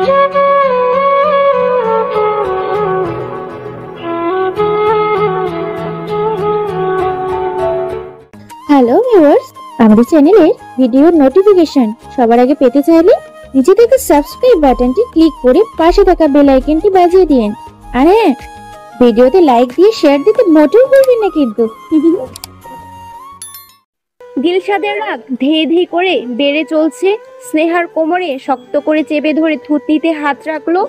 Hello viewers, আমাদের চ্যানেলের ভিডিওর নোটিফিকেশন সবার আগে পেতে চাইলে নিচে থাকা সাবস্ক্রাইব বাটনটি ক্লিক করে পাশে থাকা বেল আইকনটি বাজিয়ে দিন। আর হ্যাঁ, ভিডিওতে লাইক দিয়ে শেয়ার দিতে মোটেও ভুলবেন না কিন্তু। দিলশাদের রাগ ধেয়ে ধেয়ে করে বেড়ে চলছে। স্নেহার কোমরে শক্ত করে চেপে ধরে থুতনিতে হাত রাখলো,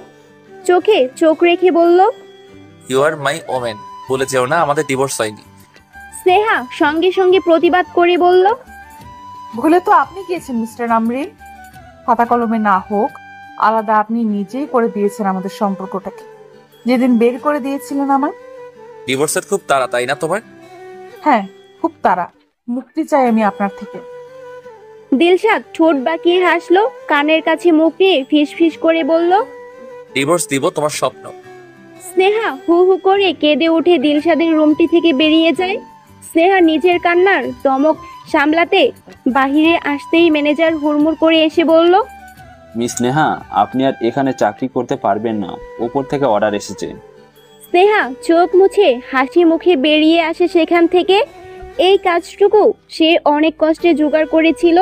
চোখে চোখ রেখে বলল, ইউ আর মাই ওমেন, বলে যেও না আমাদের ডিভোর্স হয়নি। স্নেহা সঙ্গে সঙ্গে প্রতিবাদ করে বলল, ভুলে তো আপনি গিয়েছেন মিস্টার আমরিন। খাতা কলমে না হোক, আলাদা আপনি নিজেই করে দিয়েছেন আমাদের সম্পর্কটাকে, যেদিন বের করে দিয়েছিলেন আমার। ডিভোর্সের খুব তাড়া, তাই না তোমার? হ্যাঁ, খুব তাড়া। মুক্তি চাই আমি আপনার থেকে। দিলশাদ ঠোঁট বাঁকিয়ে হাসলো, কানের কাছে মুখ নিয়ে ফিস ফিস করে বলল, ডিভোর্স দিব তোমার স্বপ্ন। স্নেহা হু হু করে কেঁদে উঠে দিলশাদের রুমটি থেকে বেরিয়ে যায়। স্নেহা নিজের কান্নার দমক সামলাতে বাহিরে আসতেই ম্যানেজার হুড়মুড় করে এসে বলল, মিস স্নেহা, আপনি আর এখানে চাকরি করতে পারবেন না, উপর থেকে অর্ডার এসেছে। স্নেহা চোখ মুছে হাসি মুখে বেরিয়ে আসে সেখান থেকে। এই কাজটুকু সে অনেক কষ্টে জোগাড় করেছিল,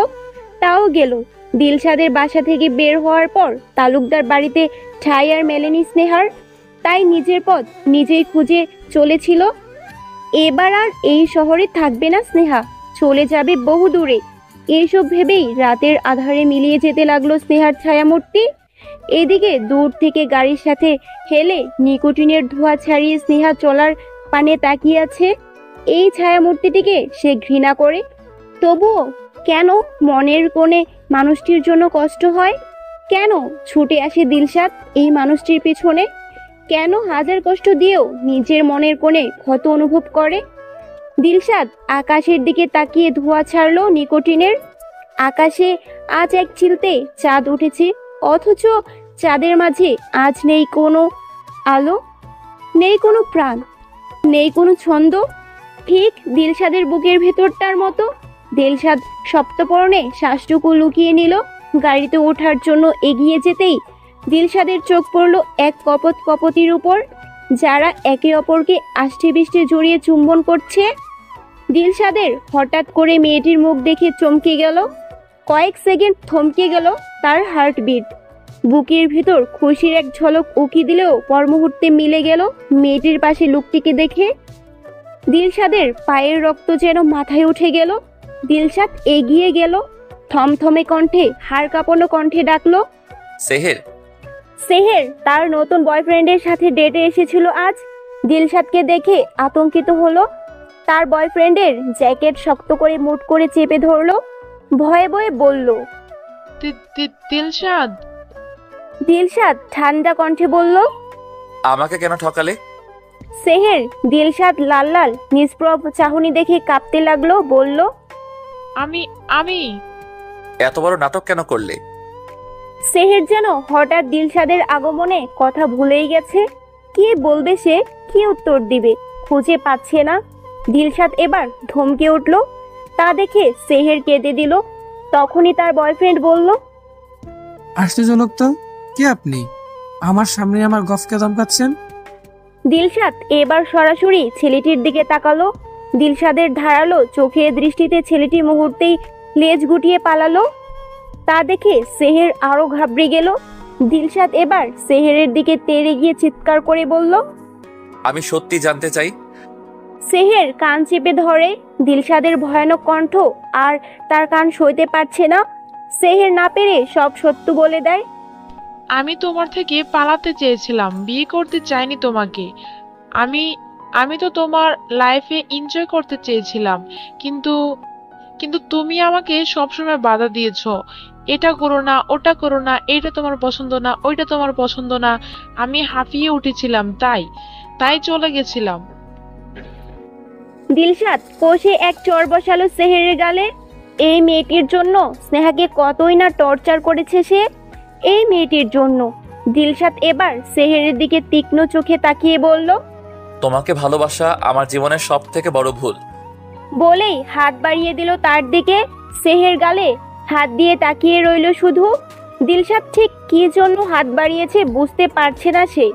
তাও গেল। দিলশাদের বাসা থেকে বের হওয়ার পর তালুকদার বাড়িতে ঠাঁই আর মেলেনি স্নেহার, তাই নিজের পথ নিজেই খুঁজে চলেছিল। এবার আর এই শহরে থাকবে না স্নেহা, চলে যাবে বহু দূরে। এইসব ভেবেই রাতের আধারে মিলিয়ে যেতে লাগলো স্নেহার ছায়ামূর্তি। এদিকে দূর থেকে গাড়ির সাথে হেলে নিকোটিনের ধোঁয়া ছাড়িয়ে স্নেহা চলার পানে তাকিয়ে আছে। এই ছায়ামূর্তিটিকে সে ঘৃণা করে, তবুও কেন মনের কোণে মানুষটির জন্য কষ্ট হয়? কেন ছুটে আসে দিলশাদ এই মানুষটির পেছনে? কেন হাজার কষ্ট দিয়েও নিজের মনের কোণে ক্ষত অনুভব করে? দিলশাদ আকাশের দিকে তাকিয়ে ধোঁয়া ছাড়লো নিকোটিনের। আকাশে আজ এক চিলতে চাঁদ উঠেছে, অথচ চাঁদের মাঝে আজ নেই কোনো আলো, নেই কোনো প্রাণ, নেই কোনো ছন্দ। ঠিক দিলশাদের বুকের ভেতরটার মতো। দিলশাদ সপ্তপর্ণে শ্বাসটুকু লুকিয়ে নিল। গাড়িতে ওঠার জন্য এগিয়ে যেতেই দিলশাদের চোখ পড়ল এক কপত কপতির উপর, যারা একে অপরকে আষ্টে বৃষ্টে জড়িয়ে চুম্বন করছে। দিলশাদের হঠাৎ করে মেয়েটির মুখ দেখে চমকে গেল। কয়েক সেকেন্ড থমকে গেল তার হার্টবিট। বুকের ভিতর খুশির এক ঝলক উকি দিলেও পর মুহূর্তে মিলে গেল মেয়েটির পাশে লোকটিকে দেখে। দিলশাদের পায়ের রক্ত যেন মাথায় উঠে গেল। দিলশাদ এগিয়ে গেল, থমথমে কণ্ঠে, হাড় কাঁপানো কণ্ঠে ডাকলো, সেহের। সেহের তার নতুন বয়ফ্রেন্ডের সাথে ডেটে এসেছিল আজ। দিলশাদকে দেখে আতঙ্কিত হলো। তার বয়ফ্রেন্ডের জ্যাকেট শক্ত করে মুঠ করে চেপে ধরলো, ভয়ে ভয়ে বলল, দিলশাদ। দিলশাদ ঠান্ডা কণ্ঠে বলল, আমাকে কেন ঠকালে? সেহের দিলশাদ লাল লাল নিষ্প্রভ চাহনি দেখে কাঁপতে লাগলো, বলল, আমি এত বড় নাটক কেন করলে? সেহের যেন হঠাৎ দিলশাদের আগমনে কথা ভুলেই গেছে। কি বলবে সে, কি উত্তর দিবে খুঁজে পাচ্ছে না। দিলশাদ এবার ধমকে উঠল। তা দেখে সেহের কেঁদে দিল। তখনই তার বয়ফ্রেন্ড বলল, আশ্চর্যজনক তো, কে আপনি? আমার সামনে আমার গফকে ধমকাচ্ছেন? দিলশাদ এবার সরাসরি ছেলেটির দিকে তাকালো। দিলশাদের ধারালো চোখের দৃষ্টিতে ছেলেটি মুহূর্তেই লেজ গুটিয়ে পালালো। তা দেখে সেহের আরো ঘাবড়ে গেল। দিলশাদ এবার সেহেরের দিকে তেড়ে গিয়ে চিৎকার করে বলল, আমি সত্যি জানতে চাই। সেহের কান চেপে ধরে। দিলশাদের ভয়ানক কণ্ঠ আর তার কান সইতে পারছে না। সেহের না পেরে সব সত্য বলে দেয়, আমি তোমার থেকে পালাতে চেয়েছিলাম, বিয়ে করতে চাইনি তোমাকে। আমি তো তোমার লাইফে এনজয় করতে চেয়েছিলাম, কিন্তু কিন্তু তুমি আমাকে সবসময় বাধা দিয়েছো। এটা করো না, ওটা করো না, এটা তোমার পছন্দ না, ওইটা তোমার পছন্দ না। আমি হাঁফিয়ে উঠেছিলাম, তাই চলে গেছিলাম। দিলশাদ কষে এক চড় বসালো সেহেরের গালে। এই মেয়েটির জন্য স্নেহাকে কতই না টর্চার করেছে সে, এই মেয়েটির জন্য। দিলশাদ এবার সেহেরের দিকে তীক্ষ্ণ চোখে তাকিয়ে বলল, তোমাকে ভালোবাসা আমার জীবনের সব থেকে বড় ভুল। বলেই হাত বাড়িয়ে দিল তার দিকে। সেহের গালে হাত দিয়ে তাকিয়ে রইল শুধু। দিলশাদ ঠিক কী জন্য হাত বাড়িয়েছে বুঝতে পারছে না সে,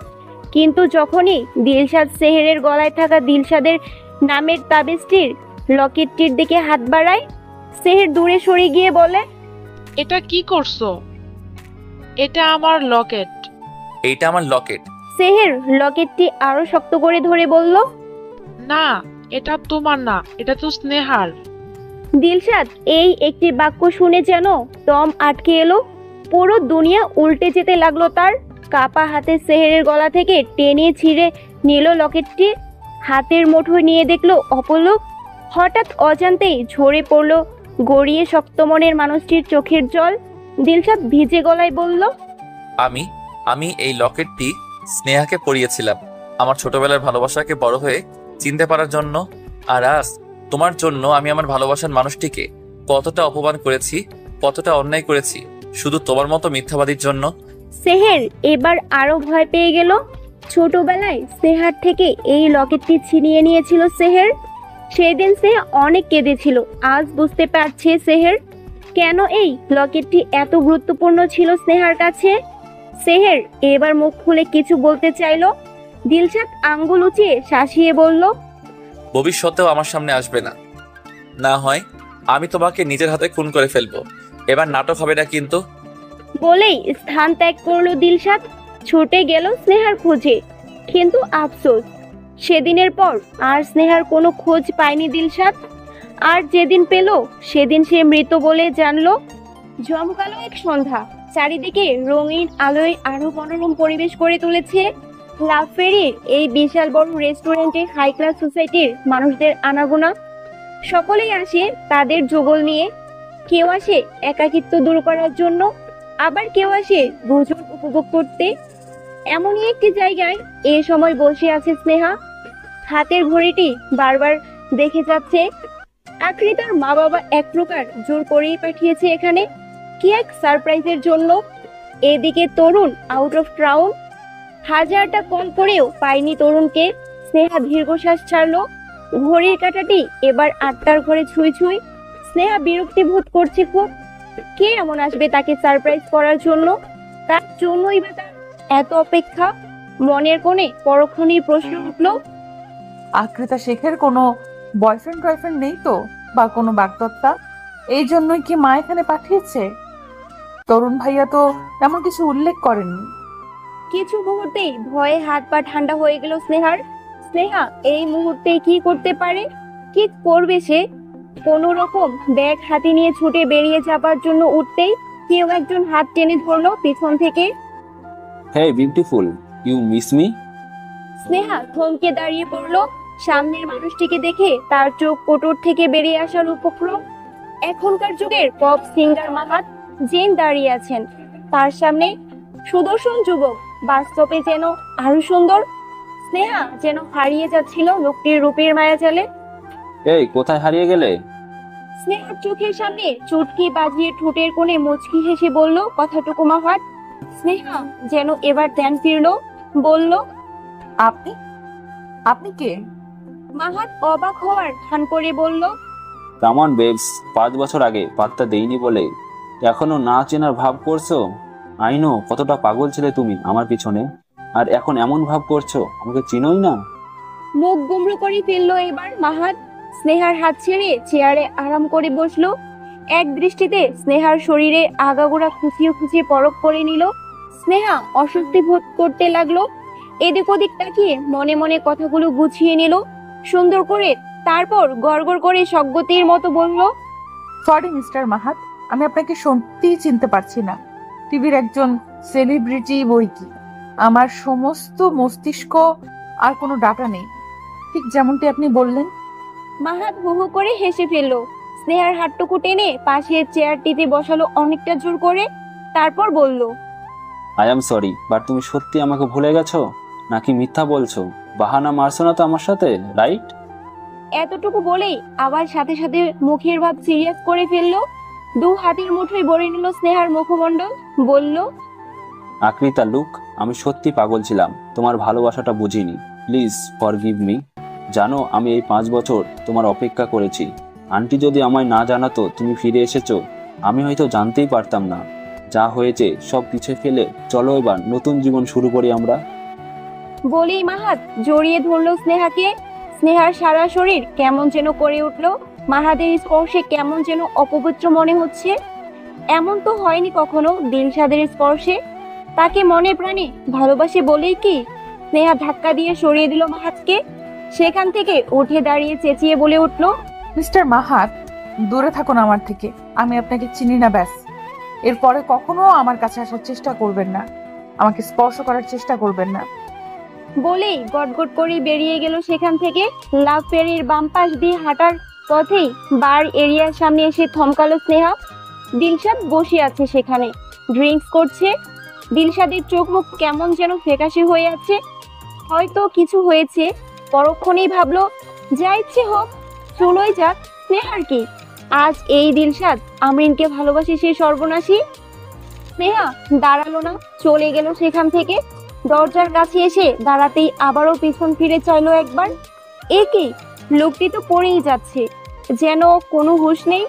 কিন্তু যখনই দিলশাদ সেহেরের গলায় থাকা দিলশাদের নামের তাবিজটির লকেটটির দিকে হাত বাড়ায়, সেহের দূরে সরে গিয়ে বলে, এটা কি করছো? এটা আমার লকেট। এইটা আমার লকেট। সেহের লকেটটি আরো শক্ত করে ধরে বলল, না, এটা তোমার না, এটা তো স্নেহার। দিলশাদ এই একটি বাক্য শুনে যেন দম আটকে এলো। পুরো দুনিয়া উল্টে যেতে লাগলো তার। কাপা হাতে সেহেরের গলা থেকে টেনে ছিঁড়ে নিল লকেটটি, হাতের মুঠোয় নিয়ে দেখলো অপলক। হঠাৎ অজান্তেই ঝরে পড়লো গড়িয়ে শক্ত মনের মানুষটির চোখের জল। দিলশাদ ভিজে গলায় বলল, আমি আমি এই লকেটটি স্নেহাকে পরিয়েছিলাম আমার ছোটবেলার ভালোবাসাকে বড় হয়ে চিনতে পারার জন্য। আর আজ তোমার জন্য আমি আমার ভালোবাসার মানুষটিকে কতটা অপমান করেছি, কতটা অন্যায় করেছি শুধু তোমার মতো মিথ্যাবাদীর জন্য। সেহের এবার আরো ভয় পেয়ে গেল। ছোটবেলায় স্নেহার থেকে এই লকেটটি ছিনিয়ে নিয়েছিল সেহের। সেদিন সে অনেক কেঁদেছিল। আজ বুঝতে পারছে সেহের কেন এই লকেটটি এত গুরুত্বপূর্ণ ছিল স্নেহার কাছে। সেহের এবার মুখ খুলে কিছু বলতে চাইলো। দিলশাদ আঙ্গুল উঁচিয়ে শাসিয়ে বলল, ভবিষ্যতেও আমার সামনে আসবে না, না হয় আমি তোমাকে নিজের হাতে খুন করে ফেলবো। এবার নাটক হবে না কিন্তু। বলেই স্থান ত্যাগ করলো দিলশাদ। ছুটে গেল স্নেহার খোঁজে, কিন্তু আফসোস, সেদিনের পর আর স্নেহার কোনো খোঁজ পায়নি দিলশাদ। আর যেদিন পেল সেদিন সে মৃত বলে জানলো। জমকালো এক সন্ধ্যা, চারিদিকে রঙিন আলোয় আরো মনোরম পরিবেশ করে তুলেছে লাভ ফেরির এই বিশাল বড় রেস্টুরেন্টে হাই ক্লাস সোসাইটির মানুষদের আনাগোনা। সকলেই আসে তাদের যুগল নিয়ে। কেউ আসে একাকিত্ব দূর করার জন্য, আবার কেউ আসে ভোজন উপভোগ করতে। এমনই একটি জায়গায় এ সময় বসে আছে স্নেহা। হাতের ঘড়িটি বারবার দেখে যাচ্ছে। আকৃতার মা বাবা এক প্রকার জোর করেই পাঠিয়েছে এখানে, কি এক সারপ্রাইজের জন্য। এদিকে তরুণ আউট অফ টাউন, হাজারটা কল করেও পায়নি তরুণকে। স্নেহা দীর্ঘশ্বাস ছাড়লো। ঘড়ির কাঁটাটি এবার 8টার ঘরে ছুঁই ছুঁই। স্নেহা বিরক্তি বোধ করছে খুব। কে এমন আসবে তাকে সারপ্রাইজ করার জন্য? তার জন্যই বা তার এত অপেক্ষা। মনের কোণে পরক্ষণেই প্রশ্ন উঠলো, আকৃতা শেখের কোনো বয়ফ্রেন্ড নেই তো, বা কোনো বাগদত্তা? এই জন্যই কি মা এখানে পাঠিয়েছে? তরুণ ভাইয়া তো তেমন কিছু উল্লেখ করেননি। কিছু মুহূর্তেই ভয়ে হাত পা ঠান্ডা হয়ে গেল স্নেহার। স্নেহা এই মুহূর্তে কি করতে পারে, কি করবে সে? কোনো রকম ব্যাগ হাতে নিয়ে ছুটে বেরিয়ে যাবার জন্য উঠতেই কেউ একজন হাত টেনে ধরলো পিছন থেকে। Hey beautiful, you miss me? Sneha থমকে দাঁড়িয়ে পড়লো। সামনের মানুষটিকে দেখে তার চোখ কোটর থেকে বেরিয়ে আসার উপক্রম। এখনকার যুগের পপ সিঙ্গার মাহাত জেন দাঁড়িয়ে আছেন তার সামনে। সুদর্শন যুবক, বাস্তবে যেন আরো সুন্দর। স্নেহা যেন হারিয়ে যাচ্ছিল লোকটির রূপের মায়াজালে। এই কোথায় হারিয়ে গেলে? স্নেহার চোখের সামনে চুটকি বাজিয়ে ঠোঁটের কোণে মুচকি হেসে বলল কথাটুকু মাহাত। স্নেহা যেন এবার ধ্যান ফিরলো, বলল, আপনি আপনি কে? মাহাত অবাক হওয়ার ভান করে বলল, কামন বেবস, 5 বছর আগে পাত্তা দেইনি বলে এখনো না চেনার ভাব করছো? আইনো কতটা পাগল ছিলে তুমি আমার পিছনে, আর এখন এমন ভাব করছো আমাকে চিনোই না। মুখ গুমড়ো করে ফেললো এবার মাহাত। স্নেহার হাত ছেড়ে চেয়ারে আরাম করে বসলো। এক দৃষ্টিতে স্নেহার শরীরে আগাগোড়া খুঁচিয়ে খুঁচিয়ে পরখ করে নিল। স্নেহা অস্বস্তি বোধ করতে লাগলো। এদিক ওদিক তাকিয়ে মনে মনে কথাগুলো গুছিয়ে নিল সুন্দর করে। তারপর গড়গড় করে সজ্ঞতির মতো বলল, সরি মিস্টার মাহাত, আমি আপনাকে সত্যিই চিনতে পারছি না। টিভির একজন সেলিব্রিটি বই কি, আমার সমস্ত মস্তিষ্ক আর কোনো ডাটা নেই, ঠিক যেমনটি আপনি বললেন। মাহাত হু হু করে হেসে ফেললো। স্নেহার হাতটুকু টেনে পাশের চেয়ারটিতে বসালো অনেকটা জোর করে। তারপর বলল, আই এম সরি, বাট তুমি সত্যি আমাকে ভুলে গেছো নাকি মিথ্যা বলছো? বাহানা মারছো না তো আমার সাথে, রাইট? এতটুকু বলেই আবার সাথে সাথে মুখের ভাব সিরিয়াস করে ফেললো। দু হাতের মুঠোয় ভরে নিল স্নেহার মুখমণ্ডল, বলল, আকৃতা লুক, আমি সত্যি পাগল ছিলাম, তোমার ভালোবাসাটা বুঝিনি, প্লিজ ফরগিভ মি। জানো আমি এই 5 বছর তোমার অপেক্ষা করেছি। আন্টি যদি আমায় না জানাতো তুমি ফিরে এসেছো, আমি হয়তো জানতেই পারতাম না। যা হয়েছে সব পিছে ফেলে চলো এবার নতুন জীবন শুরু করি আমরা। বলেই মাহাত জড়িয়ে ধরলো স্নেহাকে। স্নেহার সারা শরীর কেমন যেন করে উঠলো। মাহাদের স্পর্শে কেমন যেন অপবিত্র মনে হচ্ছে। এমন তো হয়নি কখনো দিলশাদের স্পর্শে। তাকে মনে প্রাণে ভালোবাসে বলেই কি? স্নেহা ধাক্কা দিয়ে সরিয়ে দিল মাহাতকে। সেখান থেকে উঠে দাঁড়িয়ে চেঁচিয়ে বলে উঠলো, মিস্টার মাহাত, দূরে থাকুন আমার থেকে। আমি আপনাকে চিনি না, ব্যাস। এরপরে কখনো আমার কাছে আসার চেষ্টা করবেন না, আমাকে স্পর্শ করার চেষ্টা করবেন না। বলেই গটগট করে বেরিয়ে গেল সেখান থেকে। লাভ ফেরির বাম পাশ দিয়ে হাঁটার পথেই বার এরিয়ার সামনে এসে থমকালো স্নেহা। দিলশাদ বসে আছে সেখানে, ড্রিঙ্কস করছে। দিলশাদের চোখ মুখ কেমন যেন ফ্যাকাশে হয়ে আছে। হয়তো কিছু হয়েছে। পরক্ষণেই ভাবলো, যা ইচ্ছে হোক, চলোই যাক, স্নেহার কি। আজ এই দিলশাদ আমরিনকে ভালোবাসে সে সর্বনাশী। স্নেহা দাঁড়ালো না, চলে গেল সেখান থেকে। দরজার কাছে এসে দাঁড়াতেই আবারও পিছন ফিরে চাইলো একবার। এ কি, লোকটি তো পড়েই যাচ্ছে, যেন কোনো হুঁশ নেই।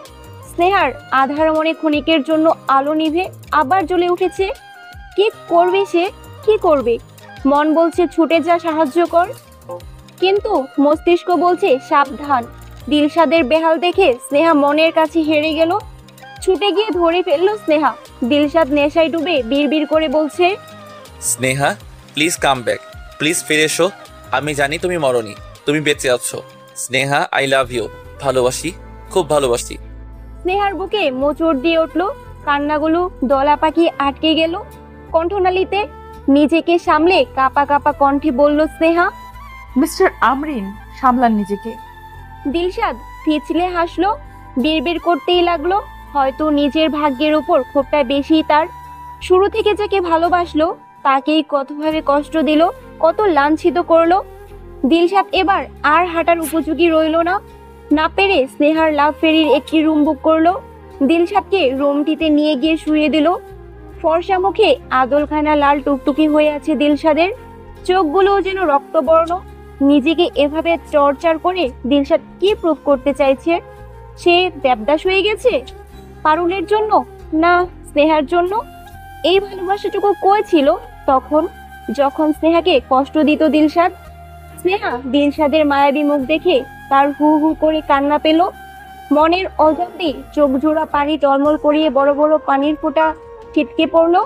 স্নেহার আধার মনে ক্ষণিকের জন্য আলো নিভে আবার জ্বলে উঠেছে। কি করবে সে, কি করবে? মন বলছে ছুটে যা, সাহায্য কর, কিন্তু মস্তিষ্ক বলছে সাবধান। দিলশাদের বেহাল দেখে স্নেহা মনের কাছে হেরে গেল। ছুটে গিয়ে ধরে ফেললো স্নেহা। দিলশাদ নেশায় ডুবে বিড়বিড় করে বলছে, Sneha please come back, please ফিরে এসো। আমি জানি তুমি মরনি, তুমি বেঁচে আছো। স্নেহা আই লাভ ইউ, ভালোবাসি, খুব ভালোবাসি। স্নেহার বুকে মোচড় দিয়ে উঠলো। কান্নাগুলো দলা পাখি আটকে গেল কণ্ঠনালীতে। নিজেকে সামলে কাপা কাপা কণ্ঠে বলল স্নেহা, মিস্টার আমরিন, সামলান নিজেকে। দিলশাদ ফিচলে হাসলো, বিড়বিড় করতেই লাগলো। হয়তো নিজের ভাগ্যের উপর ক্ষোভটা বেশি তার। শুরু থেকে যাকে ভালোবাসলো তাকেই কতভাবে কষ্ট দিল, কত লাঞ্ছিত করলো। দিলশাদ এবার আর হাঁটার উপযোগী রইল না। না পেরে স্নেহার লাভ ফেরির একটি রুম বুক করলো। দিলশাদকে রুমটিতে নিয়ে গিয়ে শুয়ে দিল। ফর্সা মুখে আদলখানা লাল টুকটুকি হয়ে আছে দিলশাদের, চোখগুলোও যেন রক্তবর্ণ। নিজেকে এভাবে টর্চার করে দিলশাদ কি প্রুভ করতে চাইছে? সে দেবদাস হয়ে গেছে পারুলের জন্য, না স্নেহার জন্য? এই ভালোবাসাটুকু কই ছিল তখন, যখন স্নেহাকে কষ্ট দিত দিলশাদ? স্নেহা দিলশাদের মায়াবী মুখ দেখে তার হু হু করে কান্না পেল। মনের অজান্তে চোখ জোড়া পানি টলমল করিয়ে বড় বড় পানির ফোঁটা ছিটকে পড়লো।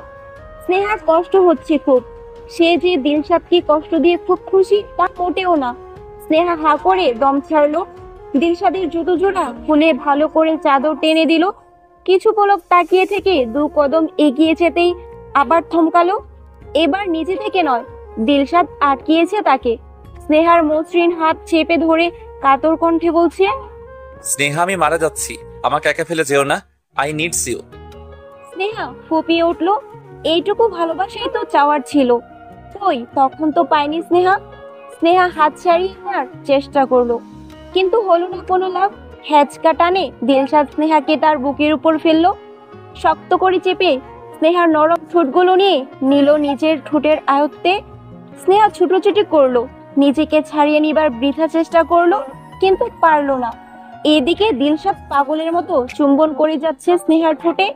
স্নেহার কষ্ট হচ্ছে খুব। সে যে দিলশাদকে কষ্ট দিয়ে খুব খুশি তা মোটেও না। স্নেহা হা করে দম ছাড়লো। দিলশাদের জুতো জোড়া খুলে ভালো করে চাদর টেনে দিল। কিছু পলক তাকিয়ে থেকে দু কদম এগিয়ে যেতেই আবার থমকালো। এবার নিজে থেকে নয়, দিলশাদ আটকিয়েছে তাকে। স্নেহার মসৃণ হাত চেপে ধরে কাতর কণ্ঠে বলছে, স্নেহা আমি মারা যাচ্ছি, আমাকে একা ফেলে যেও না, আই নিডস ইউ। স্নেহা ফুপিয়ে উঠলো। এইটুকু ভালোবাসাই তো চাওয়ার ছিল, কই তখন তো পায়নি স্নেহা। স্নেহা হাত ছাড়িয়ে নেওয়ার চেষ্টা করলো, কিন্তু হলো না কোনো লাভ। হ্যাচকা টানে দিলশাদ স্নেহাকে তার বুকের উপর ফেললো। শক্ত করে চেপে স্নেহার নরম ঠোঁটগুলো নিয়ে নিল নিজের ঠোঁটের আয়ত্তে। স্নেহা ছুটোছুটি করলো, নিজেকে ছাড়িয়ে নিবার বৃথা চেষ্টা করলো, কিন্তু পারলো না। এদিকে দিলশাদ পাগলের মতো চুম্বন করে যাচ্ছে স্নেহার ঠোঁটে,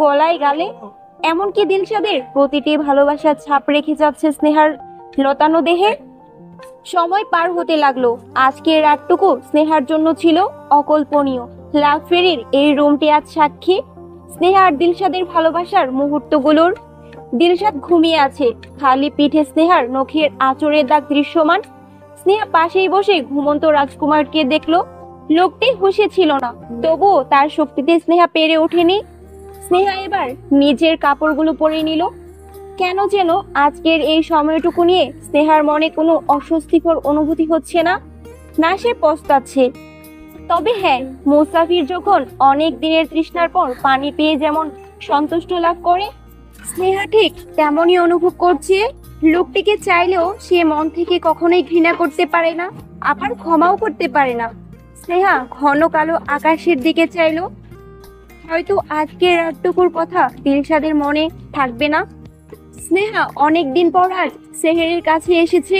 গলায়, গালে। এমনকি দিলশাদের প্রতিটি ভালোবাসার ছাপ রেখে যাচ্ছে স্নেহার লতানো দেহে। সময় পার হতে লাগলো। আজকের রাতটুকু স্নেহার জন্য ছিল অকল্পনীয়। লাভ ফেরির এই রুমটি আজ সাক্ষী স্নেহা আর দিলশাদের ভালোবাসার মুহূর্তগুলোর। দিলশাদ ঘুমিয়ে আছে, খালি পিঠে স্নেহার নখের আঁচড়ের দাগ দৃশ্যমান। স্নেহা পাশেই বসে ঘুমন্ত রাজকুমারকে দেখলো। লোকটি হুঁশে ছিল না, তবুও তার শক্তিতে স্নেহা পেরে ওঠেনি। স্নেহা এবার নিজের কাপড়গুলো পরে নিল। কেন যেন আজকের এই সময়টুকু নিয়ে স্নেহার মনে কোনো অস্বস্তিকর অনুভূতি হচ্ছে না। না সে পস্তাচ্ছে, তবে হ্যাঁ, মুসাফির যখন অনেক দিনের তৃষ্ণার পর পানি পেয়ে যেমন সন্তুষ্ট লাভ করে, স্নেহা ঠিক তেমনই অনুভব করছে। লোকটিকে চাইলেও সে মন থেকে কখনোই ঘৃণা করতে পারে না, আবার ক্ষমাও করতে পারে না। স্নেহা ঘন কালো আকাশের দিকে চাইলো। হয়তো আজকের রাতটুকুর কথা দিলশাদের মনে থাকবে না। স্নেহা অনেকদিন পর আজ সেহেরের কাছে এসেছে।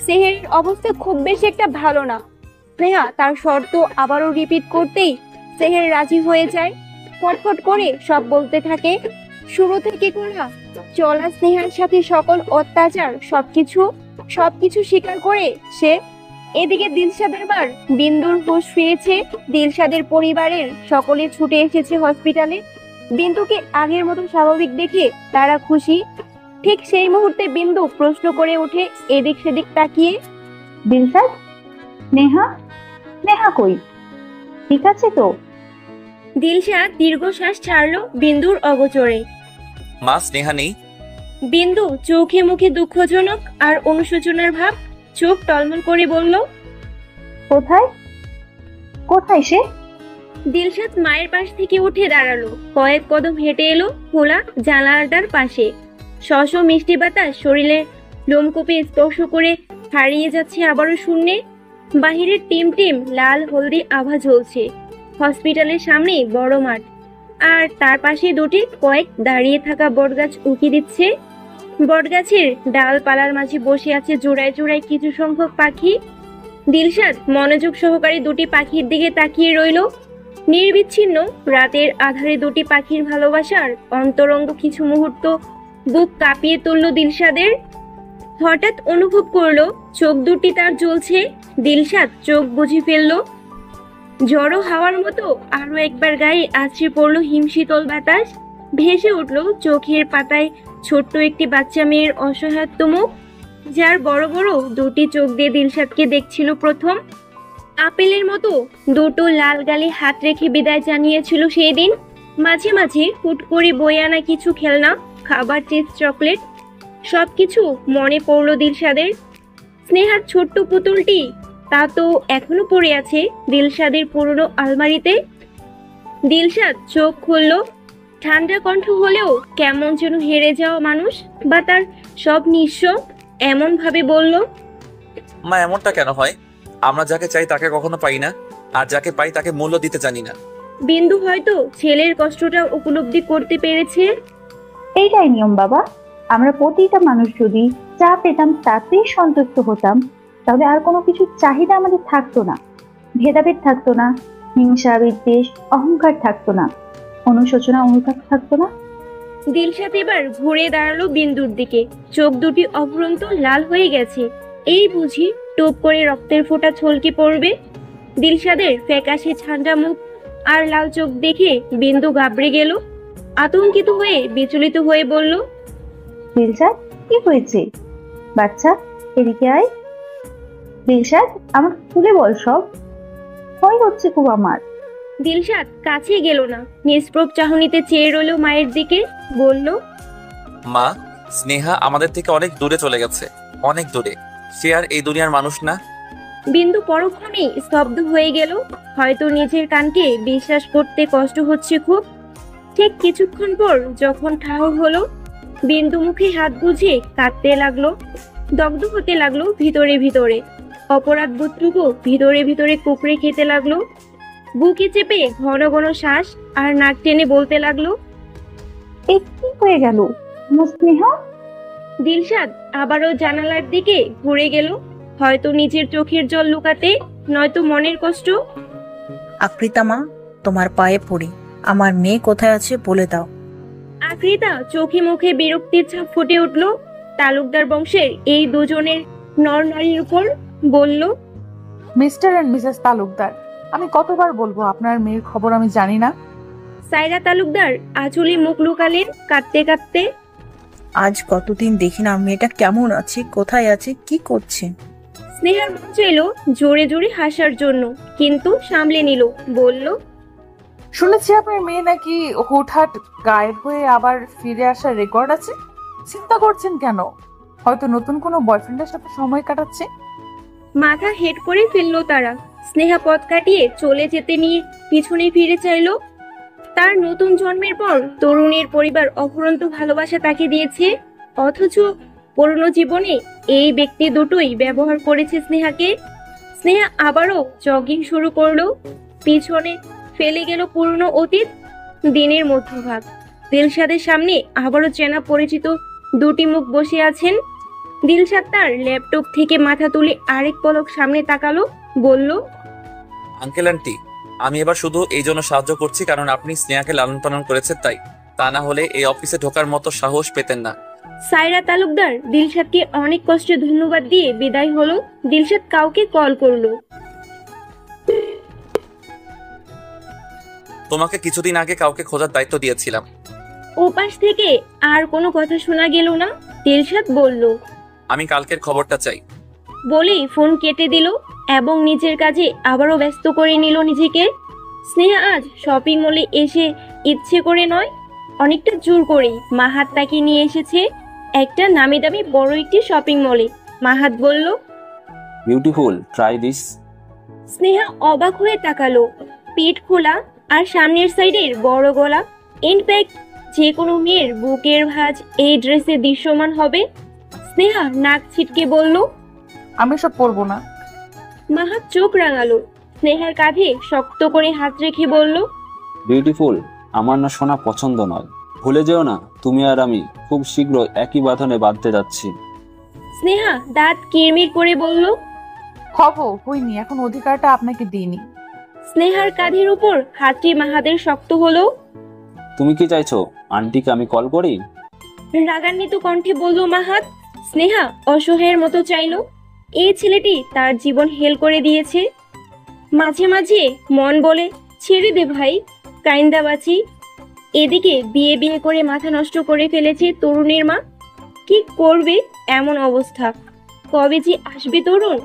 সেহেরের অবস্থা খুব বেশি একটা ভালো না। স্নেহা তার শর্ত আবারও রিপিট করতেই সেহের রাজি হয়ে যায়। ফটফট করে সব বলতে থাকে। শুরু থেকে করা চলা স্নেহার সাথে সকল অত্যাচার সবকিছু স্বীকার করে সে এদিকে দিলশাদের বার বিন্দুর হুঁশ ফিরেছে। দিলশাদের পরিবারের সকলে ছুটে এসেছে হসপিটালে। বিন্দুকে আগের মতো স্বাভাবিক দেখে তারা খুশি। ঠিক সেই মুহূর্তে বিন্দু প্রশ্ন করে ওঠে এদিক সেদিক তাকিয়ে, দিলশাদ, নেহা নেহা কই? ঠিক আছে তো? দিলশাদ দীর্ঘশ্বাস ছাড়লো বিন্দুর অগোচরে। মা, স্নেহা নেই। বিন্দু চোখে মুখে দুঃখজনক আর অনুশোচনার ভাব, চোখ টলমল করে বলল, কোথায় কোথায় সে? দিলশাদ মায়ের পাশ থেকে উঠে দাঁড়ালো। কয়েক কদম হেঁটে এলো খোলা জানালাটার পাশে। শশ মিষ্টি বাতাস শরীরের লোমকূপে স্পর্শ করে হারিয়ে যাচ্ছে আবারও শূন্যে। বাহিরের টিম টিম লাল হলদি আভা ঝলছে। হসপিটালের সামনে বড় মাঠ, আর তার পাশে দুটি কয়েক দাঁড়িয়ে থাকা বটগাছ উঁকি দিচ্ছে। বটগাছের ডালপালার মাঝে বসে আছে জোড়ায় জোড়ায় কিছু সংখ্যক পাখি। দিলশাদ মনোযোগ সহকারে দুটি পাখির দিকে তাকিয়ে রইল। নির্বিচ্ছিন্ন রাতের আধারে দুটি পাখির ভালোবাসার অন্তরঙ্গ কিছু মুহূর্ত বুক কাঁপিয়ে তুলল দিলশাদের। হঠাৎ অনুভব করলো চোখ দুটি তার জ্বলছে। দিলশাদ চোখ বুঝে ফেললো। ঝড়ো হাওয়ার মতো আরো একবার গায়ে আছড়ে পড়লো হিমশীতল বাতাস। ভেসে উঠলো চোখের পাতায় ছোট্ট একটি বাচ্চা মেয়ের অসহায়ত্ব মুখ, যার বড় বড় দুটি চোখ দিয়ে দিলশাদকে দেখছিল প্রথম। আপেলের মতো দুটো লাল গালে হাত রেখে বিদায় জানিয়েছিল সেই দিন। মাঝে মাঝে হুট করে বয়ে আনা কিছু খেলনা, খাবার, চিপস, চকলেট সবকিছু মনে পড়লো দিলশাদের। স্নেহার ছোট্ট পুতুলটি তা তো এখনো পড়ে আছে দিলশাদের পুরনো আলমারিতে। দিলশাদ চোখ খুলল। ঠান্ডা কণ্ঠ হলেও কেমন যেন হেরে যাওয়া মানুষ বা তার সব নিঃস্ব এমন ভাবে বলল, মা, এমনটা কেন হয়? আমরা যাকে চাই তাকে কখনো পাই না, আর যাকে পাই তাকে মূল্য দিতে জানি না। বিন্দু হয়তো ছেলের কষ্টটা উপলব্ধি করতে পেরেছে। এইটাই নিয়ম বাবা। আমরা প্রতিটা মানুষ যদি যা পেতাম তাতেই সন্তুষ্ট হতাম, তাহলে আর কোনো কিছু চাহিদা আমাদের থাকতো না। ভেদাভেদ থাকতো না, হিংসা, বিদ্বেষ, অহংকার থাকতো না, অনুশোচনা, অনুতাপ থাকতো না। দিলশাদ এবার ঘুরে দাঁড়ালো বিন্দুর দিকে। চোখ দুটি অফুরন্ত লাল হয়ে গেছে। এই বুঝি টোপ করে রক্তের ফোঁটা ছলকে পড়বে। দিলশাদের ফ্যাকাশে ঠান্ডা মুখ আর লাল চোখ দেখে বিন্দু ঘাবড়ে গেল। আতঙ্কিত হয়ে বিচলিত হয়ে বলল, দিলশাদ, কি হয়েছে? বাচ্চা, এদিকে আয়। দিলশাদ, আমার খুলে বল সব। ভয় হচ্ছে খুব আমার। দিলশাদ কাছে গেল না, নিষ্প্রভ চাহনিতে চেয়ে রইল মায়ের দিকে। বলল, মা, স্নেহা আমাদের থেকে অনেক দূরে চলে গেছে, অনেক দূরে। সে আর এই দুনিয়ার মানুষ না। বিন্দু পরক্ষণেই স্তব্ধ হয়ে গেল। হয়তো নিজের কানকে বিশ্বাস করতে কষ্ট হচ্ছে খুব। ঠিক কিছুক্ষণ পর যখন ঠাহর হলো, বিন্দু মুখে হাত গুজে কাঁদতে লাগলো, দগ্ধ হতে লাগলো ভিতরে ভিতরে। অপরাধ বোধটুকু ভিতরে ভিতরে কুকড়ে খেতে লাগলো। বুকে চেপে ঘন ঘন শ্বাস আর নাক টেনে বলতে লাগলো, এ কি হয়ে গেল আমার স্নেহা? দিলশাদ আবারও জানালার দিকে ঘুরে গেল, হয়তো নিজের চোখের জল লুকাতে, নয়তো মনের কষ্ট। আকৃতা মা, তোমার পায়ে পড়ি, আমার মেয়ে কোথায় আছে বলে দাও। আকৃতা চোখে মুখে বিরক্তির ছাপ ফুটে উঠল তালুকদার বংশের এই দুজনের নর নারীর উপর। বলল, মিস্টার এন্ড মিসেস তালুকদার, আমি কতবার বলবো আপনার মেয়ের খবর আমি জানি না? সাইরা তালুকদার আঁচলে মুখ লুকালেন কাঁদতে কাঁদতে। আজ কতদিন দেখি না মেয়েটা কেমন আছে, কোথায় আছে, কি করছে। স্নেহার মন চাইল জোরে জোরে হাসার জন্য, কিন্তু সামলে নিল। বলল, শুনেছি আপনার মেয়ে নাকি হুটহাট গায়েব হয়ে আবার ফিরে আসার রেকর্ড আছে। চিন্তা করছেন কেন? হয়তো নতুন কোনো বয়ফ্রেন্ডের সাথে সময় কাটাচ্ছে। মাথা হেট করে ফেললো তারা। স্নেহা পথ কাটিয়ে চলে যেতে নিয়ে পিছনে ফিরে চাইল। তার নতুন জন্মের পর তরুণের পরিবার অফুরন্ত ভালোবাসা তাকে দিয়েছে, অথচ পুরনো জীবনে এই ব্যক্তি দুটোই ব্যবহার করেছে স্নেহাকে। স্নেহা আবারও জগিং শুরু করলো। পিছনে ফেলে গেল পুরনো অতীত, দিনের মধ্যভাগ। দিলশাদের সামনে আবারও চেনা পরিচিত দুটি মুখ বসে আছেন। দিলশাদ তার ল্যাপটপ থেকে মাথা তুলে আরেক পলক সামনে তাকালো। বলল, আঙ্কেল আন্টি, আমি এবার শুধু এই জন্য সাহায্য করছি কারণ আপনি স্নেহাকে লালন পালন করেছেন, তাই তা না হলে এই অফিসে ঢোকার মতো সাহস পেতেন না। সায়রা তালুকদার দিলশাদকে অনেক কষ্টে ধন্যবাদ দিয়ে বিদায় হলো। দিলশাদ কাউকে কল করলো। তোমাকে কিছুদিন আগে কাউকে খোঁজার দায়িত্ব দিয়েছিলাম। ওপাশ থেকে আর কোনো কথা শোনা গেল না। দিলশাদ বলল, আমি কালকের খবরটা চাই। বলেই ফোন কেটে দিল এবং নিজের কাজে আবারও ব্যস্ত করে নিল নিজেকে। স্নেহা আজ শপিং মলে এসে ইচ্ছে করে নয়, অনেকটা জোর করেই মাহাত তাকে নিয়ে এসেছে একটা নামি দামি বড় একটি শপিং মলে। মাহাত বলল, বিউটিফুল, ট্রাই দিস। স্নেহা অবাক হয়ে তাকালো। পিঠ খোলা আর সামনের সাইডের বড় গলা। ইনফ্যাক্ট যে কোনো মেয়ের বুকের ভাঁজ এই ড্রেসে দৃশ্যমান হবে। স্নেহা নাক ছিটকে বলল, আমি সব পরবো না। মাহাত চোখ রাঙালো। স্নেহার কাঁধে শক্ত করে হাত রেখে বলল, বিউটিফুল, আমার না শোনা পছন্দ নয়। ভুলে যেও না, তুমি আর আমি খুব শীঘ্র একই বাঁধনে বাঁধতে যাচ্ছি। স্নেহা দাঁত কিরমির করে বলল, হব হইনি, এখন অধিকারটা আপনাকে দিইনি। স্নেহার কাঁধের উপর হাতটি মাহাদের শক্ত হলো। তুমি কি চাইছো আন্টিকে আমি কল করি? রাগান্বিত কণ্ঠে বলল মাহাত। স্নেহা অসহায়ের মতো চাইল। এই ছেলেটি তার জীবন হেল করে দিয়েছে। মাঝে মাঝে মন বলে, ছেড়ে দে ভাই, কাইন্দা বাঁচি। এদিকে বিয়ে বিয়ে করে মাথা নষ্ট করে ফেলেছে তরুণের মা। কি করবে এমন অবস্থা? কবে যে আসবে তরুণ?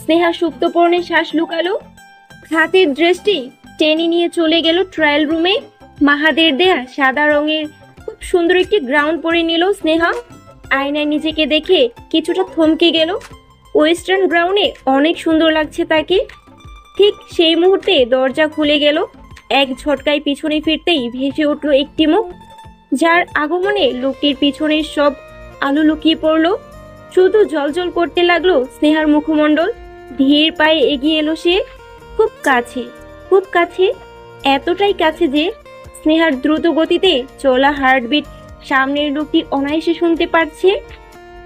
স্নেহা সুপ্তপর্ণে শ্বাস লুকালো। হাতের ড্রেসটি টেনে নিয়ে চলে গেল ট্রায়াল রুমে। মাহাদের দেয়া সাদা রঙের খুব সুন্দর একটি গ্রাউন্ড পরে নিল স্নেহা। আয়নায় নিজেকে দেখে কিছুটা থমকে গেল। ওয়েস্টার্ন গ্রাউন্ডে অনেক সুন্দর লাগছে তাকে। ঠিক সেই মুহূর্তে দরজা খুলে গেল। এক ঝটকায় পিছনে ফিরতেই ভেসে উঠল একটি মুখ, যার আগমনে লোকটির পিছনের সব আলো লুকিয়ে পড়ল। শুধু জলজল করতে লাগলো স্নেহার মুখমণ্ডল। ধীর পায়ে এগিয়ে এলো সে। খুব কাছে, খুব কাছে, এতটাই কাছে যে স্নেহার দ্রুত গতিতে চলা হার্টবিট সামনের লোকটি অনায়াসে শুনতে পারছে।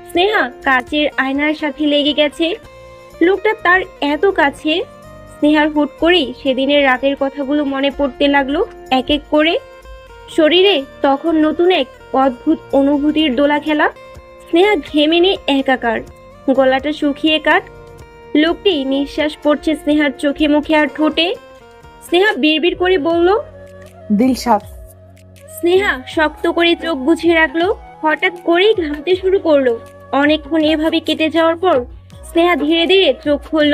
স্নেহা কাচের আয়নার সাথে লেগে গেছে। লোকটা তার এত কাছে। স্নেহার হুট করেই সেদিনের রাতের কথাগুলো মনে পড়তে লাগলো এক এক করে। শরীরে তখন নতুন এক অদ্ভুত অনুভূতির দোলা খেলা। স্নেহা ঘেমে নিয়ে একাকার, গলাটা শুকিয়ে কাট। লোকটি নিঃশ্বাস পড়ছে স্নেহার চোখে মুখে আর ঠোঁটে। স্নেহা বিড়বিড় করে বলল, দিলশাদ। স্নেহা শক্ত করে চোখ বুঝিয়ে রাখলো। হঠাৎ করেই ঘামতে শুরু করলো। অনেকক্ষণ এভাবে কেটে যাওয়ার পর স্নেহা ধীরে ধীরে চোখ খুলল।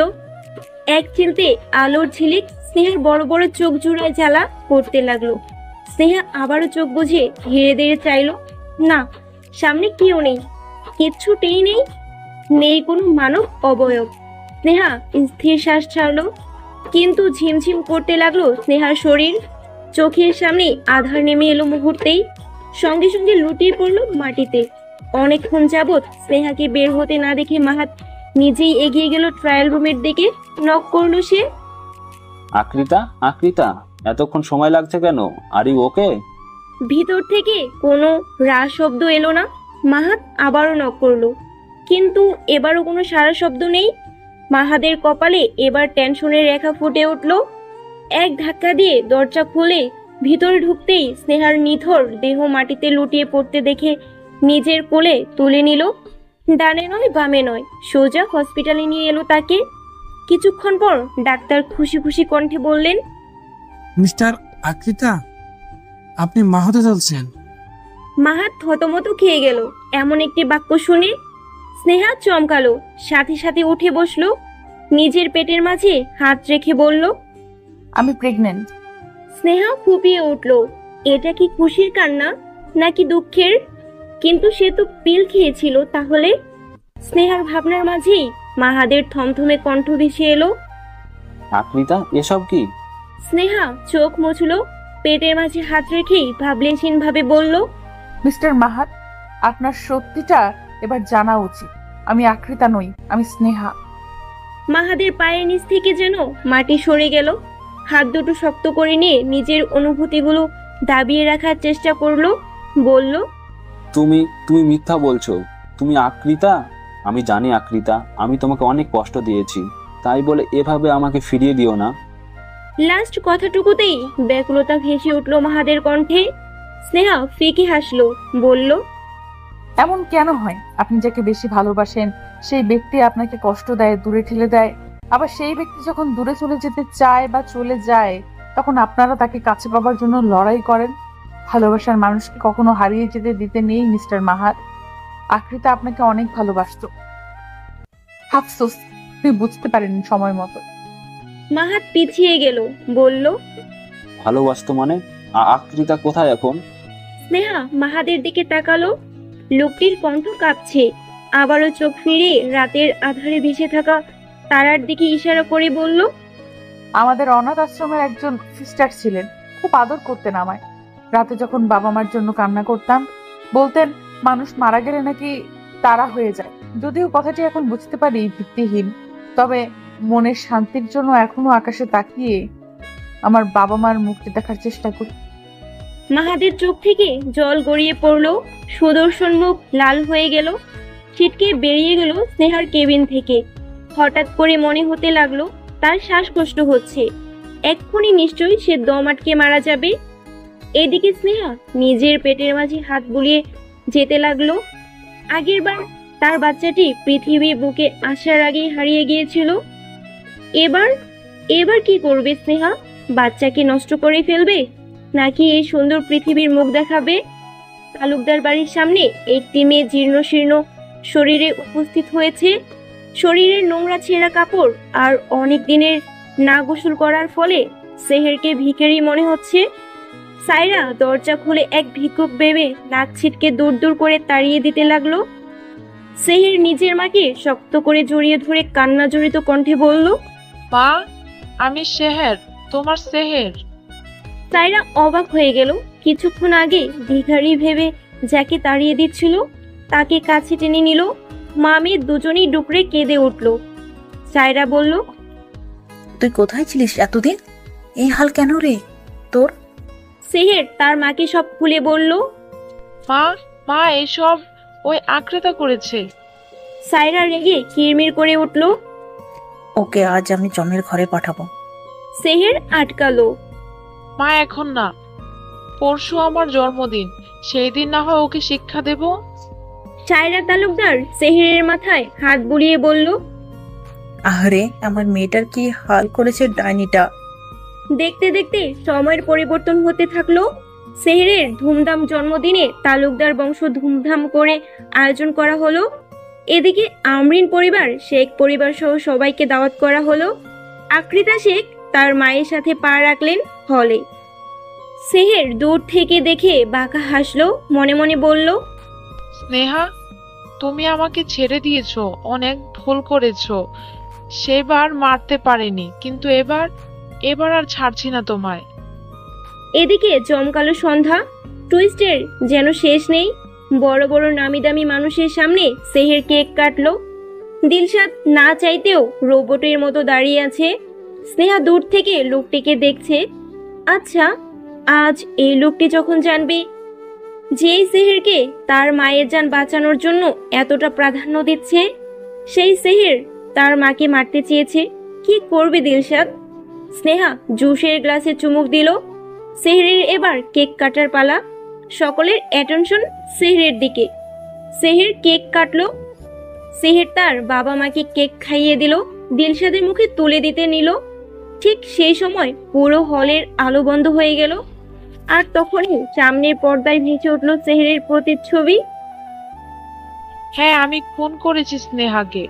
এক চিলতে আলোর ঝিলিক স্নেহার বড় বড় চোখ জোড়ায় জ্বালা করতে লাগলো। স্নেহা আবারও চোখ বুঝে ধীরে ধীরে চাইলো। না, সামনে কেউ নেই, কিচ্ছুটেই নেই, নেই কোনো মানব অবয়ব। স্নেহা স্থির শ্বাস ছাড়লো। কিন্তু ঝিমঝিম করতে লাগলো স্নেহার শরীর। চোখের সামনে আধার নেমে এলো মুহূর্তেই। সঙ্গে সঙ্গে লুটিয়ে পড়লো মাটিতে। অনেকক্ষণ যাবৎ স্নেহাকে বের হতে না দেখে মাহাত নিজেই এগিয়ে গেল ট্রায়াল রুমের দিকে। নক করলো সে। আকৃতা, আকৃতা, এতক্ষণ সময় লাগছে কেন? Are you okay? ভিতর থেকে কোনো রা শব্দ এলো না। মাহাত আবারও নক করলো, কিন্তু এবারও কোনো সারা শব্দ নেই। মাহাদের কপালে এবার টেনশনের রেখা ফুটে উঠল। এক ধাক্কা দিয়ে দরজা খুলে ভিতরে ঢুকতেই স্নেহার নিথর দেহ মাটিতে লুটিয়ে পড়তে দেখে নিজের কোলে তুলে নিল। ডানে নয় বামে নয়, সোজা হসপিটালে নিয়ে এলো তাকে। কিছুক্ষণ পর ডাক্তার খুশি খুশি কণ্ঠে বললেন, মিস্টার আকৃতা, আপনি মা হতে চলছেন। মাহাত থতমত খেয়ে গেল এমন একটি বাক্য শুনে। স্নেহা চমকালো, সাথে সাথে উঠে বসলো। নিজের পেটের মাঝে হাত রেখে বলল, আমি প্রেগনেন্ট। স্নেহা ফুপিয়ে উঠল। এটা কি খুশির কান্না নাকি দুঃখের? কিন্তু সে তো পিল খেয়েছিল। তাহলে স্নেহার ভাবনার মাঝেই মাহাদের থমথমে কণ্ঠ ভেসে এলো, আকৃতা, এসব কি? স্নেহা চোখ মুছলো। পেটের মাঝে হাত রেখেই ভাবলেশীন ভাবে বলল, মিস্টার মাহাত, আপনার সত্যিটা এবার জানা উচিত। আমি আকৃতা নই, আমি স্নেহা। মাহাদের পায়ের নিচ থেকে যেন মাটি সরে গেল। হাত দুটো শক্ত করে নিয়ে নিজের অনুভূতিগুলো দাবিয়ে রাখার চেষ্টা করলো। বলল, তুমি তুমি মিথ্যা বলছো। তুমি আকৃতা? আমি জানি আকৃতা, আমি তোমাকে অনেক কষ্ট দিয়েছি, তাই বলে এভাবে আমাকে ফিরিয়ে দিও না। লাস্ট কথাটুকুতেই ব্যাকুলতা ভেসে উঠল মাহাদের কণ্ঠে। স্নেহা ফিকে হাসলো, বলল, এমন কেন হয়? আপনি যাকে বেশি ভালোবাসেন সেই ব্যক্তি আপনাকে কষ্ট দেয়, দূরে ঠেলে দেয়। আবার সেই ব্যক্তি যখন দূরে চলে যেতে চায় বা চলে যায়, তখন আপনারা তাকে কাছে পাবার জন্য লড়াই করেন। ভালোবাসার মানুষকে কখনো হারিয়ে যেতে দিতে নেই মিস্টার মাহাত। আকৃতা আপনাকে অনেক ভালোবাসতো। আফসোস আপনি বুঝতে পারেননি সময় মতো। মাহাত পিছিয়ে গেল, বলল, ভালোবাসতো মানে? আকৃতা কোথায় এখন? স্নেহা মাহাদের দিকে তাকালো। লোকটির কণ্ঠ কাঁপছে। আবারও চোখ ফিরে রাতের আধারে ভেসে থাকা তারার দিকে ইশারা করে বলল, আমাদের অনাথ আশ্রমের একজন সিস্টার ছিলেন, খুব আদর করতেন আমায়। রাতে যখন বাবা মার জন্য কান্না করতাম, বলতেন মানুষ মারা গেলে নাকি তারা হয়ে যায়। যদিও কথাটি এখন বুঝতে পারি ভিত্তিহীন, তবে মনের শান্তির জন্য এখনো আকাশে তাকিয়ে আমার বাবা মার মুক্তি দেখার চেষ্টা করি। মাহাদের চোখ থেকে জল গড়িয়ে পড়লো। সুদর্শন মুখ লাল হয়ে গেল। ছিটকে বেরিয়ে গেল স্নেহার কেবিন থেকে। হঠাৎ করে মনে হতে লাগলো তার শ্বাসকষ্ট হচ্ছে। এক্ষুনি নিশ্চয়ই সে দম আটকে মারা যাবে। এদিকে স্নেহা নিজের পেটের মাঝে হাত বুলিয়ে যেতে লাগলো। আগের বার তার বাচ্চাটি পৃথিবীর বুকে আসার আগেই হারিয়ে গিয়েছিল। এবার এবার কি করবে স্নেহা? বাচ্চাকে নষ্ট করে ফেলবে, নাকি এই সুন্দর পৃথিবীর মুখ দেখাবে? তালুকদার বাড়ির সামনে একটি মেয়ে জীর্ণ শীর্ণ শরীরে উপস্থিত হয়েছে। শরীরের নোংরা ছেঁড়া কাপড় আর অনেক দিনের না গোসল করার ফলে সেহেরকে ভিখারি মনে হচ্ছে। সাইরা দরজা খুলে এক ভিক্ষুক ভেবে নাক ছিটকে দূর দূর করে তাড়িয়ে দিতে লাগলো। সেহের নিজের মাকে শক্ত করে জড়িয়ে ধরে কান্না জড়িত কণ্ঠে বলল, মা, আমি সেহের, তোমার সেহের। সাইরা অবাক হয়ে গেল। কিছুক্ষণ আগে ভিখারি ভেবে যাকে তাড়িয়ে দিচ্ছিল তাকে কাছে টেনে নিল। মা মেয়ে দুজনেই ডুকরে কেঁদে উঠল। সাইরা বলল, তুই কোথায় ছিলিস এতদিন? এই হাল কেন রে তোর? সেহের তার মাকে সব খুলে বলল। মা, মা, এসব ওই আকৃতা করেছে। সাইরা রেগে কিরমির করে উঠল। ওকে আজ আমি জমের ঘরে পাঠাবো। সেহের আটকালো। মা, এখন না, পরশু আমার জন্মদিন, সেই দিন না হয় ওকে শিক্ষা দেব। সাইরা তালুকদার সেহেরের মাথায় হাত বুলিয়ে বলল, আহারে, আমার মেয়েটার কি হাল করেছে ডাইনিটা। দেখতে দেখতে সময়ের পরিবর্তন হতে থাকলো। সেহেরের ধুমধাম জন্মদিনে তালুকদার বংশ ধুমধাম করে আয়োজন করা হলো। এদিকে আমরিন পরিবার, শেখ পরিবার সহ সবাইকে দাওয়াত করা হলো। আকৃতা শেখ তার মায়ের সাথে পা রাখলেন হলে। সেহের দূর থেকে দেখে বাঁকা হাসলো, মনে মনে বলল, স্নেহা, তুমি আমাকে ছেড়ে দিয়েছো, অনেক ভুল করেছো। সেবার মারতে পারিনি, কিন্তু এবার আর ছাড়ছি না তোমায়। এদিকে জমকালো সন্ধ্যা। টুইস্টের যেন শেষ নেই। বড় বড় নামি দামি মানুষের সামনে সেহের কেক কাটলো। দিলশাদ না চাইতেও রোবটের মতো দাঁড়িয়ে আছে। স্নেহা দূর থেকে লোকটিকে দেখছে। আচ্ছা, আজ এই লোকটি যখন জানবে যেই সেহেরকে তার মায়ের জান বাঁচানোর জন্য এতটা প্রাধান্য দিচ্ছে, সেই সেহের তার মাকে মারতে চেয়েছে, কি করবে দিলশাদ? স্নেহা জুসের গ্লাসে চুমুক দিল। সেহেরের এবার কেক কাটার পালা। সকলের অ্যাটেনশন সেহেরের দিকে। সেহের কেক কাটলো। সেহের তার বাবা মাকে কেক খাইয়ে দিল, দিলশাদের মুখে তুলে দিতে নিল। ঠিক সেই সময় পুরো হলের আলো বন্ধ হয়ে গেল। আর তখনই সামনের পর্দায় ভেসে উঠল সেহেরের প্রতিচ্ছবি। হ্যাঁ, আমি খুন করেছি স্নেহাকে।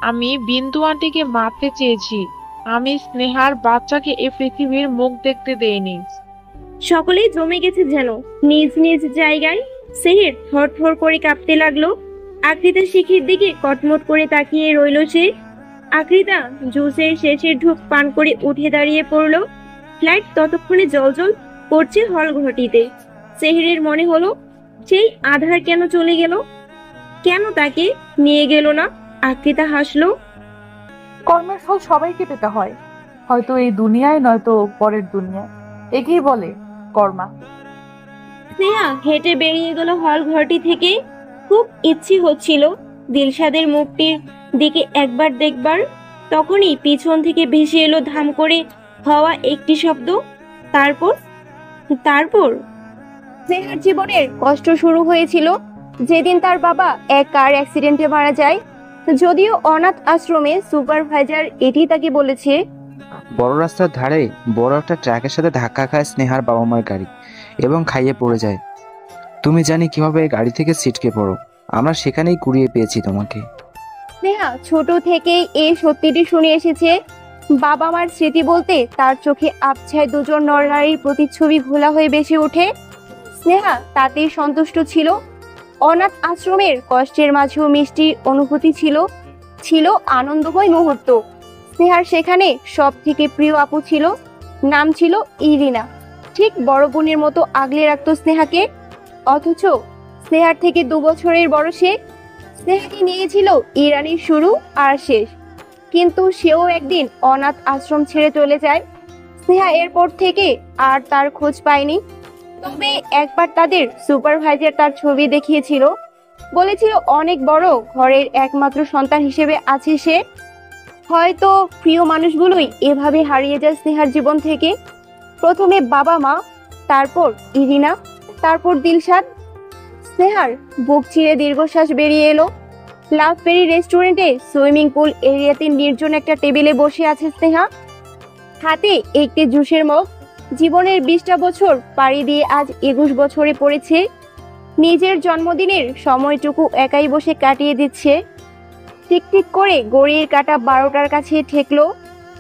আমি বিন্দু আন্টিকে মারতে চেয়েছি। আমি স্নেহার বাচ্চাকে এই পৃথিবীর মুখ দেখতে দেইনি। সকলেই জমে গেছে যেন নিজ নিজ জায়গায়। সেহের থরথর করে কাঁপতে লাগলো। আকৃতা শিখির দিকে কটমট করে তাকিয়ে রইল সে। আকৃতা জুসের শেষের ঢোক পান করে উঠে দাঁড়িয়ে পড়ল। ফ্লাইট ততক্ষণে জলজল করছে হল ঘটিতে। সেহেরের মনে হলো সেই আধার কেন চলে গেল, কেন তাকে নিয়ে গেল না? আকৃতা হাসলো। কর্মের ফল সবাইকে পেতে হয়, হয়তো এই দুনিয়ায় নয়তো পরের দুনিয়ায়। একেই বলে কর্মা। স্নেহা হেঁটে বেরিয়ে গেল হল ঘরটি থেকে। খুব ইচ্ছে হচ্ছিল দিলশাদের মুখটির দিকে একবার দেখবার। তখনই পিছন থেকে ভেসে এলো ধাম করে হওয়া একটি শব্দ। তারপর স্নেহার জীবনের কষ্ট শুরু হয়েছিল যেদিন তার বাবা এক কার অ্যাক্সিডেন্টে মারা যায়। যদিও অনাথ আশ্রমে সুপারভাইজার এটি তাকে বলেছে, বড় রাস্তার ধারে বড় একটা ট্রাকের সাথে ধাক্কা খায় স্নেহার বাবা মায়ের গাড়ি এবং খাইয়ে পড়ে যায়। তুমি জানি কিভাবে গাড়ি থেকে ছিটকে পড়ো, আমরা সেখানেই কুড়িয়ে পেয়েছি তোমাকে। স্নেহা ছোট থেকেই এই সত্যিটি শুনে এসেছে। বাবা মার স্মৃতি বলতে তার চোখে আবছায় দুজন নরনারীর প্রতিচ্ছবি ঘোলা হয়ে বেশি ওঠে। স্নেহা তাতেই সন্তুষ্ট ছিল। অনাথ আশ্রমের কষ্টের মাঝেও মিষ্টি অনুভূতি ছিল, ছিল আনন্দময় মুহূর্ত। স্নেহার সেখানে সব থেকে প্রিয় আপু ছিল, নাম ছিল ইরিনা। ঠিক বড় বোনের মতো আগলে রাখতো স্নেহাকে। অথচ স্নেহার থেকে 2 বছরের বড় সে। স্নেহাকে নিয়েছিল ইরানির শুরু আর শেষ, কিন্তু সেও একদিন অনাথ আশ্রম ছেড়ে চলে যায়। স্নেহা এরপর থেকে আর তার খোঁজ পায়নি। তবে একবার তাদের সুপারভাইজার তার ছবি দেখিয়েছিল, বলেছিল অনেক বড় ঘরের একমাত্র সন্তান হিসেবে আছে সে। হয়তো প্রিয় মানুষগুলোই এভাবে হারিয়ে যায় স্নেহার জীবন থেকে। প্রথমে বাবা মা, তারপর ইরিনা, তারপর দিলশাদ। স্নেহার বুক চিরে দীর্ঘশ্বাস বেরিয়ে এলো। লাভ ফেরি রেস্টুরেন্টে সুইমিং পুল এরিয়াতে নির্জন একটা টেবিলে বসে আছে স্নেহা, হাতে একটি জুসের মগ। জীবনের 20টা বছর পাড়ি দিয়ে আজ 21 বছরে পড়েছে। নিজের জন্মদিনের সময়টুকু একাই বসে কাটিয়ে দিচ্ছে। টিকটিক করে ঘড়ির কাঁটা 12টার কাছে ঠেকলো।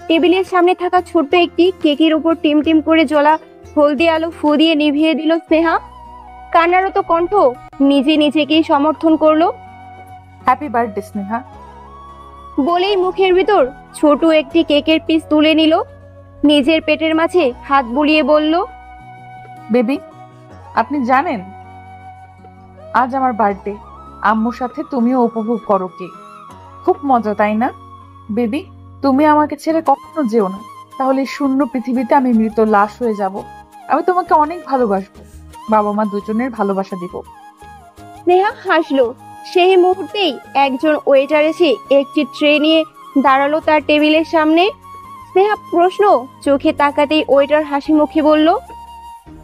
টেবিলের সামনে থাকা ছোট্ট একটি কেকের উপর টিমটিম করে জ্বলা হলদি আলো ফু দিয়ে নিভিয়ে দিল স্নেহা। কান্নারত কণ্ঠ নিজে নিজেকেই সমর্থন করলো। হ্যাপি বার্থডে স্নেহা বলেই মুখের ভিতর ছোট একটি কেকের পিস তুলে নিল। নিজের পেটের মাঝে হাত বুলিয়ে বলল, বেবি, আপনি জানেন আজ আমার বার্থডে। আম্মুর সাথে তুমিও উপভোগ করো কেক। খুব মজা, তাই না বেবি? তুমি আমাকে ছেড়ে কখনো যেও না, তাহলে এই শূন্য পৃথিবীতে আমি মৃত লাশ হয়ে যাব। আমি তোমাকে অনেক ভালোবাসবো, বাবা মা দুজনের ভালোবাসা দিব। স্নেহা হাসলো। সেই মুহূর্তেই একজন ওয়েটার এসে একটি ট্রে নিয়ে দাঁড়ালো তার টেবিলের সামনে। স্নেহা প্রশ্ন চোখে তাকাতেই ওয়েটার হাসি মুখে বলল,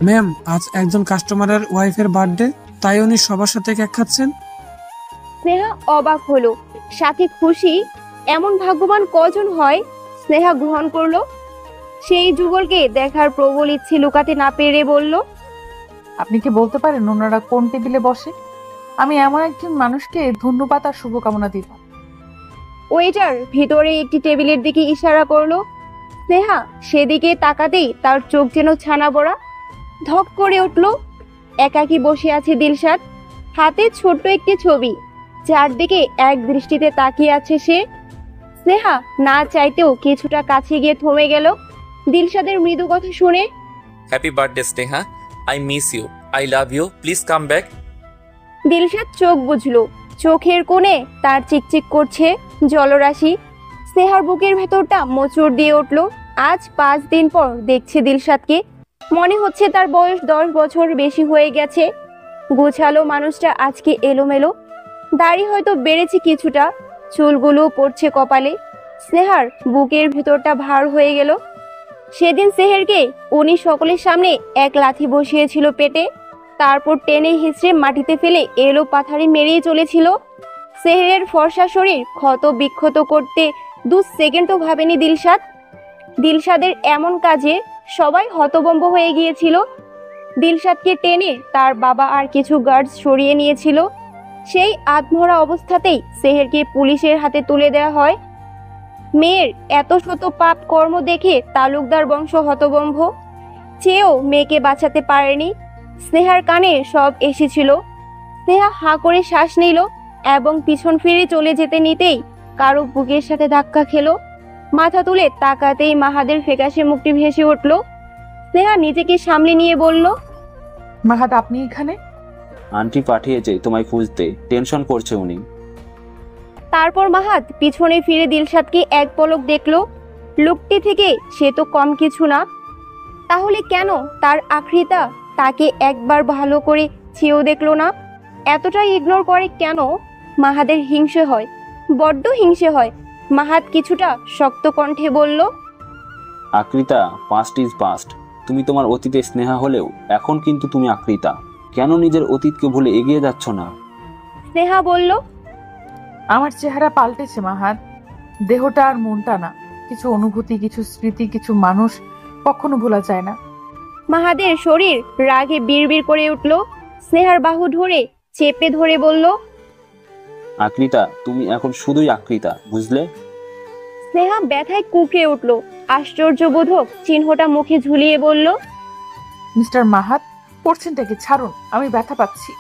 ম্যাম, আজ একজন কাস্টমারের ওয়াইফের বার্থডে, তাই উনি সবার সাথে কেক খাচ্ছেন। স্নেহা অবাক হলো, সাথে খুশি। এমন ভাগ্যবান কজন হয়? স্নেহা গ্রহণ করলো। সেই যুগলকে দেখার প্রবল ইচ্ছে লুকাতে না পেরে বলল, আপনি কি বলতে পারেন ওনারা কোন টেবিলে বসে? আমি এমন একজন মানুষকে ধন্যবাদ আর শুভকামনা দিব। ওয়েটার ভিতরে একটি টেবিলের দিকে ইশারা করলো। স্নেহা সেদিকে তাকাতেই তার চোখ যেন ছানা বড়া। ধক করে উঠল। একাকী বসে আছে দিলশাদ, হাতে ছোট্ট একটি ছবি, যার দিকে এক দৃষ্টিতে তাকিয়ে আছে সে। স্নেহা না চাইতেও কিছুটা কাছে গিয়ে থমে গেল দিলশাদের মৃদু কথা শুনে। Happy birthday Sneha, I miss you, I love you, please come back. Dilshad চোখ বুঝলো। চোখের কোণে তার চিকচিক করছে জলরাশি। স্নেহার বুকের ভেতরটা মোচড় দিয়ে উঠল। আজ 5 দিন পর দেখছে দিলশাদকে। মনে হচ্ছে তার বয়স 10 বছর বেশি হয়ে গেছে। গোছালো মানুষটা আজকে এলোমেলো। দাড়ি হয়তো বেড়েছে কিছুটা, চুলগুলো পড়ছে কপালে। স্নেহার বুকের ভেতরটা ভার হয়ে গেল। সেদিন সেহেরকে উনি সকলের সামনে এক লাথি বসিয়েছিল পেটে, তারপর টেনে হিঁচড়ে মাটিতে ফেলে এলো পাথারি মেরেই চলেছিল। সেহেরের ফর্সা শরীর ক্ষত বিক্ষত করতে 2 সেকেন্ডও ভাবেনি দিলশাদ। দিলশাদের এমন কাজে সবাই হতভম্ব হয়ে গিয়েছিল। দিলশাদকে টেনে তার বাবা আর কিছু গার্ডস সরিয়ে নিয়েছিল। সেই আধমরা অবস্থাতেই সেহেরকে পুলিশের হাতে তুলে দেওয়া হয়। মেয়ের এত শত পাপ কর্ম দেখে তালুকদার বংশ হতভম্ব। চেয়েও মেয়েকে বাঁচাতে পারেনি। স্নেহার কানে সব এসেছিল। স্নেহা হাঁ করে শ্বাস নিল এবং পিছন ফিরে চলে যেতে নিতেই কারো বুকের সাথে ধাক্কা খেলো। মাথা তুলে তাকাতেই মাহাদের ফ্যাকাশে মুখটি ভেসে উঠল। স্নেহা নিজেকে সামলে নিয়ে বলল, মাহাদ, আপনি এখানে? আন্টি পাঠিয়েছে তোমায় খুঁজতে, টেনশন করছে উনি। তারপর মাহাদ পিছনে ফিরে দিলশাদকে এক পলক দেখলো। লোকটি থেকে সে তো কম কিছু না। তাহলে কেন তার আখরিতা তাকে একবার ভালো করে চেয়েও দেখলো না? এতটাই ইগনোর করে কেন? মাহাদের হিংসে হয়, বড্ড হিংসে হয়। মাহাদ কিছুটা শক্ত কণ্ঠে বলল, আকৃতা, পাস্ট ইজ পাস্ট। তুমি তোমার অতীতে স্নেহা হলেও এখন কিন্তু তুমি আকৃতা। কেন নিজের অতীতকে ভুলে এগিয়ে যাচ্ছ না? স্নেহা বলল, আমার চেহারা পাল্টেছে মাহাত, দেহটা আর মনটা না। কিছু অনুভূতি, কিছু স্মৃতি, কিছু মানুষ কখনো ভোলা যায় না। মাহাদের শরীর রাগে বিড়বিড় করে উঠল। স্নেহার বাহু ধরে চেপে ধরে বলল, আকৃতা, তুমি এখন শুধুই আকৃতা, বুঝলে? স্নেহা ব্যথায় কুকড়ে উঠল। আশ্চর্যবোধক চিহ্নটা মুখে ঝুলিয়ে বলল, মিস্টার মাহাত, করছেনটা কি? ছাড়ুন, আমি ব্যথা পাচ্ছি।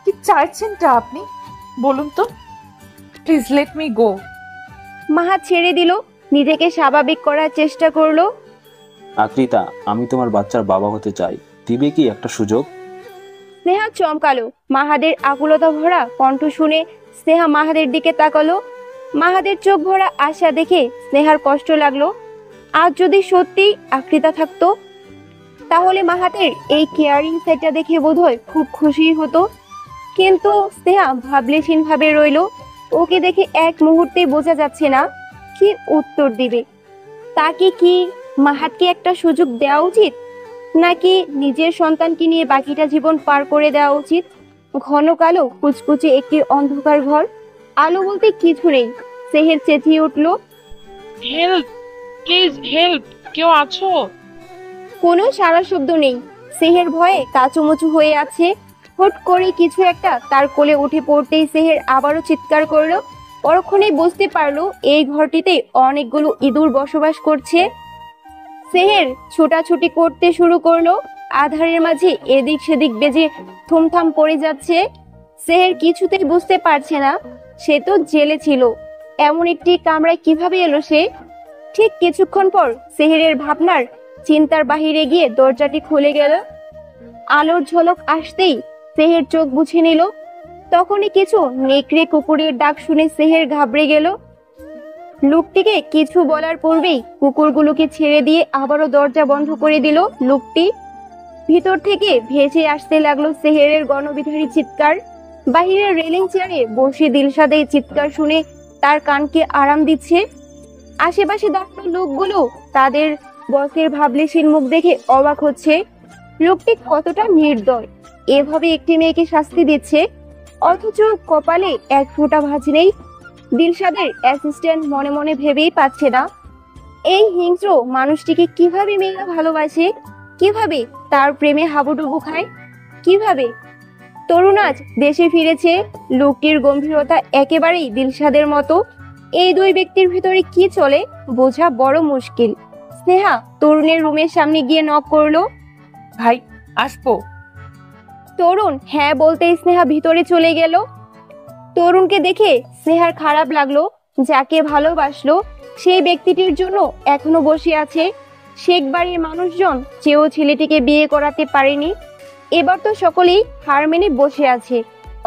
কি চাইছেনটা আপনি বলুন তো? Please let me go. Mahato ছেড়ে দিল, নিজেকে স্বাভাবিক করার চেষ্টা করলো। আকৃতা, আমি তোমার বাচ্চার বাবা হতে চাই, দিবে কি একটা সুযোগ? স্নেহা চমকালো। মাহাদের আকুলতা ভরা কণ্ঠ শুনে স্নেহা মাহাদের দিকে তাকালো। মাহাদের চোখ ভরা আশা দেখে স্নেহার কষ্ট লাগলো। আজ যদি সত্যি আকৃতা থাকতো, তাহলে মাহাদের এই কেয়ারিং সাইডটা দেখে বোধহয় খুব খুশি হতো। কিন্তু স্নেহা ভাবলেশীন ভাবে রইল। ওকে দেখে এক মুহূর্তেই বোঝা যাচ্ছে না কি উত্তর দিবে। তাকে কি মাহাতকে একটা সুযোগ দেওয়া উচিত, নাকি নিজের সন্তানকে নিয়ে বাকিটা জীবন পার করে দেওয়া উচিত? ঘন কালো কুচকুচে একটি অন্ধকার ঘর, আলো বলতে কিছু নেই। সেহের চেঁচিয়ে উঠল, হেল্প, প্লিজ হেল্প, কেউ আছো? কোনো সারা শব্দ নেই। সেহের ভয়ে কাচুমুচু হয়ে আছে। হুট করে কিছু একটা তার কোলে উঠে পড়তেই সেহের আবারও চিৎকার করলো। পরক্ষণেই বুঝতে পারলো এই ঘরটিতে অনেকগুলো ইঁদুর বসবাস করছে। সেহের ছোটাছুটি করতে শুরু করলো। আধারের মাঝে এদিক সেদিক বেজে থুমথাম পড়ে যাচ্ছে। সেহের কিছুতেই বুঝতে পারছে না সে তো জেলে ছিল, এমন একটি কামরায় কিভাবে এলো সে। ঠিক কিছুক্ষণ পর সেহেরের ভাবনার চিন্তার বাহিরে গিয়ে দরজাটি খুলে গেল। আলোর ঝলক আসতেই সেহের চোখ বুঝে নিল। তখনই কিছু নেকড়ে কুকুরের ডাক শুনে সেহের ঘাবড়ে গেল। লোকটিকে কিছু বলার পূর্বেই কুকুরগুলোকে ছেড়ে দিয়ে আবারও দরজা বন্ধ করে দিল লোকটি। ভিতর থেকে ভেসে আসতে লাগলো সেহেরের গণবিধারী চিৎকার। বাহিরের রেলিং চেয়ারে বসে দিলশাদ এই চিৎকার শুনে তার কানকে আরাম দিচ্ছে। আশেপাশে দাঁড়ানো লোকগুলো তাদের বসের ভাবলেশীন মুখ দেখে অবাক হচ্ছে। লোকটি কতটা নির্দয়, এভাবে একটি মেয়েকে শাস্তি দিচ্ছে, অথচ কপালে এক ফোঁটা ভাঁজ নেই। দিলশাদের অ্যাসিস্ট্যান্ট মনে মনে ভেবেই পাচ্ছে না এই হিংস্র মানুষটিকে কিভাবে মেয়েরা ভালোবাসে, কিভাবে তার প্রেমে হাবুডুবু খায়, কিভাবে। তরুণ আজ দেশে ফিরেছে। লোকটির গম্ভীরতা একেবারেই দিলশাদের মতো। এই দুই ব্যক্তির ভিতরে কি চলে বোঝা বড় মুশকিল। স্নেহা তরুণের রুমের সামনে গিয়ে নক করলো। ভাই, আসবো? তরুণ হ্যাঁ বলতে স্নেহা ভিতরে চলে গেল। তরুণকে দেখে স্নেহার খারাপ লাগলো। যাকে ভালোবাসলো সেই ব্যক্তিটির জন্য এখনো বসে আছে। শেখ বাড়ির মানুষজন চেয়েও ছেলেটিকে বিয়ে করাতে পারেনি। এবার তো সকলেই হার মেনে বসে আছে,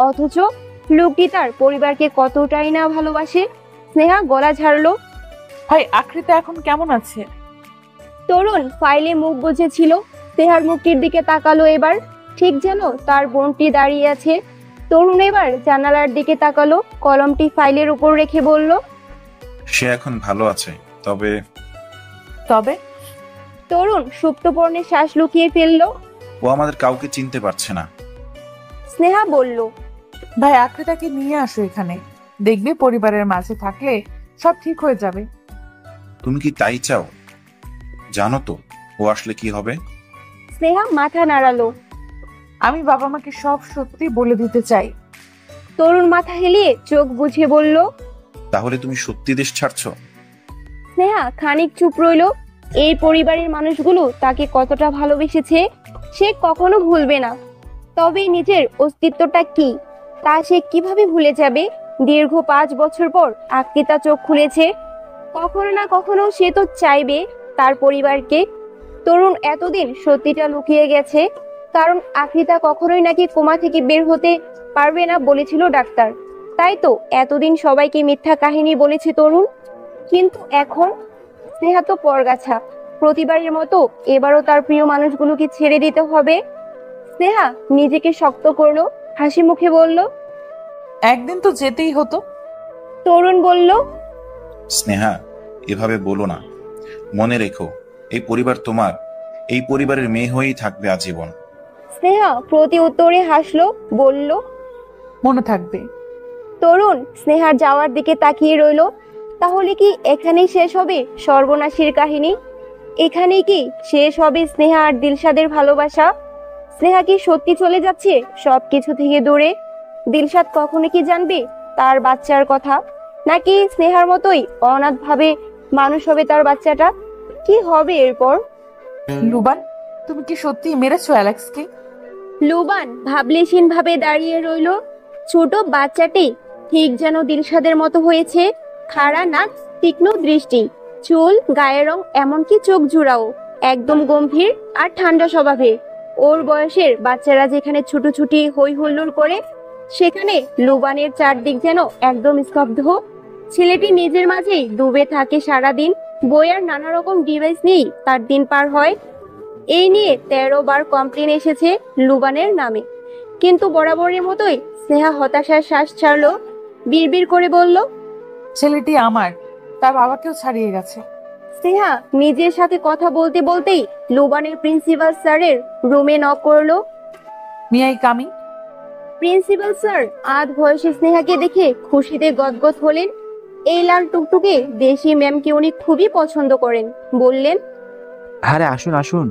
অথচ লোকটি তার পরিবারকে কতটাই না ভালোবাসে। স্নেহা গলা ঝাড়লো। ভাই, আকৃতা এখন কেমন আছে? তরুণ ফাইলে মুখ বুজেছিল। স্নেহার মুখটির দিকে তাকালো এবার, ঠিক যেন তার বোনটি দাঁড়িয়ে আছে। তরুণ এবার জানালার দিকে তাকালো, কলমটি ফাইলের উপর রেখে বলল, সে এখন ভালো আছে, তবে তবে তরুণ সুপ্তপর্ণে শ্বাস লুকিয়ে ফেললো। ও আমাদের কাউকে চিনতে পারছে না। স্নেহা বলল, ভাই, আকৃতাকে নিয়ে আসো এখানে, দেখবে পরিবারের মাঝে থাকলে সব ঠিক হয়ে যাবে। তুমি কি তাই চাও? জানো তো ও আসলে কি হবে? স্নেহা মাথা নাড়ালো। আমি বাবা মাকে সব সত্যি বলে দিতে চাই। তরুণ মাথা হেলিয়ে চোখ বুঝে বলল, তাহলে তুমি সত্যি দেশ ছাড়ছো? স্নেহা খানিক চুপ রইল। এই পরিবারের মানুষগুলো তাকে কতটা ভালোবেসেছে সে কখনো ভুলবে না। তবে নিজের অস্তিত্বটা কি তা সে কিভাবে ভুলে যাবে? দীর্ঘ 5 বছর পর আকৃতা চোখ খুলেছে। কখনো না কখনো সে তো চাইবে তার পরিবারকে। তরুণ এতদিন সত্যিটা লুকিয়ে গেছে, কারণ আকৃতা কখনোই নাকি কোমা থেকে বের হতে পারবে না বলেছিল ডাক্তার। তাই তো এতদিন সবাইকে মিথ্যা কাহিনী বলেছে তরুণ। কিন্তু এখন স্নেহা তো পরগাছা। প্রতিবারের মতো এবারও তার প্রিয় মানুষগুলোকে ছেড়ে দিতে হবে। স্নেহা নিজেকে শক্ত করলো, হাসি মুখে বলল, একদিন তো যেতেই হতো। তরুণ বলল, স্নেহা, এভাবে বলো না। মনে রেখো, এই পরিবার তোমার, এই পরিবারের মেয়ে হয়েই থাকবে আজীবন। স্নেহা প্রতি উত্তরে হাসলো, বলল, মনে থাকবে। তরুণ স্নেহার যাওয়ার দিকে তাকিয়ে রইল। তাহলে কি এখানেই শেষ হবে সর্বনাশীর কাহিনী? এখানেই কি শেষ হবে স্নেহা আর দিলশাদের ভালোবাসা? স্নেহা কি সত্যি চলে যাচ্ছে সবকিছু থেকে দূরে? দিলশাদ কখনো কি জানবে তার বাচ্চার কথা? নাকি স্নেহার মতোই অনাথ ভাবে মানুষ হবে তার বাচ্চাটা? কি হবে এরপর? লুবান, তুমি কি সত্যি মেরেছো অ্যালেক্সকে? লুবান ভাবলেশীন ভাবে দাঁড়িয়ে রইল। ছোট বাচ্চাটি ঠিক যেন দিলশাদের মতো হয়েছে, খাড়া নাক, তীক্ষ্ণ দৃষ্টি, চুল, গায়ের রং, এমনকি চোখ জোড়াও একদম গম্ভীর আর ঠান্ডা স্বভাবের। ওর বয়সের বাচ্চারা যেখানে ছুটোছুটি হই হুল্লোড় করে, সেখানে লুবানের চারদিক যেন একদম স্তব্ধ। ছেলেটি নিজের মাঝেই ডুবে থাকে সারাদিন। বই আর নানা রকম ডিভাইস নিয়েই তার দিন পার হয়। এই নিয়ে 13 বার কমপ্লেন এসেছে লুবানের নামে, কিন্তু বরাবরের মতোই স্নেহা হতাশার শ্বাস ছাড়লো। বিড়বিড় করে বলল, ছেলেটি আমার, তার বাবাকেও ছাড়িয়ে গেছে। স্নেহা নিজের সাথে কথা বলতে বলতেই লুবানের প্রিন্সিপাল স্যারের রুমে নক করলো। May I coming? Principal sir আধ বয়সী স্নেহাকে দেখে খুশিতে গদগদ হলেন। এই লাল টুকটুকে দেশি ম্যামকে উনি খুবই পছন্দ করেন। বললেন, আরে আসুন আসুন।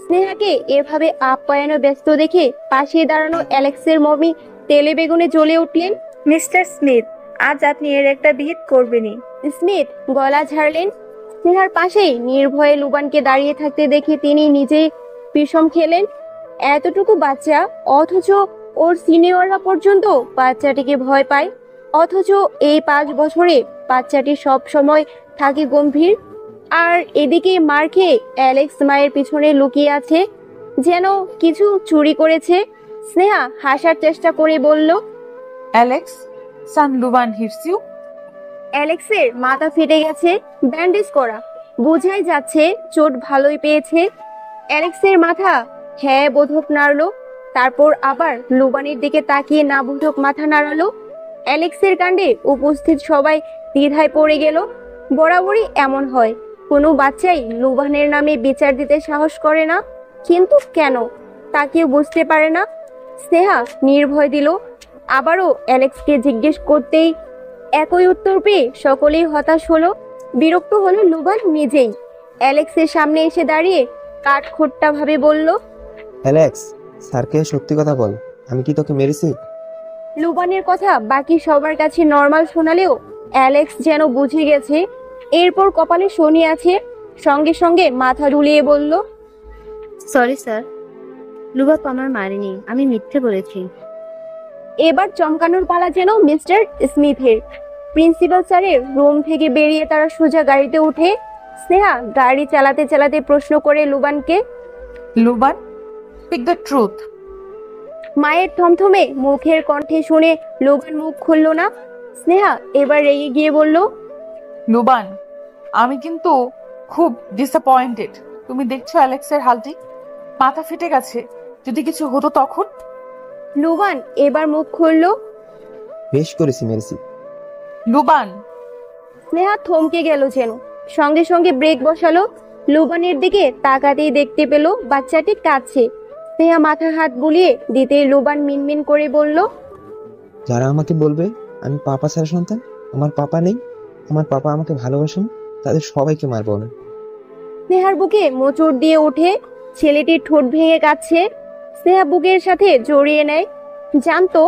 স্নেহাকে এভাবে আপ্যায়নে ব্যস্ত দেখে পাশে দাঁড়ানো অ্যালেক্সের মমি তেলে বেগুনে জ্বলে উঠলেন। মিস্টার স্মিথ, আজ আপনি এর একটা বিহিত করবেনই। স্মিথ গলা ঝাড়লেন। স্নেহার পাশেই নির্ভয়ে লুবানকে দাঁড়িয়ে থাকতে দেখে তিনি নিজেই বিষম খেলেন। এতটুকু বাচ্চা, অথচ ওর সিনিয়ররা পর্যন্ত বাচ্চাটিকে ভয় পায়। অথচ এই 5 বছরে বাচ্চাটি সব সময় থাকে গম্ভীর। আর এদিকে মার খেয়ে অ্যালেক্স মায়ের পিছনে লুকিয়ে আছে, যেন কিছু চুরি করেছে। স্নেহা হাসার চেষ্টা করে বলল, অ্যালেক্স, সান লুবান হিটস ইউ। অ্যালেক্সের মাথা ফেটে গেছে, ব্যান্ডেজ করা, বোঝাই যাচ্ছে চোট ভালোই পেয়েছে। অ্যালেক্সের মাথা হ্যাঁ বোধক নাড়লো, তারপর আবার লুবানের দিকে তাকিয়ে না বোধক মাথা নাড়ালো। অ্যালেক্সের কাণ্ডে উপস্থিত সবাই দ্বিধায় পড়ে গেল। বরাবরই এমন হয়, কোনো বাচ্চাই লুবানের নামে বিচার দিতে সাহস করে না, কিন্তু কেন তা কেউ বুঝতে পারে না। স্নেহা নির্ভয় দিল। আবারও অ্যালেক্সকে জিজ্ঞেস করতেই একই উত্তর পেয়ে সকলেই হতাশ হলো। বিরক্ত হলো লুবান নিজেই। অ্যালেক্সের সামনে এসে দাঁড়িয়ে কাঠখোট্টা ভাবে বলল, অ্যালেক্স, স্যারকে সত্যি কথা বল, আমি কি তোকে মেরেছি? লুবানের কথা বাকি সবার কাছে নর্মাল শোনালেও অ্যালেক্স যেন বুঝে গেছে এরপর কপালে শনি আছে। সঙ্গে সঙ্গে মাথা দুলিয়ে বলল, সরি স্যার, লুবাপ আমার মারেনি, আমি মিথ্যে বলেছি। এবার চমকানোর পালা যেন মিস্টার স্মিথের। প্রিন্সিপাল স্যারের রুম থেকে বেরিয়ে তারা সোজা গাড়িতে উঠে। স্নেহা গাড়ি চালাতে চালাতে প্রশ্ন করে লুবানকে, লুবান, স্পিক দ্য ট্রুথ। মায়ের থমথমে মুখের কণ্ঠে শুনে লুবান মুখ খুলল না। স্নেহা এবার রেগে গিয়ে বলল, লুবান, আমি কিন্তু খুব ডিসঅ্যাপয়েন্টেড। তুমি দেখছো অ্যালেক্সের হালটি, মাথা ফেটে গেছে। যদি কিছু হতো তখন? লুবান এবার মুখ খুলল। বেশ করেছি মেরেছি। লুবান। স্নেহা থমকে গেল যেন, সঙ্গে সঙ্গে ব্রেক বসালো। লুবানের দিকে তাকাতেই দেখতে পেল বাচ্চাটি কাঁদছে। স্নেহা মাথা হাত বুলিয়ে দিতেই লুবান মিনমিন করে বলল, যারা আমাকে বলবে আমি পাপা ছাড়া সন্তান, আমার পাপা নেই, আমার পাপা আমাকে ভালোবাসেন, তাদের সবাইকে মারবো না। স্নেহার বুকে মোচড় দিয়ে ওঠে। ছেলেটির ঠোঁট ভেঙে কাঁদছে। স্নেহা বুকের সাথে জড়িয়ে নেয়। জানতো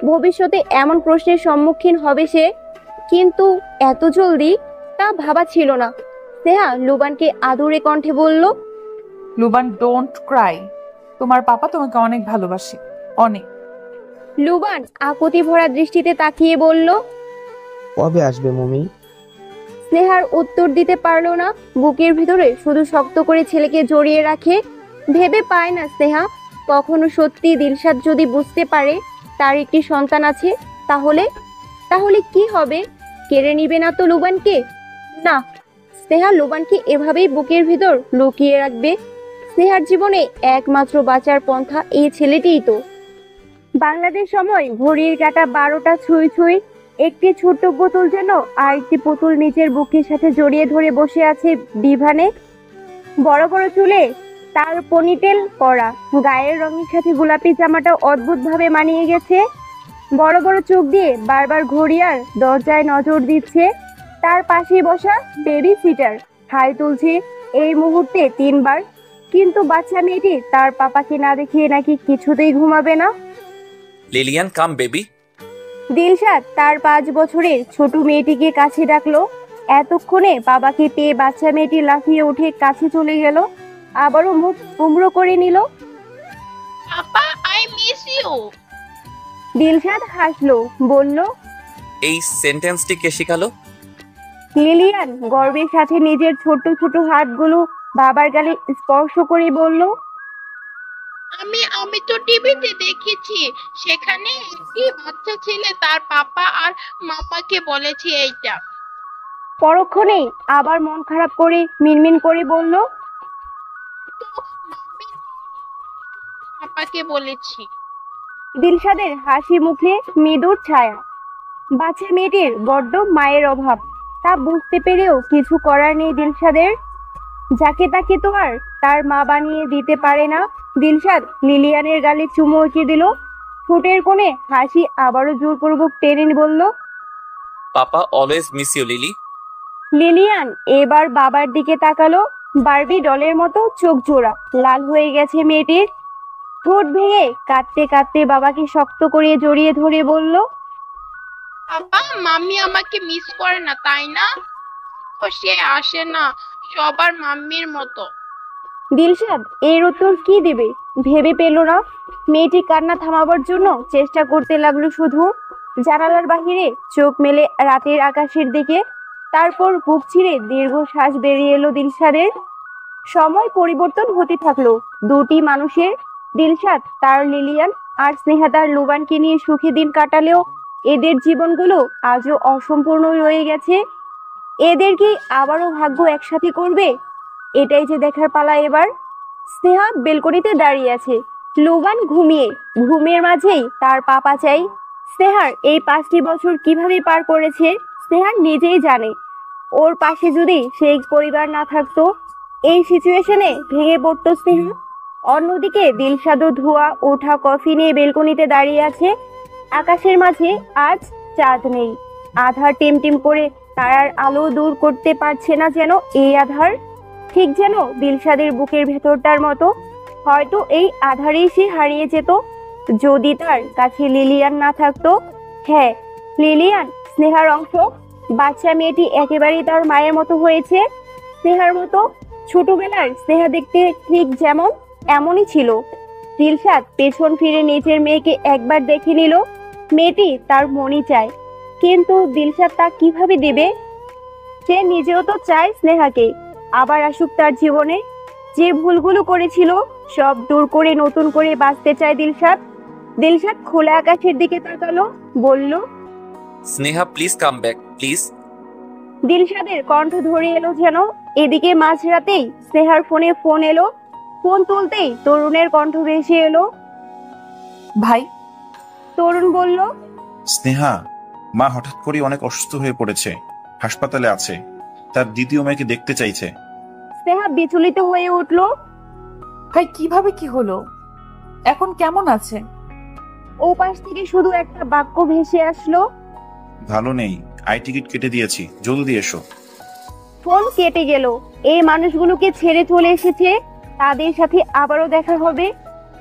ভবিষ্যতে এমন প্রশ্নের সম্মুখীন হবে সে, কিন্তু এত জলদি তা ভাবা ছিল না। স্নেহা লুবানকে আদুরে কণ্ঠে বলল, লুবান, ডোন্ট ক্রাই। তোমার পাপা তোমাকে অনেক ভালোবাসে, অনেক। লুবান আকুতি ভরা দৃষ্টিতে তাকিয়ে বলল, কবে আসবে মমি? স্নেহার উত্তর দিতে পারলো না। বুকের ভিতরে শুধু শক্ত করে ছেলেকে জড়িয়ে রাখে। ভেবে পায় না স্নেহা, কখনো সত্যি দিলশাদ যদি বুঝতে পারে তার একটি সন্তান আছে, তাহলে তাহলে কি হবে? কেড়ে নিবে না তো লুবানকে? না, স্নেহা লুবানকে এভাবেই বুকের ভিতর লুকিয়ে রাখবে। স্নেহার জীবনে একমাত্র বাঁচার পন্থা এই ছেলেটিই তো। বাংলাদেশ সময় ঘড়ির কাঁটা 12টা ছুঁই ছুঁই। একটি ছোট্ট পুতুল যেন আর একটি পুতুল নিজের বুকের সাথে জড়িয়ে ধরে বসে আছে ডিভানে। বড় বড় চুলে তার পনিটেল করা, গায়ের রঙের সাথে গোলাপি জামাটা অদ্ভুতভাবে মানিয়ে গেছে। বড় বড় চোখ দিয়ে বারবার ঘড়িয়ার দরজায় নজর দিচ্ছে। তার পাশেই বসা বেবি সিটার হাই তুলছে এই মুহূর্তে 3 বার, কিন্তু বাচ্চা মেয়েটি তার পাপাকে না দেখিয়ে নাকি কিছুতেই ঘুমাবে না। Lilian come baby. দিলশাদ তার 5 বছরের ছোট মেয়েটিকে কাছে ডাকলো। এতক্ষণে বাবাকে পেয়ে বাচ্চা মেয়েটি লাফিয়ে উঠে কাছে চলে গেল, আবারও মুখ কুমড়ো করে নিল। Papa I miss you. Dilshad হাসলো, বলল, এই সেন্টেন্সটি কে শিখালো? লিলিয়ান গর্বের সাথে নিজের ছোট ছোট হাতগুলো বাবার গালে স্পর্শ করে বলল, আমি তো টিভিতে দেখেছি, সেখানে একটি বাচ্চা ছেলে তার পাপা আর মামাকে বলেছে এইটা। পরক্ষণেই আবার মন খারাপ করে মিনমিন করে বলল, পাপাকে বলেছি। দিলশাদের হাসি মুখে মৃদুর ছায়া। বাচ্চা মেয়েটির বড্ড মায়ের অভাব, তা বুঝতে পেরেও কিছু করার নেই দিলশাদের। যাকে তাকে তো আর তার মা বানিয়ে দিতে পারে না। দিলশাদ লিলিয়ানের গালে চুমু এঁকে দিল। ঠোঁটের কোণে হাসি আবারও জোরপূর্বক টেনে বলল, papa always miss you Lily. Lillian এবার বাবার দিকে তাকালো। বারবি ডলের মতো চোখ জোড়া লাল হয়ে গেছে মেয়েটির। ঠোঁট ভেঙে কাঁদতে কাঁদতে বাবাকে শক্ত করে জড়িয়ে ধরে বলল, পাপা মাম্মি আমাকে মিস করে না তাই না? ও সে আসে না সবার মাম্মির মতো। দিলশাদ এর উত্তর কি দেবে ভেবে পেল না। মেয়েটি কান্না থামাবার জন্য চেষ্টা করতে লাগলো শুধু। জানালার বাহিরে চোখ মেলে রাতের আকাশের দিকে। তারপর বুক ছিঁড়ে দীর্ঘ শ্বাস বেরিয়ে এলো দিলশাদের। সময় পরিবর্তন হতে থাকলো দুটি মানুষের। দিলশাদ তার লিলিয়ান আর স্নেহা তার লুবানকে নিয়ে সুখী দিন কাটালেও এদের জীবনগুলো আজও অসম্পূর্ণ রয়ে গেছে। এদের কি আবারও ভাগ্য একসাথে করবে? এটাই যে দেখার পালা এবার। স্নেহা বেলকনিতে দাঁড়িয়ে আছে, লুবান ঘুমিয়ে। ঘুমের মাঝেই তার পাপা চাই। স্নেহার এই 5টি বছর কিভাবে পার করেছে স্নেহা নিজেই জানে। ওর পাশে যদি সেই পরিবার না থাকতো, এই সিচুয়েশনে ভেঙে পড়তো স্নেহা। অন্যদিকে দিলশাদও ধোয়া ওঠা কফি নিয়ে বেলকনিতে দাঁড়িয়ে আছে। আকাশের মাঝে আজ চাঁদ নেই। আধার টিমটিম করে তারার আলো দূর করতে পারছে না যেন এই আধার। ঠিক যেন দিলশাদের বুকের ভেতরটার মতো। হয়তো এই আধারেই সে হারিয়ে যেত যদি তার কাছে লিলিয়ান না থাকতো। হ্যাঁ, লিলিয়ান স্নেহার অংশ। বাচ্চা মেয়েটি একেবারেই তার মায়ের মতো হয়েছে, স্নেহার মতো। ছোটবেলার স্নেহা দেখতে ঠিক যেমন এমনই ছিল। দিলশাদ পেছন ফিরে নিজের মেয়েকে একবার দেখে নিল। মেয়েটি তার মনই চায়, কিন্তু দিলশাদ তা কিভাবে দেবে? সে নিজেও তো চায় স্নেহাকে আবার আসুক তার জীবনে। যে ভুলগুলো করেছিল সব দূর করে নতুন করে বাঁচতে চায় দিলশাদ। দিলশাদ খোলা আকাশের দিকে তাকালো, বলল, Sneha please come back please. দিলশাদের কণ্ঠ ধরে এলো যেন। এদিকে মাঝরাতেই স্নেহার ফোনে ফোন এলো। ফোন তুলতেই তরুণের কণ্ঠ ভেসে এলো। ভাই। তরুণ বলল, স্নেহা মা হঠাৎ করে অনেক অসুস্থ হয়ে পড়েছে, হাসপাতালে আছে, তার দ্বিতীয় মেয়েকে দেখতে চাইছে। স্নেহা বিচলিত হয়ে উঠল। ভাই কিভাবে কি হলো? এখন কেমন আছে? ও পাশ থেকে শুধু একটা বাক্য ভেসে আসলো, ভালো নেই, আই টিকিট কেটে দিয়েছি, জলদি এসো। ফোন কেটে গেল। এই মানুষগুলোকে ছেড়ে চলে এসেছে, তাদের সাথে আবারও দেখা হবে।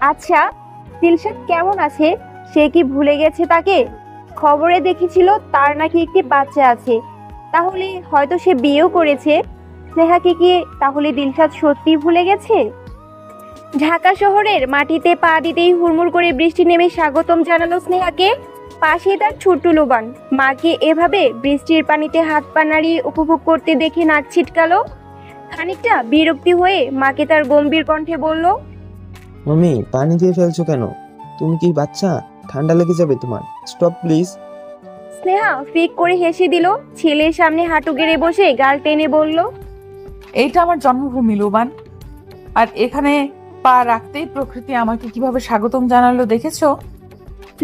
আচ্ছা, দিলশাদ কেমন আছে? সে কি ভুলে গেছে তাকে? খবরে দেখেছিল তার নাকি একটি বাচ্চা আছে, তাহলে হয়তো সে বিয়েও করেছে। স্নেহাকে কি তাহলে দিলশাদ সত্যি ভুলে গেছে? ঢাকা শহরের মাটিতে পা দিতেই হুড়মুড় করে বৃষ্টি নেমে স্বাগতম জানালো স্নেহাকে। পাশে তার ছোট্ট লুবান। মাকে এভাবে বৃষ্টির পানিতে হাত পা নাড়িয়ে উপভোগ করতে দেখে নাক ছিটকালো। খানিকটা বিরক্তি হয়ে মাকে তার গম্ভীর কণ্ঠে বলল, মাম্মি পানি দিয়ে ফেলছো কেন? তুমি কি বাচ্চা? ঠান্ডা লেগে যাবে তোমার, স্টপ প্লিজ। স্নেহা ফিক করে হেসে দিল। ছেলের সামনে হাঁটু গেড়ে বসে গাল টেনে বলল, এইটা আমার জন্মভূমি লুবান, আর এখানে পা রাখতেই প্রকৃতি আমাকে কিভাবে স্বাগতম জানালো দেখেছো?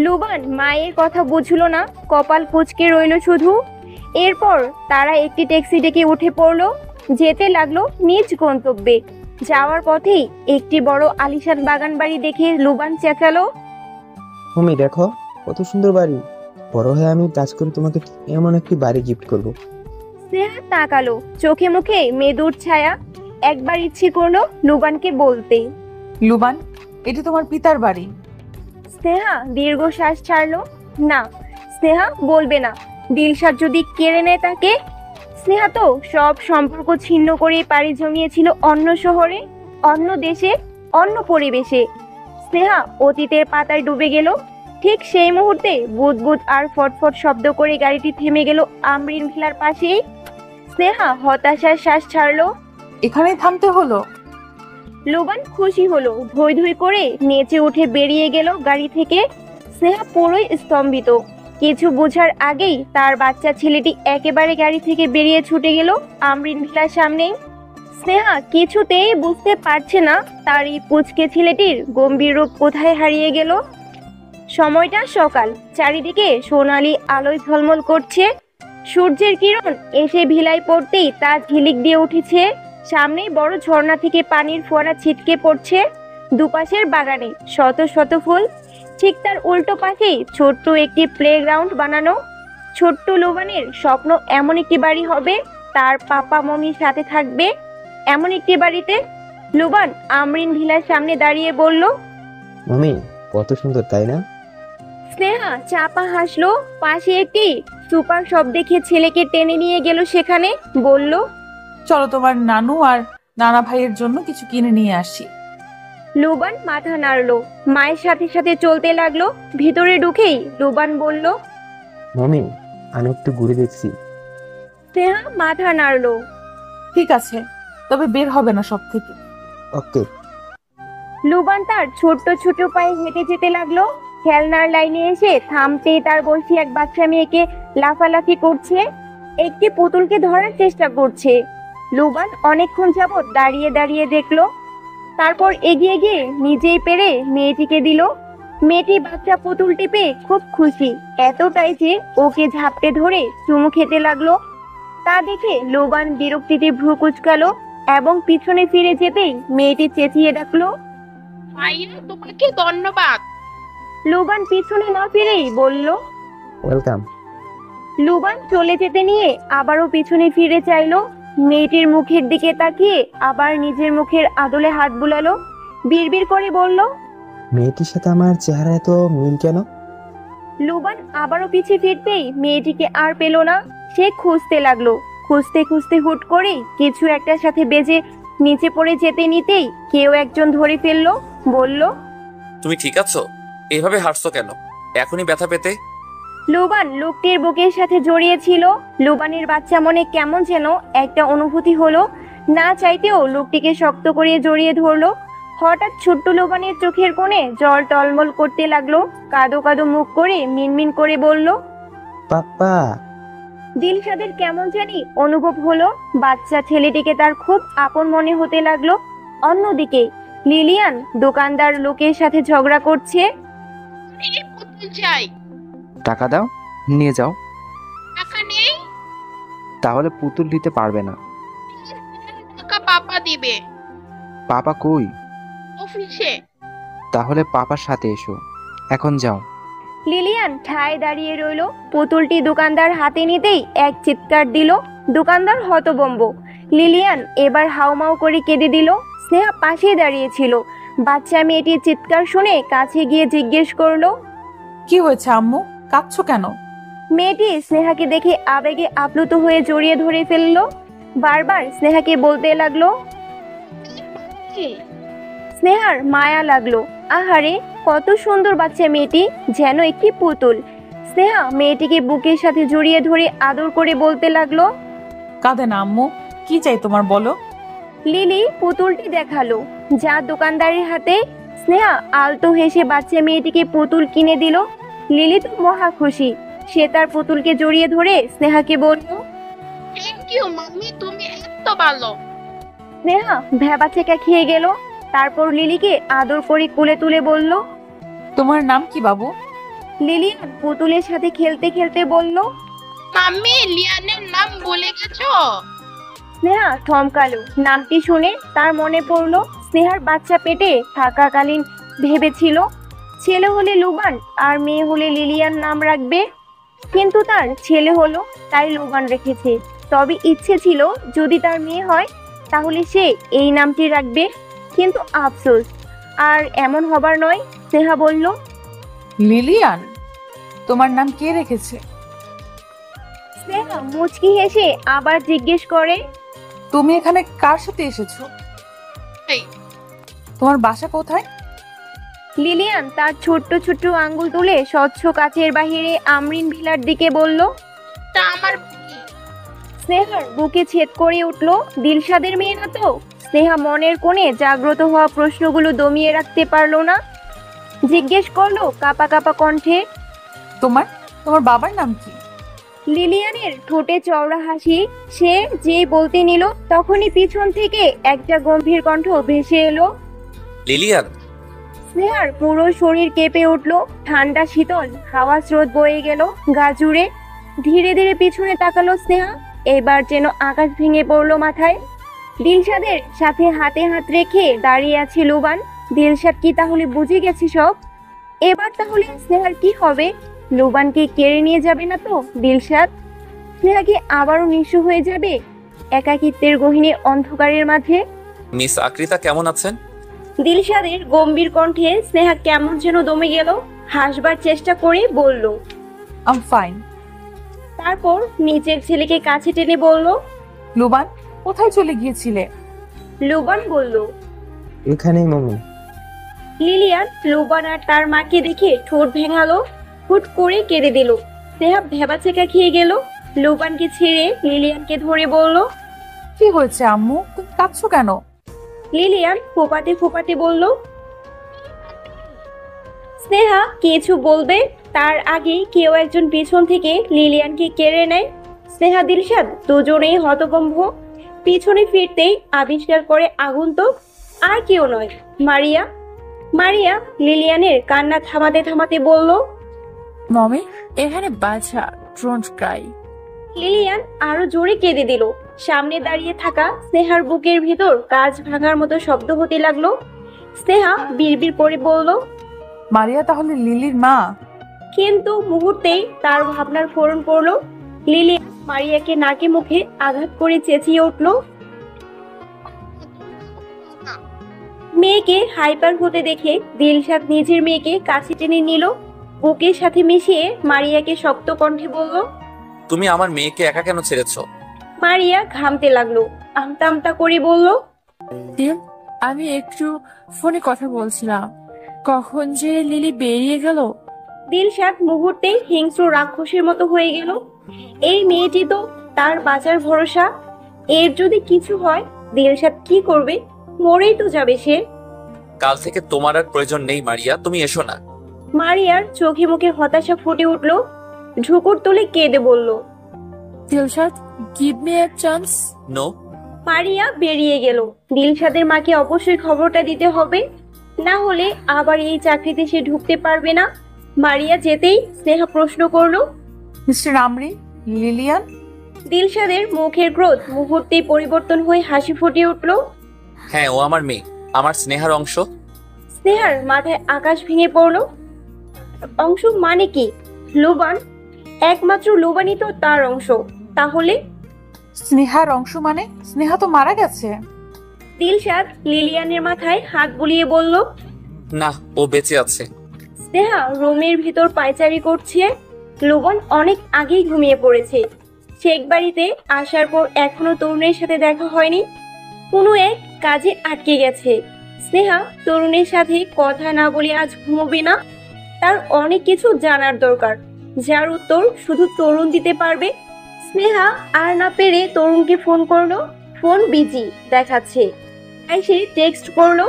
লুবান মায়ের কথা বুঝলো না, কপাল কুঁচকে রইল শুধু। এরপর তারা একটি ট্যাক্সি ডেকে উঠে পড়লো, যেতে লাগলো নিজ গন্তব্যে। যাওয়ার পথেই একটি বড় আলিশান বাগান বাড়ি দেখে লুবান চেঁচালো, তুমি দেখো কত সুন্দর বাড়ি, বড় হয়ে আমি কাজ করে তোমাকে এমন একটি বাড়ি গিফট করব। স্নেহা তাকালো, চোখে মুখে মেদুর ছায়া। একবার ইচ্ছে করলো লুবানকে বলতে, লুবান, এটি তোমার পিতার বাড়ি। স্নেহা দীর্ঘশ্বাস ছাড়লো। না, স্নেহা বলবে না। দিলশাদ যদি কেড়ে নেয় তাকে। স্নেহা তো সব সম্পর্ক ছিন্ন করে পাড়ি জমিয়েছিল অন্য শহরে, অন্য দেশে, অন্য পরিবেশে। স্নেহা অতীতের পাতায় ডুবে গেল। ঠিক সেই মুহূর্তে বুদবুদ আর ফটফট শব্দ করে গাড়িটি থেমে গেল আমরিন ভিলার পাশেই। স্নেহা হতাশার শ্বাস ছাড়লো। এখানেই থামতে হলো? লুবান খুশি হলো, ধৈ ধৈ করে নেচে উঠে বেরিয়ে গেল গাড়ি থেকে। স্নেহা পুরোই স্তম্ভিত। কিছু বোঝার আগেই তার বাচ্চা ছেলেটি একেবারে গাড়ি থেকে বেরিয়ে ছুটে গেল আমরিন ভিলার সামনেই। স্নেহা কিছুতেই বুঝতে পারছে না তার এই পুচকে ছেলেটির গম্ভীর রূপ কোথায় হারিয়ে গেল। সময়টা সকাল, চারিদিকে সোনালি আলোয় ঝলমল করছে। সূর্যের কিরণ এসে ভিলায় পড়তেই তা ঝিলিক দিয়ে উঠেছে। সামনেই বড় ঝর্ণা থেকে পানির ফোয়ারা ছিটকে পড়ছে। দুপাশের বাগানে শত শত ফুল। ঠিক তার উল্টো পাশেই ছোট্ট একটি প্লেগ্রাউন্ড বানানো। ছোট্ট লুবানের স্বপ্ন এমন একটি বাড়ি হবে, তার পাপা মমির সাথে থাকবে এমন একটি বাড়িতে। লুবান আমরিন ভিলার সামনে দাঁড়িয়ে বলল, মমি কত সুন্দর তাই না? স্নেহা চাপা হাসলো। পাশে একটি সুপার শপ দেখে ছেলেকে টেনে নিয়ে গেল সেখানে। বলল, চলো তোমার নানু আর নানা ভাইয়ের জন্য কিছু কিনে নিয়ে আসি। লুবান মাথা নাড়লো, মায়ের সাথে সাথে চলতে লাগলো। ভিতরে ঢুকেই লুবান বলল, মমি আমি একটু ঘুরে দেখছি। স্নেহা মাথা নাড়লো। ঠিক আছে, তবে বের হবে না সব থেকে। ওকে। লুবান তার ছোট্ট ছোট পায়ে হেঁটে যেতে লাগলো। খেলনার লাইনে এসে থামতে তার বয়সী এক বাচ্চা মেয়েকে লাফালাফি করছে, একটি পুতুলকে ধরার চেষ্টা করছে। লুবান অনেকক্ষণ যাবৎ দাঁড়িয়ে দাঁড়িয়ে দেখলো, তারপর এগিয়ে গিয়ে নিজেই পেরে মেয়েটিকে দিল। মেয়েটি বাচ্চা পুতুলটি পেয়ে খুব খুশি, এতটাই যে ওকে ঝাপটে ধরে চুমু খেতে লাগলো। তা দেখে লুবান বিরক্তিতে ভ্রু কুঁচকালো এবং পিছনে ফিরে যেতেই মেয়েটি চেঁচিয়ে ডাকলো, ভাইয়া তোমাকে ধন্যবাদ। লুবান পিছনে না ফিরেই বলল, ওয়েলকাম। লুবান চলে যেতে নিয়ে আবারও পিছনে ফিরে চাইলো। মেয়েটির মুখের দিকে তাকিয়ে আবার নিজের মুখের আদলে হাত বুলালো। বিড়বিড় করে বলল, মেয়েটির সাথে আমার চেহারা এত মিল কেন? লুবান আবারও পিছে ফিরতেই মেয়েটিকে আর পেল না। সে খুঁজতে লাগলো। খুঁজতে খুঁজতে হুট করে কিছু একটার সাথে বেজে নিচে পড়ে যেতে নিতেই কেউ একজন ধরে ফেললো। বলল, তুমি ঠিক আছো? এইভাবে হাঁটছো কেন? এখনই ব্যথা পেতে। লুবান লোকটির বুকের সাথে জড়িয়েছিল। লুবানের বাচ্চা মনে কেমন যেন একটা অনুভূতি হলো। না চাইতেও লোকটিকে শক্ত করে জড়িয়ে ধরলো। হঠাৎ ছোট্ট লুবানের চোখের কোণে জল টলমল করতে লাগলো। কাদো কাদো মুখ করে মিনমিন করে বলল, পাপা। দিলশাদের কেমন জানি অনুভব হলো। বাচ্চা ছেলেটিকে তার খুব আপন মনে হতে লাগলো। অন্যদিকে লিলিয়ান দোকানদার লোকের সাথে ঝগড়া করছে। চাই, টাকা দাও, নিয়ে যাও। টাকা নেই। তাহলে পুতুল নিতে পারবে না। টাকা পাপা দিবে। পাপা কই? অফিসে। তাহলে পাপার সাথে এসো, এখন যাও। লিলিয়ান ঠায় দাঁড়িয়ে রইল। পুতুলটি দোকানদার হাতে নিতেই এক চিৎকার দিল। দোকানদার হতভম্ব। লিলিয়ান এবার হাউমাউ করে কেঁদে দিল। স্নেহা পাশে দাঁড়িয়েছিল। বাচ্চা মেয়েটির চিৎকার শুনে কাছে গিয়ে জিজ্ঞেস করলো, কি হয়েছে আম্মু, কাঁদছো কেন? মেয়েটি স্নেহাকে দেখে আবেগে আপ্লুত হয়ে জড়িয়ে ধরে ফেললো। বারবার স্নেহাকে বলতে লাগলো। স্নেহার মায়া লাগলো। আহারে কত সুন্দর বাচ্চা মেয়েটি, যেন একটি পুতুল। স্নেহা মেয়েটিকে বুকের সাথে জড়িয়ে ধরে আদর করে বলতে লাগলো, কাঁদে না আম্মু, কি চাই তোমার বলো। লিলি পুতুলটি দেখালো যা দোকানদারের হাতে। স্নেহা আলতো হেসে বাচ্চা মেয়েটিকে পুতুল কিনে দিল। লিলি তো মহা খুশি। সে তার পুতুলকে জড়িয়ে ধরে স্নেহাকে বলল, থ্যাংক ইউ মাম্মি, তুমি এত ভালো। স্নেহা ভ্যাবাচেকা খেয়ে গেল। তারপর লিলিকে আদর করে কোলে তুলে বলল, তোমার নাম কি বাবু? লিলিয়ান পুতুলের সাথে খেলতে খেলতে বলল, মাম্মি লিয়ানের নাম বলে গেছো? স্নেহা থমকালো। নামটি শুনে তার মনে পড়লো স্নেহার বাচ্চা পেটে থাকাকালীন ভেবেছিল ছেলে হলে লুবান আর মেয়ে হলে লিলিয়ান নাম রাখবে, কিন্তু তার ছেলে হলো তাই লুবান রেখেছে। তবে ইচ্ছে ছিল যদি তার মেয়ে হয় তাহলে সে এই নামটি রাখবে, কিন্তু আফসোস আর এমন হবার নয়। স্নেহা বলল, লিলিয়ান? তোমার নাম কে রেখেছে? স্নেহা মুচকি হেসে আবার জিজ্ঞেস করে, তুমি এখানে কার সাথে এসেছো? তোমার বাসা কোথায়? লিলিয়ান তার ছোট্ট ছোট্ট আঙ্গুল তুলে স্বচ্ছ কাচের বাহিরে আমরিন ভিলার দিকে বলল। তা আমার স্নেহার বুকে ছেদ করে উঠল, দিলশাদের মেয়ে না তো? স্নেহা মনের কোণে জাগ্রত হওয়া প্রশ্নগুলো দমিয়ে রাখতে পারলো না, জিজ্ঞেস করলো কাপা কাপা কণ্ঠে, তোমার তোমার বাবার নাম কি? লিলিয়ানের ঠোঁটে চওড়া হাসি। সে যে বলতে নিল তখনই পিছন থেকে একটা গম্ভীর কণ্ঠ ভেসে এলো, লিলিয়ান। স্নেহার পুরো শরীর কেঁপে উঠল, ঠান্ডা শীতল হাওয়া স্রোত বয়ে গেল গা জুড়ে। ধীরে ধীরে পিছনে তাকালো স্নেহা, এবার যেন আকাশ ভেঙে পড়লো মাথায়। দিলশাদের সাথে হাতে হাত রেখে দাঁড়িয়ে আছে লুবান। দিলশাদ কি তাহলে বুঝে গেছে সব? এবার তাহলে স্নেহার কি হবে? লুবানকে কেড়ে নিয়ে যাবে না তো দিলশাদ? স্নেহা কি আবারও নিঃস্ব হয়ে যাবে একাকিত্বের গহীনে অন্ধকারের মাঝে? মিস আকৃতা কেমন আছেন? দিলশাদের গম্ভীর কণ্ঠে স্নেহা কেমন যেন দমে গেল, হাসবার চেষ্টা করে বলল, আই এম ফাইন। তারপর নিচের ছেলেকে কাছে টেনে বলল, লুবান কোথায় চলে গিয়েছিলে? লুবান বলল, এখানেই মমি। লিলিয়ান লুবান আর তার মাকে দেখে ঠোঁট ভেঙালো, হুট করে কেঁদে দিল। স্নেহা ভেবাচেকা খেয়ে গেল। লুবানকে ছেড়ে লিলিয়ানকে ধরে বলল, কি হয়েছে আম্মু, তুমি কাঁদছো কেন? লিলিয়ান ফোপাতে ফোপাতে বলল। স্নেহা কিছু বলবে তার আগেই কেউ একজন পিছন থেকে লিলিয়ানকে কেড়ে নেয়। স্নেহা দিলশাদ দুজনেই হতভম্ব। পিছনে ফিরতেই আবিষ্কার করে আগন্তুক আর কেউ নয়, মারিয়া। মারিয়া লিলিয়ানের কান্না থামাতে থামাতে বলল, মমি এখানে বাচ্চা, ডোন্ট ক্রাই। লিলিয়ান আরো জোরে কেঁদে দিল। সামনে দাঁড়িয়ে থাকা স্নেহার বুকের ভিতর কাঁচ ভাঙার মতো শব্দ হতে লাগলো। স্নেহা বিড়বিড় করে বলল, মারিয়া তাহলে লিলির মা? কিন্তু মুহূর্তেই তার ভাবনার ফোড়ন পড়ল। লিলিয়ান মারিয়াকে নাকে মুখে আঘাত করে চেঁচিয়ে উঠল। মেয়েকে হাইপার হতে দেখে দিলশাদ নিজের মেয়েকে কাছে টেনে নিল, বুকের সাথে মিশিয়ে মারিয়াকে শক্ত কণ্ঠে বলল, তুমি আমার মেয়েকে একা কেন ছেড়েছো? মারিয়া ঘামতে লাগলো, আমতা আমতা করে বলল, আমি একটু ফোনে কথা বলছিলাম, কখন যে লিলি বেরিয়ে গেল। দিলশাদ মুহূর্তেই হিংস্র রাক্ষসের মতো হয়ে গেল। এই মেয়েটি তো তার বাঁচার ভরসা, এর যদি কিছু হয় দিলশাদ কি করবে? মরেই তো যাবে সে। কাল থেকে তোমার আর প্রয়োজন নেই মারিয়া, তুমি এসো না। মারিয়ার চোখে মুখে হতাশা ফুটে উঠল, ঝুকুর তুলে কেঁদে বলল, Dilshad give me a chance. No. Maria বেরিয়ে গেল। দিলশাদের মাকে অবশ্যই খবরটা দিতে হবে, না হলে আবার এই চাকরিতে সে ঢুকতে পারবে না। মারিয়া যেতেই স্নেহা প্রশ্ন করলো, মিস্টার আমরি, লিলিয়ান? দিলশাদের মুখের ক্রোধ মুহূর্তেই পরিবর্তন হয়ে হাসি ফুটে উঠল। হ্যাঁ, ও আমার মেয়ে, আমার স্নেহার অংশ। স্নেহার মাথায় আকাশ ভেঙে পড়লো। অংশ মানে কি? লুবান? একমাত্র লুবানই তো তার অংশ। তাহলে স্নেহার অংশ মানে? স্নেহা তো মারা গেছে। দিলশাদ লিলিয়ানের মাথায় হাত বুলিয়ে বলল, না, ও বেঁচে আছে। স্নেহা রুমের ভিতর পায়চারি করছে। লুবান অনেক আগেই ঘুমিয়ে পড়েছে। শেখ বাড়িতে আসার পর এখনো তরুণের সাথে দেখা হয়নি, কোনো এক কাজে আটকে গেছে। স্নেহা তরুণের সাথে কথা না বলে আজ ঘুমোবে না। তার অনেক কিছু জানার দরকার, যার উত্তর শুধু তরুণ দিতে পারবে। স্নেহা আর না পেরে তরুণকে ফোন করলো, ফোন বিজি দেখাচ্ছে। তাই সে টেক্সট করলো,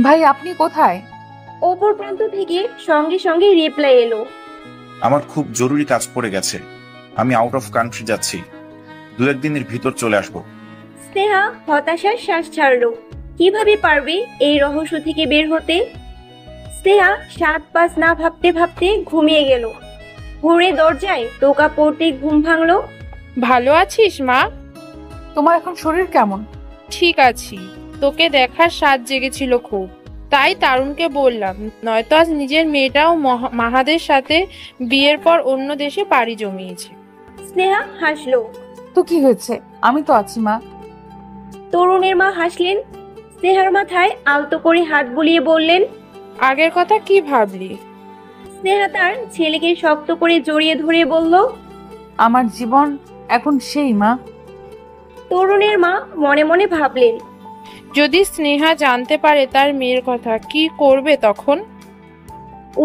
ভাই আপনি কোথায়? অপর প্রান্ত থেকে সঙ্গে সঙ্গে রিপ্লাই এলো, আমার খুব জরুরি কাজ পড়ে গেছে, আমি আউট অফ কান্ট্রি যাচ্ছি, 2-1 দিনের ভিতর চলে আসবো। স্নেহা হতাশার শ্বাস ছাড়লো। কিভাবে পারবে এই রহস্য থেকে বের হতে? স্নেহা 7-5 না ভাবতে ভাবতে ঘুমিয়ে গেল। ভোরে দরজায় টোকা পড়তে ঘুম ভাঙলো। ভালো আছিস মা? তোমার এখন শরীর কেমন? ঠিক আছি, তোকে দেখার স্বাদ জেগেছিল খুব, তাই তারুণকে বললাম, নয়তো আজ নিজের মেয়েটাও মাহাদের সাথে বিয়ের পর অন্য দেশে পাড়ি জমিয়েছে। স্নেহা হাসলো। তো কি হয়েছে, আমি তো আছি মা। তরুণের মা হাসলেন। স্নেহার মাথায় আলতো করে হাত বুলিয়ে বললেন, আগের কথা কি ভাবলি? স্নেহা তার ছেলেকে শক্ত করে জড়িয়ে ধরে বলল, আমার জীবন এখন সেই মা। তরুণের মা মনে মনে ভাবলেন, যদি স্নেহা জানতে পারে তার মেয়ের কথা, কি করবে তখন?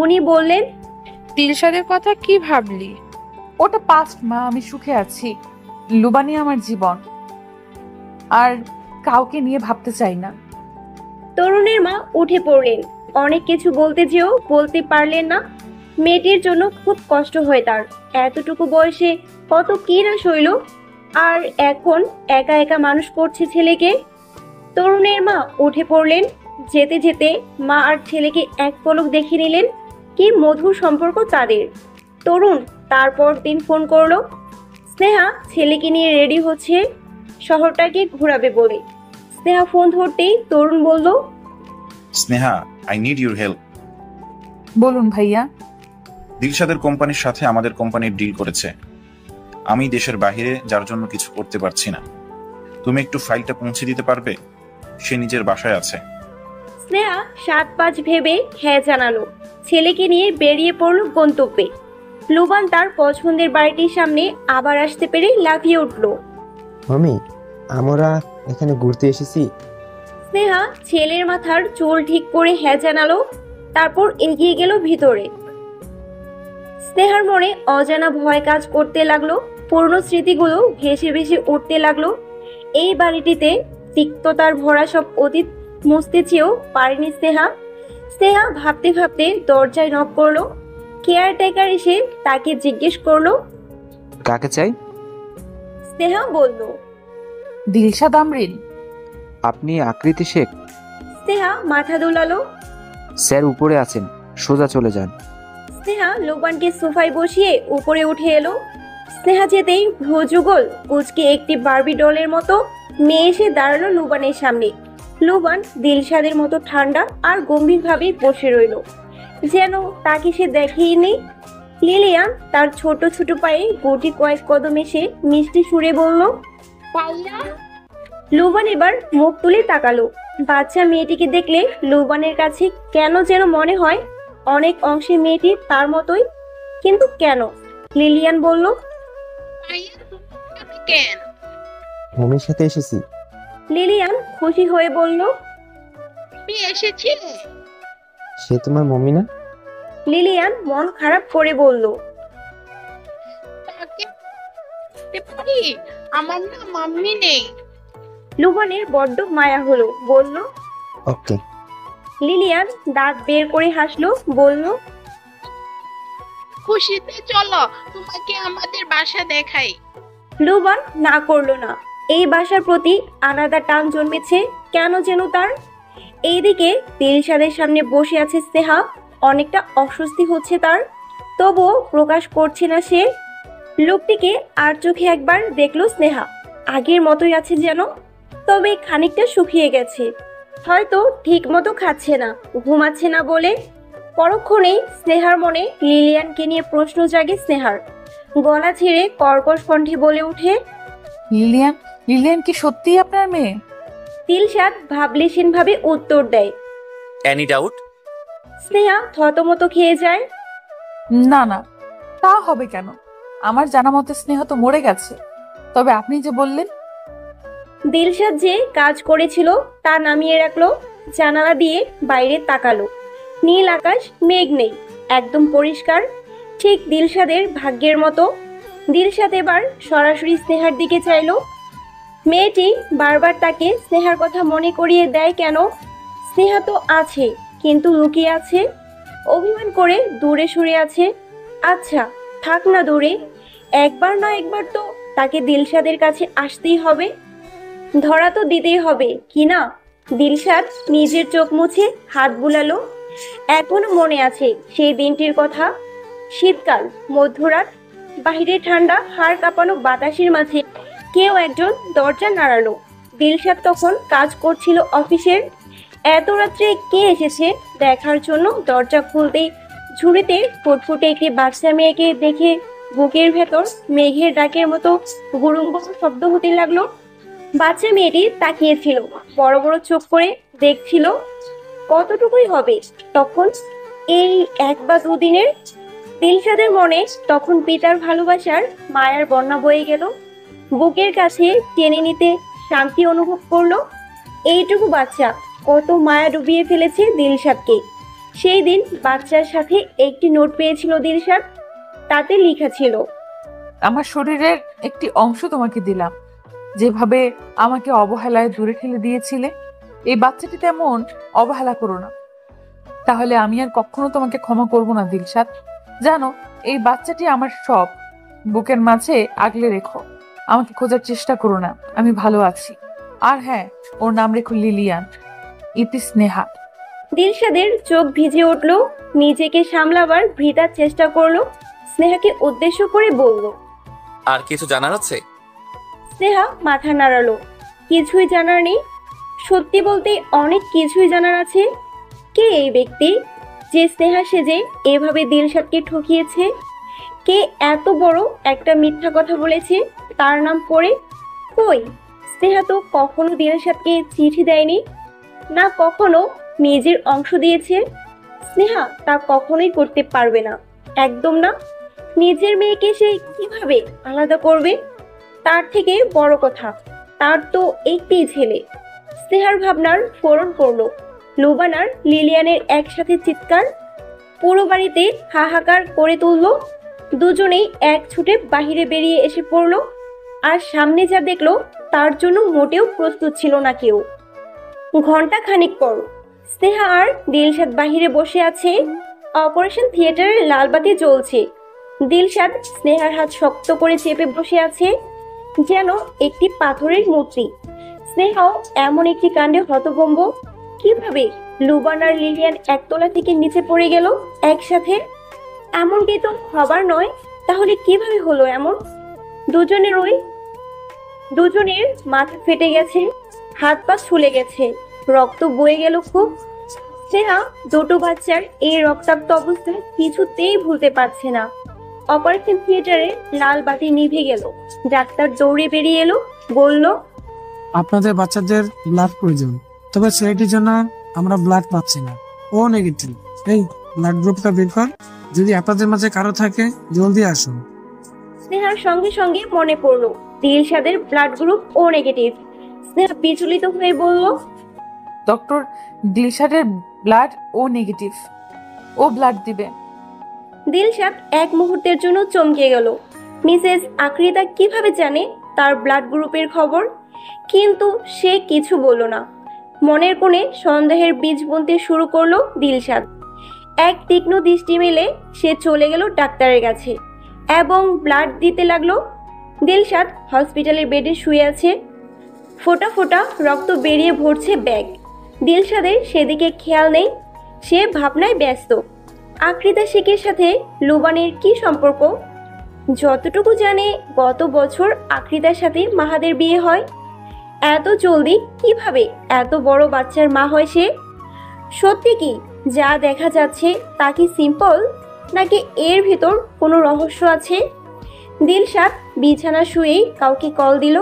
উনি বললেন, দিলশাদের কথা কি ভাবলি? ওটা পাস্ট মা, আমি সুখে আছি। লুবানি আমার জীবন, আর কাউকে নিয়ে ভাবতে চাই না। তরুণের মা উঠে পড়লেন। অনেক কিছু বলতে যেও বলতে পারলেন না। মেয়েটির জন্য খুব কষ্ট হয় তার। এতটুকু বয়সে কত কি না সইল, আর এখন একা একা মানুষ করছে ছেলেকে। তরুণের মা উঠে পড়লেন। যেতে যেতে মা আর ছেলেকে এক পলক দেখে নিলেন। কি মধুর সম্পর্ক তাদের। তরুণ তারপর দিন ফোন করলো। স্নেহা ছেলেকে নিয়ে রেডি হচ্ছে শহরটাকে ঘোরাবে বলে। স্নেহা ফোন ধরতেই তরুণ বলল, Sneha, I need your help. বলুন ভাইয়া। দিলশাদের কোম্পানির সাথে আমাদের কোম্পানির ডিল করেছে। আমি দেশের বাইরে, যার জন্য কিছু করতে পারছি না। তুমি একটু ফাইলটা পৌঁছে দিতে পারবে? সে নিজের বাসায় আছে। স্নেহা 7-5 ভেবে হ্যাঁ জানালো। ছেলেকে নিয়ে বেরিয়ে পড়ল গন্তব্যে। লুবান তার পছন্দের বাড়িটির সামনে আবার আসতে পেরে লাফিয়ে উঠল। মামি, আমরা এখানে ঘুরতে এসেছি। স্নেহা ছেলের মাথার চুল ঠিক করে হ্যাঁ জানালো, তারপর এগিয়ে গেল ভিতরে। স্নেহার মনে অজানা ভয় কাজ করতে লাগলো। পুরনো স্মৃতিগুলো ভেসে ভেসে উঠতে লাগলো। এই বাড়িটিতে তিক্ততার ভরা সব অতীত মুছতে চেয়েও পারেনি স্নেহা। স্নেহা ভাবতে ভাবতে দরজায় নক করলো। কেয়ারটেকার এসে তাকে জিজ্ঞেস করলো, কাকে চাই? স্নেহা বলল, দিলশাদ আমরিন। আপনি আকৃতি শেখ? স্নেহা মাথা দোলালো। স্যার উপরে আছেন, সোজা চলে যান। স্নেহা লোবানকে সোফায় বসিয়ে উপরে উঠে এলো। স্নেহা যেতেই ভ্রুযুগল কুচকে একটি বারবি ডলের মতো মেয়ে এসে দাঁড়ালো লুবানের সামনে। লুবান দিলশাদের মতো ঠান্ডা আর গম্ভীরভাবে বসে রইল, যেন তাকে সে দেখেই নেই। লিলিয়ান তার ছোট ছোট পায়ে গুটি কয়েক কদম এসে মিষ্টি সুরে বলল, লুবান এবার মুখ তুলে তাকালো। বাচ্চা মেয়েটিকে দেখলে লুবানের কাছে কেন যেন মনে হয় অনেক অংশে মেয়েটি তার মতোই। কিন্তু কেন? লিলিয়ান বলল, মমির সাথে এসেছি। লিলিয়ান খুশি হয়ে বলল, এসেছি। সে তোমার মমি না? লিলিয়ান মন খারাপ করে বলল, আমার না মাম্মি নেই। লুবানের বড্ড মায়া হলো, বলল, ওকে। লিলিয়ান দাঁত বের করে হাসলো, বলল, খুশিতে চলো তোমাকে আমাদের বাসা দেখাই। লুবান না করলো না। এই বাসার প্রতি আলাদা টান জন্মেছে কেন যেন তার। এইদিকে দিলশাদের সামনে বসে আছে স্নেহা। অনেকটা অস্বস্তি হচ্ছে তার, তবুও প্রকাশ করছে না সে। লোকটিকে আর চোখে একবার দেখলো স্নেহা। আগের মতোই আছে যেন, তবে খানিকটা শুকিয়ে গেছে। হয়তো ঠিক মতো খাচ্ছে না, ঘুমাচ্ছে না বলে। পরক্ষণেই স্নেহার মনে লিলিয়ানকে নিয়ে প্রশ্ন জাগে স্নেহার। গলা ছেড়ে কর্কশ কণ্ঠে বলে ওঠে, লিলিয়ান, লিলিয়ান কি সত্যিই আপনার মেয়ে? দিলশাদ ভাবলেশীন ভাবে উত্তর দেয়, এনি ডাউট? স্নেহা থতমত খেয়ে যায়। না না, তা হবে কেন? আমার জানা মতে স্নেহা তো মরে গেছে। তবে আপনি যে বললেন। দিলশাদ যে কাজ করেছিল তা নামিয়ে রাখলো। জানালা দিয়ে বাইরে তাকালো। নীল আকাশ, মেঘ নেই, একদম পরিষ্কার, ঠিক দিলশাদের ভাগ্যের মতো। দিলশাদ এবার সরাসরি স্নেহার দিকে চাইলো। মেয়েটি বারবার তাকে স্নেহার কথা মনে করিয়ে দেয় কেন? স্নেহা তো আছে, কিন্তু লুকিয়ে আছে, অভিমান করে দূরে সরে আছে। আচ্ছা থাক না দূরে, একবার না একবার তো তাকে দিলশাদের কাছে আসতেই হবে, ধরা তো দিতেই হবে কি না? দিলশাদ নিজের চোখ মুছে হাত বুলালো। এখনো মনে আছে সেই দিনটির কথা। শীতকাল, মধ্যরাত, বাহিরে ঠান্ডা হাড় কাঁপানো বাতাসের মাঝে কেউ একজন দরজা নাড়ালো। দিলশাদ তখন কাজ করছিল অফিসের। এত রাত্রে কে এসেছে দেখার জন্য দরজা খুলতেই ঝুড়িতে ফুটফুটে একটি বাচ্চা মেয়েকে দেখে বুকের ভেতর মেঘের ডাকের মতো গুরুম গুরুম শব্দ হতে লাগলো। বাচ্চা মেয়েটি তাকিয়েছিল, বড় বড় চোখ করে দেখছিল। কতটুকুই হবে তখন, এই 1 বা 2 দিনের? দিলশাদের মনে তখন পিতার ভালোবাসার মায়ার বন্যা বয়ে গেল। বুকের কাছে টেনে নিতে শান্তি অনুভব করলো। এইটুকু বাচ্চা কত মায়া ডুবিয়ে ফেলেছে দিলশাদকে। সেই দিন বাচ্চার সাথে একটি নোট পেয়েছিল দিলশাদ। তাতে লেখা ছিল, আমার শরীরের একটি অংশ তোমাকে দিলাম। যেভাবে আমাকে অবহেলায় দূরে ঠেলে দিয়েছিলে, এই বাচ্চাটি তেমন অবহেলা করো না, তাহলে আমি আর কখনো তোমাকে ক্ষমা করব না দিলশাদ। জানো, এই বাচ্চাটি আমার সব। বুকের মাঝে আগলে রেখো, আমাকে খোঁজার চেষ্টা করো না, আমি ভালো আছি। আর হ্যাঁ, ওর নাম রেখো লিলিয়ান, ইতি স্নেহা। দিলশাদের চোখ ভিজে উঠল। নিজেকে সামলাবার ভৃতার চেষ্টা করলো। স্নেহাকে উদ্দেশ্য করে বলল, আর কিছু জানার আছে? স্নেহা মাথা নাড়ালো। কিছুই জানার নেই। সত্যি বলতে অনেক কিছুই জানার আছে। কে এই ব্যক্তি যে স্নেহা সেজে এভাবে দিলশাদকে ঠকিয়েছে? কে এত বড় একটা মিথ্যা কথা বলেছে তার নাম করে? কই, স্নেহা তো কখনো দিলশাদকে চিঠি দেয়নি, না কখনো নিজের অংশ দিয়েছে। স্নেহা তা কখনোই করতে পারবে না, একদম না। নিজের মেয়েকে সে কিভাবে আলাদা করবে? তার থেকে বড় কথা, তার তো একটি ছেলে। স্নেহার ভাবনার ফোরন করলো লুবানার লিলিয়ানের একসাথে চিৎকার। পুরো বাড়িতে হাহাকার করে তুললো। দুজনেই এক ছুটে বাহিরে বেরিয়ে এসে পড়লো। আর সামনে যা দেখলো তার জন্য মোটেও প্রস্তুত ছিল না কেউ। ঘন্টা খানিক পর স্নেহা আর দিলশাদ বাহিরে বসে আছে। অপারেশন থিয়েটারের লালবাতি জ্বলছে। দিলশাদ স্নেহার হাত শক্ত করে চেপে বসে আছে, যেন একটি পাথরের মূর্তি। স্নেহাও এমন একটি কাণ্ডে হতভম্ব। কিভাবে লুবানার লিলিয়ান একতলা থেকে নিচে পড়ে গেল একসাথে? এমনটি তো হবার নয়, তাহলে কিভাবে হলো এমন? দুজনের মাথা ফেটে গেছে, হাত পা ছুলে গেছে, রক্ত বয়ে গেল খুব। স্নেহা দুটো বাচ্চার এই রক্তাক্ত অবস্থা কিছুতেই ভুলতে পারছে না। অপারেশন থিয়েটারে লাল বাতি নিভে গেল। ডাক্তার দৌড়ে বেরিয়ে এলো, বলল, আপনাদের বাচ্চাদের ব্লাড প্রয়োজন, তবে ছেলেটির জন্য আমরা ব্লাড পাচ্ছি না, ও নেগেটিভ। এই ব্লাড গ্রুপটা বের কর, যদি আপনাদের মাঝে কারো থাকে জলদি আসুন। স্নেহার সঙ্গে সঙ্গে মনে পড়লো দিলশাদের ব্লাড গ্রুপ ও নেগেটিভ। স্নেহা বিচলিত হয়ে বলল, ডক্টর, দিলশাদের ব্লাড ও নেগেটিভ, ও ব্লাড দিবে। দিলশাদ এক মুহূর্তের জন্য চমকে গেল। মিসেস আকৃতা কিভাবে জানে তার ব্লাড গ্রুপের খবর? কিন্তু সে কিছু বলল না। মনের কোণে সন্দেহের বীজ বুনতে শুরু করলো দিলশাদ। এক তীক্ষ্ণ দৃষ্টি মেলে সে চলে গেল ডাক্তারের কাছে এবং ব্লাড দিতে লাগলো। দিলশাদ হসপিটালের বেডে শুয়ে আছে। ফোঁটা ফোঁটা রক্ত বেরিয়ে ভরছে ব্যাগ। দিলশাদের সেদিকে খেয়াল নেই, সে ভাবনায় ব্যস্ত। আকৃতা শেখের সাথে লুবানের কি সম্পর্ক? যতটুকু জানে গত বছর আকৃতার সাথে মাহাদের বিয়ে হয়। এত জলদি কিভাবে এত বড় বাচ্চার মা হয় সে? সত্যি কি যা দেখা যাচ্ছে তা কি সিম্পল, নাকি এর ভিতর কোনো রহস্য আছে? দিলশাদ বিছানা শুয়েই কাউকে কল দিল।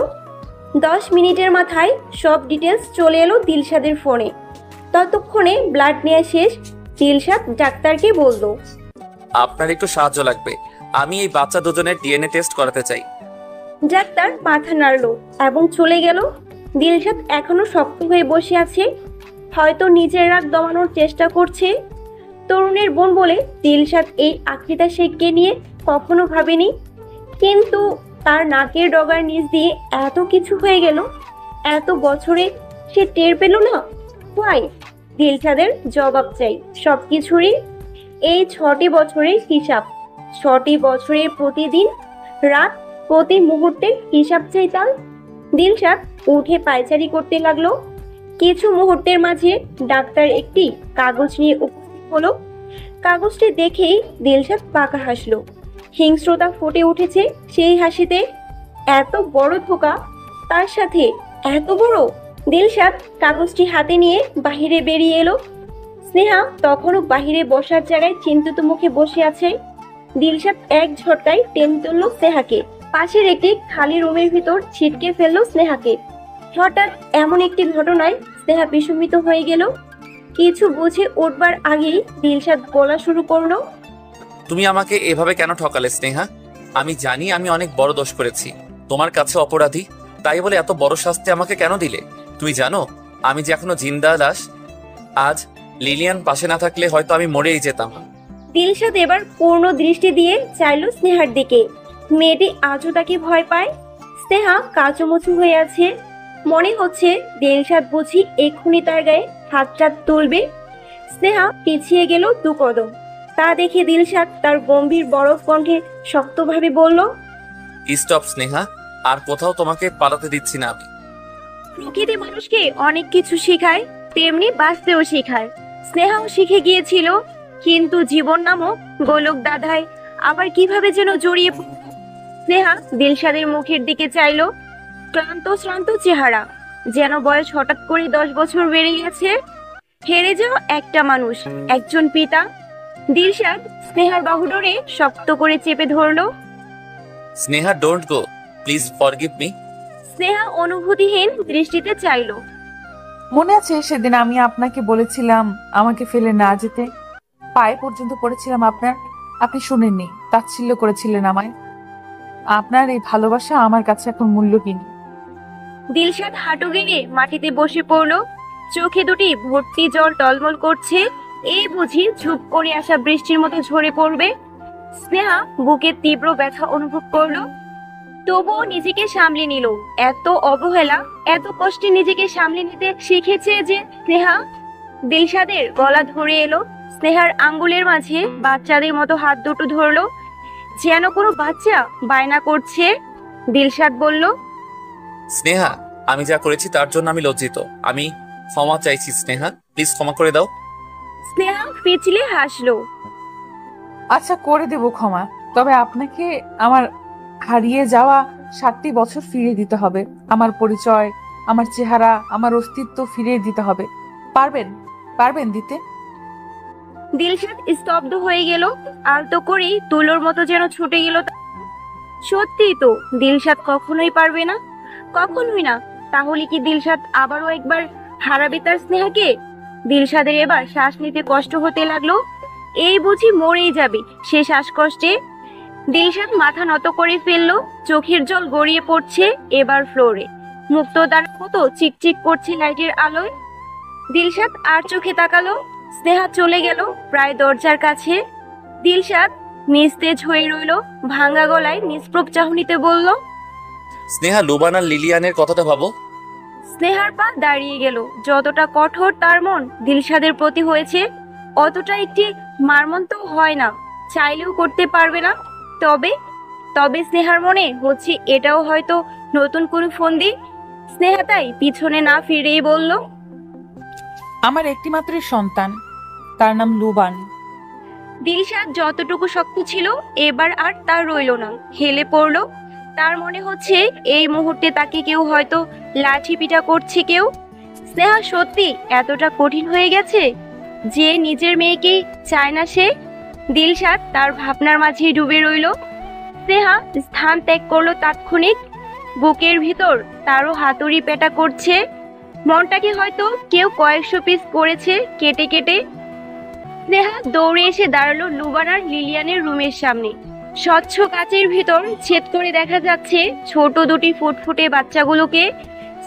10 মিনিটের মাথায় সব ডিটেলস চলে এলো দিলশাদের ফোনে। ততক্ষণে ব্লাড নেওয়া শেষ। দিলশাদ ডাক্তারকে বলল, আপনার একটু সাহায্য লাগবে, আমি এই বাচ্চা দুজনের ডিএনএ টেস্ট করাতে চাই। ডাক্তার মাথা নাড়লো এবং চলে গেল। দিলশাদ এখনো শক্ত হয়ে বসে আছে, হয়তো নিজের রাগ দমানোর চেষ্টা করছে। তরুণের বোন বলে দিলশাদ এই আকৃতা শেখকে নিয়ে কখনো ভাবেনি, কিন্তু তার নাকের ডগার নিচ দিয়ে এত কিছু হয়ে গেল এত বছরে, সে টের পেল না। ওয়াই? দিলশাদের জবাব চাই সবকিছুরই। এই 6টি বছরের হিসাব, 6টি বছরের প্রতিদিন রাত, প্রতি মুহূর্তের হিসাব চাই তার। দিলশাদ উঠে পায়চারি করতে লাগলো। কিছু মুহূর্তের মাঝে ডাক্তার একটি কাগজ নিয়ে উপস্থিত হলো। কাগজটি দেখেই দিলশাদ পাকা হাসলো। হিংস্রতা ফুটে উঠেছে সেই হাসিতে। এত বড় ধোকা, তার সাথে এত বড়। দিলশাদ কাগজটি হাতে নিয়ে বাহিরে বেরিয়ে এলো। স্নেহা তখনও বাহিরে বসার জায়গায় চিন্তিত মুখে বসে আছে। দিলশাদ এক ঝটকায় টেনে তুলল স্নেহাকে, পাশের একটি খালি রুমের ভিতর ছিটকে ফেললো স্নেহাকে। হঠাৎ এমন একটি ঘটনায় স্নেহা বিস্মিত হয়ে গেল। কিছু বুঝে উঠবার আগেই দিলশাদ বলা শুরু করলো, তুমি আমাকে এভাবে কেন ঠকালে স্নেহা? আমি জানি আমি অনেক বড় দোষ করেছি, তোমার কাছে অপরাধী, তাই বলে এত বড় শাস্তি আমাকে কেন দিলে? তুমি জানো আমি যে এখনো জিন্দা লাশ। আজ লিলিয়ান পাশে না থাকলে হয়তো আমি মরেই যেতাম। দিলশাদ এবার পূর্ণ দৃষ্টি দিয়ে চাইল স্নেহার দিকে। মেয়েটি আজও তাকে ভয় পায়। স্নেহা কাচুমুচু হয়ে আছে, মনে হচ্ছে দিলশাদ বুঝি এক্ষুনি তার গায়ে হাতটা তুলবে। স্নেহা পিছিয়ে গেল 2 কদম। তা দেখে দিলশাদ তার গম্ভীর বরফ কণ্ঠে শক্তভাবে বলল, স্টপ স্নেহা, আর কোথাও তোমাকে পালাতে দিচ্ছি না আমি। প্রকৃতি মানুষকে অনেক কিছু শেখায়, তেমনি বাঁচতেও শেখায়। স্নেহাও শিখে গিয়েছিল, কিন্তু জীবন নামক গোলক দাধায় আবার কিভাবে যেন জড়িয়ে স্নেহা দিলশাদের মুখের দিকে চাইল। ক্লান্ত শ্রান্ত চেহারা, যেন বয়স হঠাৎ করে 10 বছর বেড়ে গেছে। হেরে যাওয়া একটা মানুষ, একজন পিতা। দিলশাদ স্নেহার বাহু ধরে শক্ত করে চেপে ধরলো। Sneha, don't go, please forgive me. Sneha অনুভূতিহীন দৃষ্টিতে চাইল। মনে আছে সেদিন আমি আপনাকে বলেছিলাম আমাকে ফেলে না যেতে? পায়ে পর্যন্ত পড়েছিলাম আপনার, আপনি শুনেননি, তাচ্ছিল্য করেছিলেন আমায়। আপনার এই ভালোবাসা আমার কাছে এখন মূল্যহীন। দিলশাদ হাঁটু গেড়ে মাটিতে বসে পড়ল, চোখে দুটি ভর্তি জল টলমল করছে। এই বুঝি ঝুপ করে আসা বৃষ্টির মতো ঝরে পড়বে। স্নেহা বুকে তীব্র ব্যথা অনুভব করলো, তবুও নিজেকে সামলে নিল। এত অবহেলা, এত কষ্টে নিজেকে সামলে নিতে শিখেছে যে স্নেহা। দিলশাদের গলা ধরে এলো, স্নেহার আঙ্গুলের মাঝে বাচ্চাদের মতো হাত দুটো ধরলো, যেন কোনো বাচ্চা বায়না করছে। দিলশাদ বলল, স্নেহা, আমি যা করেছি তার জন্য আমি লজ্জিত, আমি ক্ষমা চাইছি স্নেহা, প্লিজ ক্ষমা করে দাও। স্নেহা পিছলে হাসলো। আচ্ছা, করে দেব ক্ষমা, তবে আপনাকে আমার হারিয়ে যাওয়া 7টি বছর ফিরিয়ে দিতে হবে। আমার পরিচয়, আমার চেহারা, আমার অস্তিত্ব ফিরিয়ে দিতে হবে। পারবেন দিতে? দিলশাদ স্তব্ধ হয়ে গেল, আলতো করে তুলোর মতো যেন ছুটে গেল। সত্যি তো, দিলশাদ কখনোই পারবে না, কখনোই না। তাহলে কি দিলশাদ আবারও একবার হারাবে তার স্নেহাকে? দিলশাদের এবার শ্বাস নিতে কষ্ট হতে লাগলো। এই বুঝি মরেই যাবে সে শ্বাসকষ্টে। দিলশাদ মাথা নত করে ফেললো, চোখের জল গড়িয়ে পড়ছে এবার ফ্লোরে। মুক্তদার মতো চিকচিক করছে লাইটের আলোয়। দিলশাদ আর চোখে তাকালো। স্নেহা চলে গেল প্রায় দরজার কাছে। দিলশাদ নিস্তেজ হয়ে রইল, ভাঙা গলায় নিষ্প্রভ চাহনিতে বলল, স্নেহা, লুবান আর লিলিয়ানের কথাটা ভাবো। স্নেহার পা দাঁড়িয়ে গেল। যতটা কঠোর তার মন দিলশাদের প্রতি হয়েছে, অতটা একটি মারমন্ত হয় না, চাইলেও করতে পারবে না। তবে স্নেহার মনে হচ্ছে এটাও হয়তো নতুন কোনো ফন্দি। স্নেহা তাই পিছনে না ফিরেই বলল, আমার একটিমাত্র সন্তান, তার নাম লুবান। দিলশাদ যতটুকু শক্ত ছিল এবার আর তার রইল না, হেলে পড়ল। তার মনে হচ্ছে এই মুহূর্তে তাকে কেউ হয়তো লাঠি পিটা করছে কেউ। স্নেহা সত্যি এতটা কঠিন হয়ে গেছে যে নিজের মেয়েকেই চায় না সে। দিলশাদ তার ভাবনার মাঝেই ডুবে রইল। স্নেহা স্থান ত্যাগ করলো তাৎক্ষণিক। বুকের ভিতর তারও হাতুড়ি পেটা করছে, মনটাকে হয়তো কেউ কয়েকশো পিস করেছে কেটে কেটে। স্নেহা দৌড়ে এসে দাঁড়ালো লুবান আর লিলিয়ানের রুমের সামনে। স্বচ্ছ কাচের ভিতর ছেদ করে দেখা যাচ্ছে ছোট দুটি ফুটফুটে বাচ্চাগুলোকে।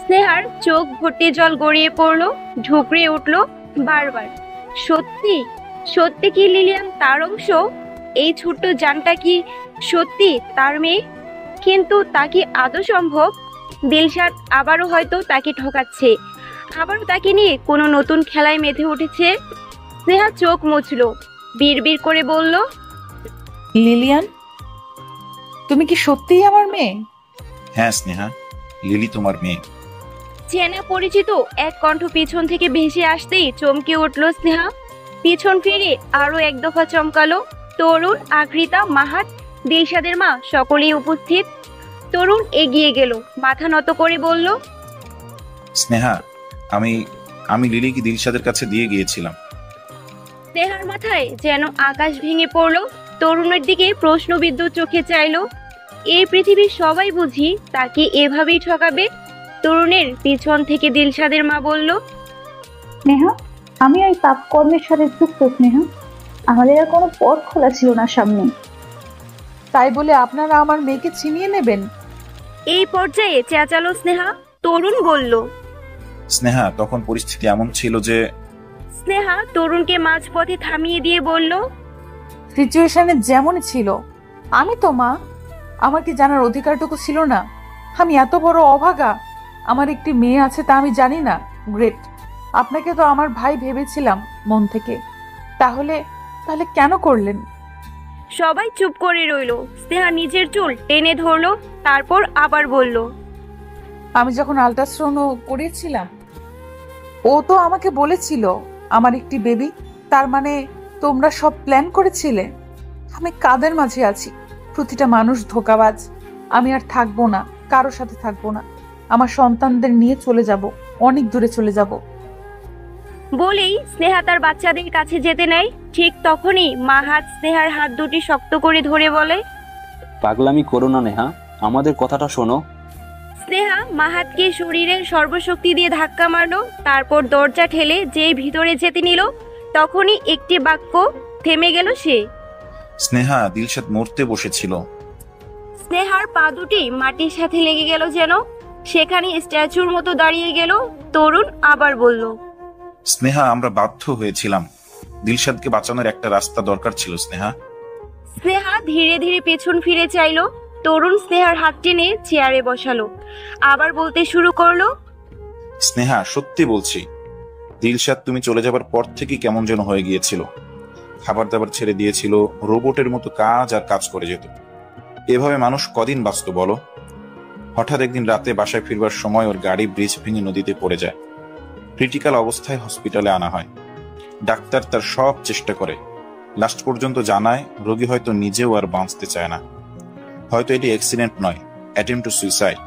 স্নেহার চোখ ভর্তি জল গড়িয়ে পড়লো, ঢুকরে উঠলো বারবার। সত্যি কি লিলিয়ান তার অংশ? এই ছোট্ট জানটা কি সত্যি তার মেয়ে? কিন্তু তা কি আদৌ সম্ভব? দিলশাদ আবারও হয়তো তাকে ঠকাচ্ছে, আবারও তাকে নিয়ে কোনো নতুন খেলায় মেতে উঠেছে। স্নেহা চোখ মুছলো, বিড়বিড় করে বলল, লিলিয়ান, তুমি কি সত্যিই আমার মেয়ে? হ্যাঁ স্নেহা, লিলি তোমার মেয়ে। চেনা পরিচিত এক কণ্ঠ পিছন থেকে ভেসে আসতেই চমকে উঠল স্নেহা। পিছন ফিরে আরো এক দফা চমকালো। তরুণ, আকৃতা, মাহাত, দিলশাদের মা সকলেই উপস্থিত। তরুণ এগিয়ে গেল, মাথা নত করে বলল, স্নেহা, আমি আমি লিলিকে দিলশাদের কাছে দিয়ে গিয়েছিলাম। স্নেহার মাথায় যেন আকাশ ভেঙে পড়লো। তরুণের দিকে প্রশ্নবিদ্ধ চোখে চাইলো। এই পৃথিবীর সবাই বুঝি তাকে এভাবেই ঠকাবে? তরুণের পিছন থেকে দিলশাদের মা বলল, স্নেহা, আমি ওই পাপ কর্মের সাথে যুক্ত। স্নেহা, আমাদের আর কোনো পথ খোলা ছিল না সামনে। তাই বলে আপনারা আমার মেয়েকে ছিনিয়ে নেবেন? এই পর্যায়ে চেঁচালো স্নেহা। তরুণ বলল, স্নেহা, তখন পরিস্থিতি এমন ছিল যে। স্নেহা তরুণকে মাঝপথে থামিয়ে দিয়ে বলল, সিচুয়েশনে যেমন ছিল, আমি তো মা, আমার কি জানার অধিকারটুকু ছিল না? আমি এত বড় অভাগা? আমার একটি মেয়ে আছে তা আমি জানি না? গ্রেট, আপনাকে তো আমার ভাই ভেবেছিলাম মন থেকে। তাহলে তাহলে কেন করলেন? সবাই চুপ করে রইল। স্নেহা নিজের চুল টেনে ধরলো, তারপর আবার বলল, আমি যখন আল্ট্রাসাউন্ড করেছিলাম, ও তো আমাকে বলেছিল আমার একটি বেবি। তার মানে তোমরা সব প্ল্যান করেছিলে? আমি কাদের মাঝে আছি? প্রতিটা মানুষ ধোঁকাবাজ। আমি আর থাকবো না, কারোর সাথে থাকবো না। আমার সন্তানদের নিয়ে চলে যাব, অনেক দূরে চলে যাব। বলেই স্নেহা তার বাচ্চাদের কাছে যেতে নেয়। ঠিক তখনই মাহাত স্নেহার হাত দুটি শক্ত করে ধরে বলে, পাগলামি করো না নেহা, আমাদের কথাটা শোনো। স্নেহা মাহাতকে শরীরের সর্বশক্তি দিয়ে ধাক্কা মারলো, তারপর দরজা ঠেলে যেই ভিতরে যেতে নিল, তখনই একটি বাক্য থেমে গেল সে। স্নেহা, দিলশাদ মরতে বসেছিল। স্নেহার পা দুটি মাটির সাথে লেগে গেল, যেন সেখানে স্ট্যাচুর মতো দাঁড়িয়ে গেল। তরুণ আবার বলল, স্নেহা, আমরা বাধ্য হয়েছিলাম। দিলশাদকে বাঁচানোর একটা রাস্তা দরকার ছিল স্নেহা। স্নেহা ধীরে ধীরে পেছন ফিরে চাইলো। তরুণ স্নেহার হাত টেনে চেয়ারে বসালো, আবার বলতে শুরু করলো, স্নেহা, সত্যি বলছি, দিলশাদ তুমি চলে যাবার পর থেকে কেমন যেন হয়ে গিয়েছিল। খাবার দাবার ছেড়ে দিয়েছিল, রোবটের মতো কাজ আর কাজ করে যেত। এভাবে মানুষ কদিন বাঁচত বলো? হঠাৎ একদিন রাতে বাসায় ফিরবার সময় ওর গাড়ি ব্রিজ ভেঙে নদীতে পড়ে যায়। ক্রিটিক্যাল অবস্থায় হসপিটালে আনা হয়। ডাক্তার তার সব চেষ্টা করে, লাস্ট পর্যন্ত জানায় রোগী হয়তো নিজেও আর বাঁচতে চায় না। হয়তো এটি অ্যাক্সিডেন্ট নয়, অ্যাটেম্প্ট টু সুইসাইড।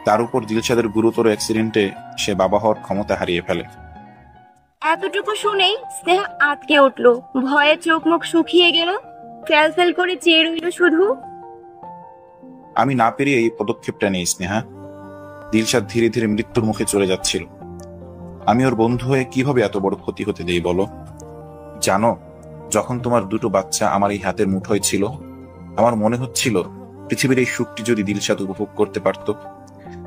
তার উপর দিলশাদের গুরুতর অ্যাক্সিডেন্টে সে বাবা হওয়ার ক্ষমতা হারিয়ে ফেলে। এতটুকু শুনেই স্নেহা আটকে উঠলো, ভয়ে চোখ মুখ শুকিয়ে গেল, ফেল করে চেয়ে রইল শুধু। আমি না পেরিয়ে এই পদক্ষেপটা নেই স্নেহা। দিলশাদ ধীরে ধীরে মৃত্যুর মুখে চলে যাচ্ছিল। আমি ওর বন্ধু হয়ে কিভাবে এত বড় ক্ষতি হতে দেই বলো? জানো, যখন তোমার দুটো বাচ্চা আমার এই হাতের মুঠোয় ছিল, আমার মনে হচ্ছিল পৃথিবীর এই সুখটি যদি দিলশাদ উপভোগ করতে পারত,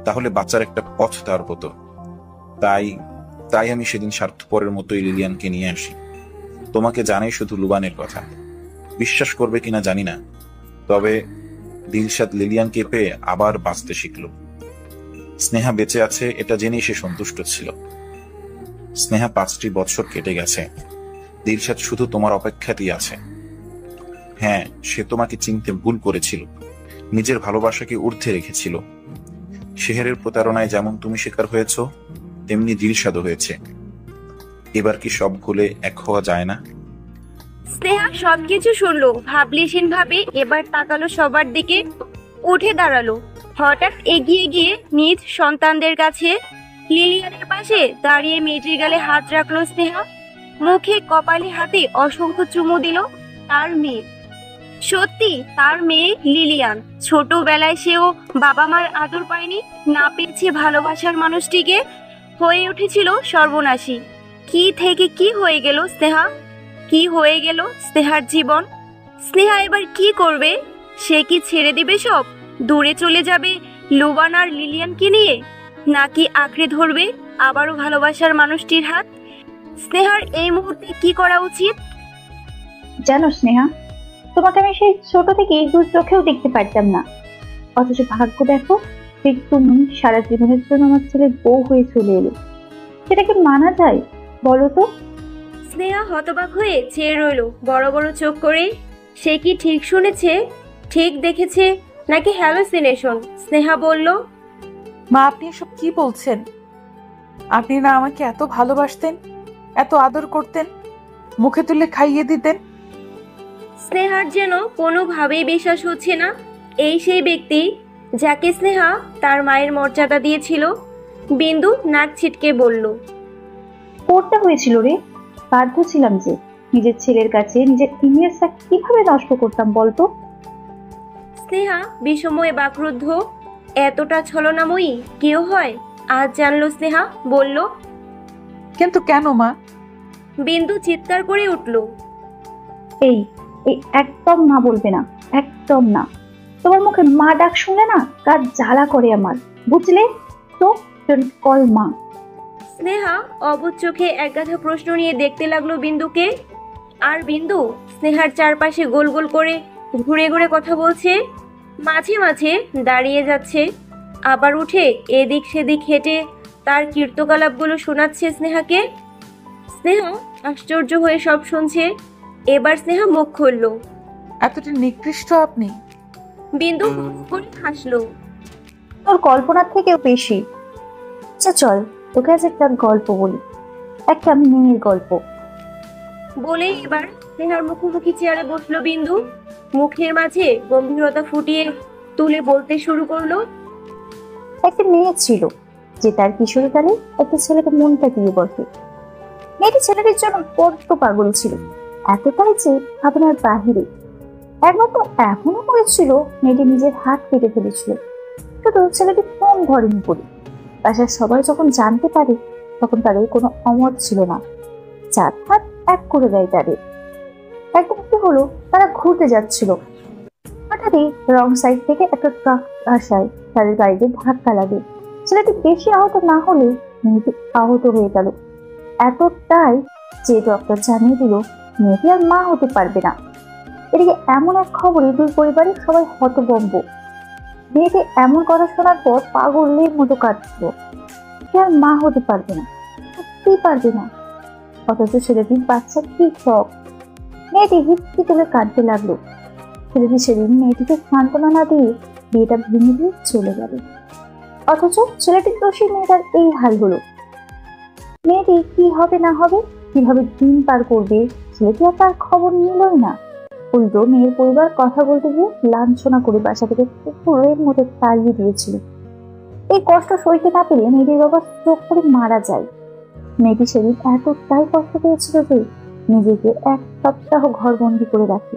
তাহলে বাচ্চার একটা পথ তার হতো। তাই আমি সেদিন স্বার্থপরের মতোই লিলিয়ানকে নিয়ে আসি। তোমাকে জানাই শুধু লুবানের কথা, বিশ্বাস করবে কিনা জানি না, তবে দিলশাদ লিলিয়ানকে পেয়ে আবার বাঁচতে শিখল। স্নেহা বেঁচে আছে এটা জেনেই সে সন্তুষ্ট ছিল। স্নেহা 5টি বছর কেটে গেছে, দিলশাদ শুধু তোমার অপেক্ষাতেই আছে। হ্যাঁ, সে তোমাকে চিনতে ভুল করেছিল, নিজের ভালোবাসাকে ঊর্ধ্বে রেখেছিল। শেহরের প্রতারণায় যেমন তুমি শিকার হয়েছ, তেমনি দিলশাদও হয়েছে। এবার কি সব ভুলে এক হওয়া যায় না? স্নেহা সবকিছু শুনলো, ভাবলেশীন ভাবে এবার তাকালো সবার দিকে, উঠে দাঁড়ালো। হঠাৎ এগিয়ে গিয়ে নিজ সন্তানদের কাছে লিলিয়ানের পাশে দাঁড়িয়ে মেয়েটির গালে হাত রাখলো স্নেহা। মুখে কপালে হাতে অসংখ্য চুমু দিল। তার মেয়ে, সত্যি তার মেয়ে লিলিয়ান। ছোটবেলায় সেও বাবা মার আদর পায়নি, না পেয়েছে ভালোবাসার মানুষটিকে, হয়ে উঠেছিল সর্বনাশী। কি থেকে কি হয়ে গেল স্নেহা, কি হয়ে গেল স্নেহার জীবন? স্নেহা এবার কি করবে? সে কি ছেড়ে দিবে সব, দূরে চলে যাবে লুবান আর লিলিয়ানকে নিয়ে, নাকি আঁকড়ে ধরবে আবারও ভালোবাসার মানুষটির হাত? স্নেহার এই মুহূর্তে কি করা উচিত? জানো স্নেহা, তোমাকে আমি সেই ছোট থেকে দু চোখেও দেখতে পারতাম না, অথচ ভাগ্য দেখো, ঠিক তুমি সারা জীবনের জন্য আমার ছেলের বউ হয়ে চলে এলো। সেটা কি মানা যায় বলো তো? স্নেহা হতবাক হয়ে চেয়ে রইল বড় বড় চোখ করে। সে কি ঠিক শুনেছে, ঠিক দেখেছে, নাকি হ্যালুসিনেশন? স্নেহা বলল, মা, আপনি এসব কি বলছেন? আপনি না আমাকে এত ভালোবাসতেন, এত আদর করতেন, মুখে তুলে খাইয়ে দিতেন? স্নেহার যেন কোনোভাবেই বিশ্বাস হচ্ছে না এই সেই ব্যক্তি যাকে স্নেহা তার মায়ের মর্যাদা দিয়েছিল। বিন্দু নাক ছিটকে বলল, করতে হয়েছিল রে, বাধ্য ছিলাম যে। নিজের ছেলের কাছে নিজের ইমেজটা কিভাবে নষ্ট করতাম বলতো? স্নেহা বিষময়ে বাকরুদ্ধ। এতটা ছলনাময়ী কেউ হয় আজ জানলো স্নেহা। বলল, কিন্তু কেন মা? বিন্দু চিৎকার করে উঠল, এই এই একদম না বলবে না, একদম না। তোমার মুখে মা ডাক শুনলে না কার জ্বালা করে আমার, বুঝলে তো? কল মা। স্নেহা অবুঝ চোখে একগাধা প্রশ্ন নিয়ে দেখতে লাগলো বিন্দুকে। আর বিন্দু স্নেহার চারপাশে গোল গোল করে ঘুরে ঘুরে কথা বলছে, মাঝে মাঝে দাঁড়িয়ে যাচ্ছে, আবার উঠে এদিক সেদিক হেঁটে তার কীর্তকলাপগুলো শোনাচ্ছে স্নেহাকে। স্নেহা আশ্চর্য হয়ে সব শুনছে। এবার স্নেহা মুখ খুলল। এতটা নিকৃষ্ট আপনি? বিন্দু করে হাসলো। তোর কল্পনার থেকেও বেশি। আচ্ছা চল, তোকে আজ একটা গল্প বলি, একটা মেয়ের গল্প। বলে এবার স্নেহার মুখোমুখি চেয়ারে বসলো বিন্দু। মুখের মাঝে গম্ভীরতা ফুটিয়ে তুলে বলতে শুরু করলো, একটা মেয়ে ছিল যে তার কিশোরকালে একটা ছেলেকে মনটা দিয়ে বসে। মেয়েটি ছেলেটির জন্য বড্ড পাগল ছিল, এতটাই যে ভাবনার বাহিরে। একমাত্র এখনো হয়েছিল মেয়েটি নিজের হাত কেটে ফেলেছিল, শুধু ছেলেটি ফোন ধরেনি বলে। বাসার সবাই যখন জানতে পারে তখন তাদের কোনো অমত ছিল না, চার হাত এক করে দেয় তাদের। একদিন কি হলো, তারা ঘুরতে যাচ্ছিল, হঠাৎই রং সাইড থেকে একটা ট্রাক আসায় তাদের গাড়িতে ধাক্কা লাগে। ছেলেটি বেশি আহত না হলে মেয়েটি আহত হয়ে গেল, এতটাই যে ডক্টর জানিয়ে দিল মেয়েটি আর মা হতে পারবে না। এদিকে এমন এক খবরে দুই পরিবারের সবাই হতভম্ব। মেয়েটি এমন কথা শোনার পর পাগলের মতো কাঁদছিল, সে আর মা হতে পারবে না, সত্যিই পারবে না। অথচ ছেলেটির বাচ্চা কি শখ। মেয়েটি হিচকি তুলে কাঁদতে লাগলো। ছেলেটি সেদিন মেয়েটিকে সান্ত্বনা না দিয়ে বিয়েটা ভেঙে দিয়ে চলে গেল। অথচ ছেলেটির দোষী মেয়েটার এই হাল হলো। মেয়েটি কি হবে না হবে, কিভাবে দিন পার করবে, ছেলেটি আর তার খবর নিলই না। উল্টো মেয়ের পরিবার কথা বলতে গিয়ে লাঞ্ছনা করে বাসা থেকে কুকুরের মতো তাড়িয়ে দিয়েছিল। এই কষ্ট সইতে না পেরে মেয়েটির বাবা স্ট্রোক করে মারা যায়। মেয়েটি সেদিন এতটাই কষ্ট পেয়েছিল যে নিজেকে 1 সপ্তাহ ঘরবন্দি করে রাখে।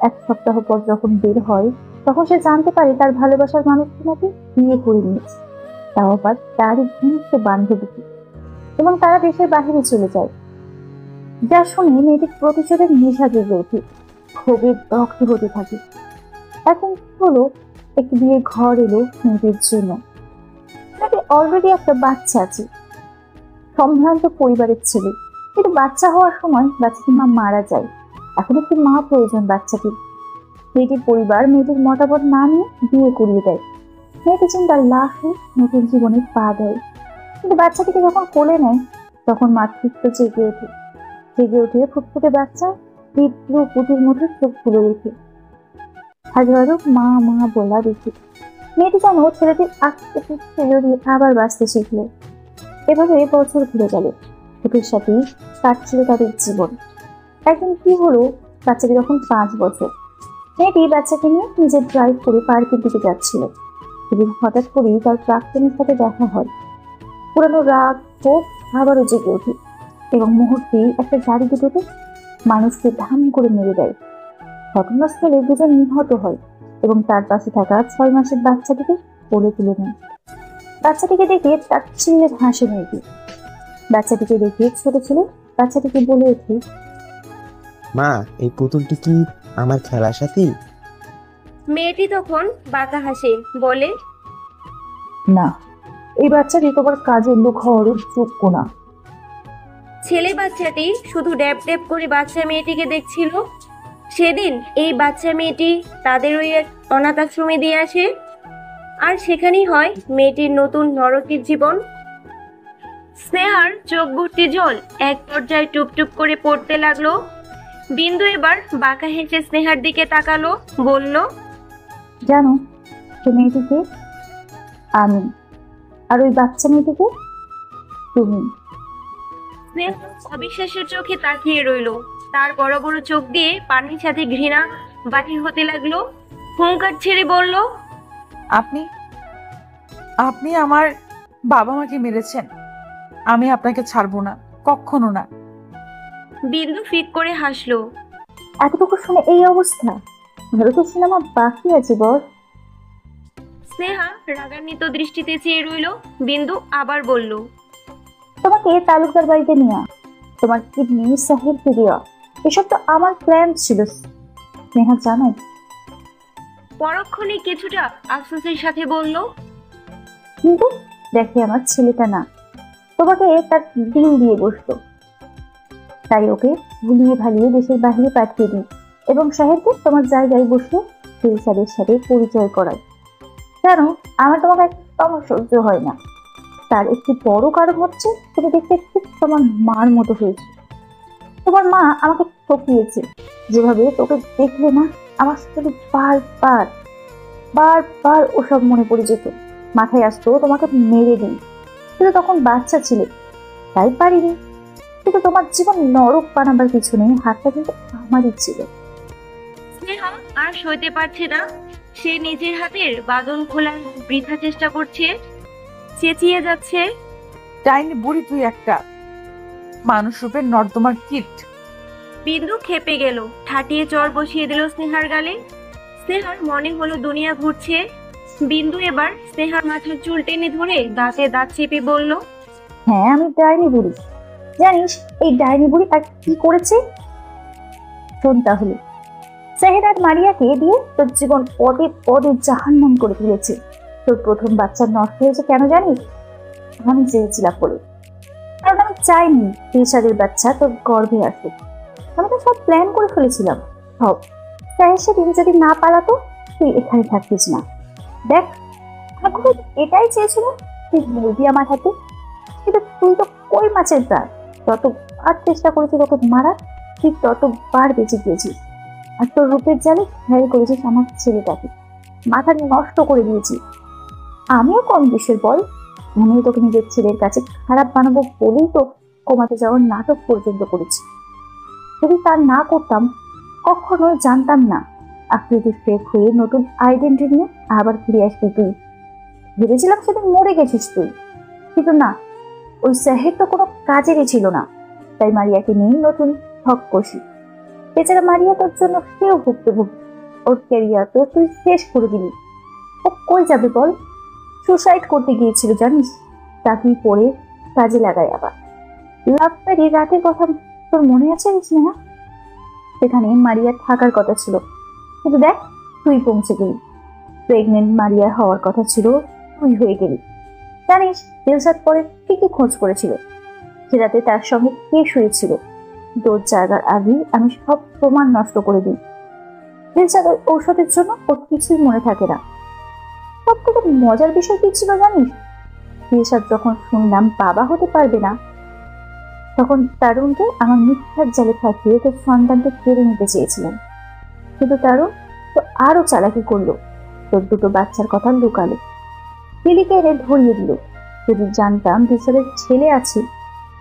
1 সপ্তাহ পর যখন বের হয় তখন সে জানতে পারে তার ভালোবাসার মানুষটি নাকি বিয়ে করে নিয়েছে, তাও আবার তারই ঘনিষ্ঠ বান্ধবীকে, এবং তারা দেশের বাহিরে চলে যায়। যা শুনে মেয়েটির প্রতিশোধের নেশা জেগে ওঠে, ক্ষোভে দগ্ধ হতে থাকে। এখন হলো, একটি বিয়ে ঘর এলো মেয়েটির জন্য। মেয়েটি অলরেডি একটা বাচ্চা আছে, সম্ভ্রান্ত পরিবারের ছেলে, কিন্তু বাচ্চা হওয়ার সময় বাচ্চাটির মা মারা যায়। এখন একটি মা প্রয়োজন বাচ্চাটির। মেয়েটির পরিবার মেয়েটির মতামত না নিয়ে বিয়ে করিয়ে দেয়। মেয়েটি চিন্তার লাশে নতুন জীবনে পা দেয়। কিন্তু বাচ্চাটিকে যখন কোলে নেয় তখন মাতৃত্ব জেগে ওঠে। জেগে উঠে ফুটফুটে বাচ্চা তীব্র পুঁতির মধ্যে চোখ খুলে রেখে হাজারো মা মা বলা দেখি। মেয়েটি যেন ছেলেটির আস্তে পিছিয়ে জড়িয়ে আবার বাঁচতে শিখলো। এভাবে বছর ঘুরে গেল, চোখের সাথে কাটছিল তাদের জীবন। একদিন কি হলো, বাচ্চাটি যখন 5 বছর, মেয়েটি বাচ্চাকে নিয়ে নিজের ড্রাইভ করে পার্কের দিকে যাচ্ছিল। সেদিন হঠাৎ করেই তার প্রাক্তনের সাথে দেখা হয়। পুরানো রাগ ক্ষোভ আবারও জেগে ওঠে এবং মুহূর্তেই একটা গাড়ি দুটোতে মানুষকে ধাম করে মেরে দেয়। ঘটনাস্থলে দুজন নিহত হয় এবং তার পাশে থাকা 6 মাসের বাচ্চাটিকে কোলে তুলে নেয়। বাচ্চাটিকে দেখে তাচ্ছিল্যের হাসি মেয়েটি। বাচ্চাটিকে দেখে ছোট ছেলে বাচ্চাটিকে বলে ওঠে, মা, এই পুতুলটি কি আমার খেলার সাথী? মেয়েটি তখন বাঁকা হাসে, বলে, না, এই বাচ্চাটি তোমার কাজের লোক হওয়ারও যোগ্য না। ছেলে বাচ্চাটি শুধু ড্যাব ড্যাব করে বাচ্চা মেয়েটিকে দেখছিল। সেদিন এই বাচ্চা মেয়েটি তাদের ওই এক অনাথ আশ্রমে দিয়ে আসে, আর সেখানেই হয় মেয়েটির নতুন নরকের জীবন। স্নেহার চোখ ভর্তি জল এক পর্যায়ে টুপটুপ করে পড়তে লাগলো। বিন্দু এবার বাঁকা হেসে স্নেহার দিকে তাকালো, বলল, জানো সে মেয়েটিকে আমি, আর ওই বাচ্চা মেয়েটিকে তুমি। স্নেহা অবিশ্বাসের চোখে তাকিয়ে রইল। তার বড় বড় চোখ দিয়ে পানির সাথে ঘৃণা বাহির হতে লাগলো। হুঙ্কার ছেড়ে বলল, আপনি আপনি আমার বাবা মাকে মেরেছেন। আমি আপনাকে ছাড়বো না, কখনো না। বিন্দু ফিক করে হাসলো। এতটুকু শুনে এই অবস্থা, আরো তো সিনেমা বাকি আছে বস। স্নেহা রাগান্বিত দৃষ্টিতে চেয়ে রইল। বিন্দু আবার বলল, তোমাকে তালুকদার বাড়িতে নিয়ে তোমার কিডনি সাহেবকে দেওয়া, এসব তো আমার প্ল্যান ছিল স্নেহা, জানো। পরক্ষণে কিছুটা আফসোসের সাথে বলল, কিন্তু দেখে আমার ছেলেটা না, তোমাকে তার দিল দিয়ে বসতো, তাই ওকে ভুলিয়ে ভালিয়ে দেশের বাহিরে পাঠিয়ে দিই এবং সাহেবকে তোমার জায়গায় বসে দিলশাদের সাথে পরিচয় করাই। জানো, আমার তোমাকে একদম সহ্য হয় না। তার একটি বড় কারণ হচ্ছে তুমি দেখতে ঠিক তোমার মার মতো হয়েছে। তোমার মা আমাকে ঠকিয়েছে, যেভাবে তোকে দেখলে না আমার শুধু বারবার বারবার ওসব মনে পড়ে যেত, মাথায় আসতো তোমাকে মেরে দিই। কিন্তু তখন বাচ্চা ছিলে, তাই পারিনি। কিন্তু তোমার জীবন নরক বানাবার পিছনে হাতটা কিন্তু আমারই ছিল। স্নেহা আর সইতে পারছে না। সে নিজের হাতের বাঁধন খোলার বৃথা চেষ্টা করছে, চেঁচিয়ে যাচ্ছে, ডাইনি বুড়ি তুই একটা, মানুষ রূপের নর্দমার কীট। বিন্দু খেপে গেল, ঠাটিয়ে চর বসিয়ে দিল স্নেহার গালে। স্নেহার মনে হলো দুনিয়া ঘুরছে। বিন্দু এবার স্নেহার মাথার চুল টেনে ধরে দাঁতে দাঁত চেপে বলল, হ্যাঁ আমি ডাইনি বুড়ি। জানিস এই ডাইনি বুড়ি আর কি করেছে? শোন তাহলে। সাহেদ আর মারিয়াকে দিয়ে তোর জীবন পদে পদে জাহান্নাম করে তুলেছে। তোর প্রথম বাচ্চা নষ্ট হয়েছে কেন জানিস? আমি চেয়েছিলাম বলে, কারণ আমি চাইনি দিলশাদের বাচ্চা তোর গর্ভে আসুক। আমি তো সব প্ল্যান করে ফেলেছিলাম। সব সাহেব সেদিন যদি না পালাতো তুই এখানে থাকতিস না। দেখ আমি এটাই চেয়েছিলাম, তুই বলবি আমার হাতে। কিন্তু তুই তো কই মাছের প্রাণ, যতবার চেষ্টা করেছিস তোকে মারা, তুই ততবার বেঁচে গিয়েছিস। আর তোর রূপের জালে ঘায়েল করেছিস আমার ছেলেটাকে, মাথা নষ্ট করে দিয়েছিস। আমিও কম দেশের বল, আমিও তোকে নিজের ছেলের কাছে খারাপ বানাবো বলেই তো কমাতে যাওয়ার নাটক পর্যন্ত করেছি। যদি তা না করতাম কখনোই জানতাম না আকৃতি ফেক হয়ে নতুন আইডেন্টি নিয়ে আবার ফিরে আসবি তুই। ভেবেছিলাম সেদিন মরে গেছিস তুই, কিন্তু না, ওই সাহেব তো কোনো কাজেরই ছিল না। তাই মারিয়াকে নিয়ে নতুন হক কষি। বেচারা মারিয়া তোর জন্য সেও ভুক্তভোগী। ওর ক্যারিয়ার তো তুই শেষ করে দিলি। ও কই যাবে বল? সুসাইড করতে গিয়েছিল জানিস, চাকরি পড়ে কাজে লাগায় আবার। লাভ ম্যারি রাতের কথা তোর মনে আছে স্নেহা? সেখানে মারিয়া থাকার কথা ছিল, কিন্তু দেখ তুই পৌঁছে গেলি। প্রেগনেন্ট মারিয়া হওয়ার কথা ছিল, তুই হয়ে গেলি। জানিস দিলশাদ পরে ঠিকই খোঁজ করেছিল সে রাতে তার সঙ্গে কে শুয়েছিল। তোর জায়গার আগেই আমি সব প্রমাণ নষ্ট করে দিই। দিলশাদের ঔষধের জন্য ওর কিছুই মনে থাকে না। সব থেকে মজার বিষয় কি ছিল জানিস? দিলশাদ যখন শুনলাম বাবা হতে পারবে না, তখন তারুণকে আমার মিথ্যার জালে ফাঁসিয়ে তোর সন্তানকে কেড়ে নিতে চেয়েছিলাম। কিন্তু তারুণ তো আরো চালাকি করলো, তোর দুটো বাচ্চার কথা লুকালো, লিলিকে এনে ধরিয়ে দিল। যদি জানতাম দিলশাদের ছেলে আছে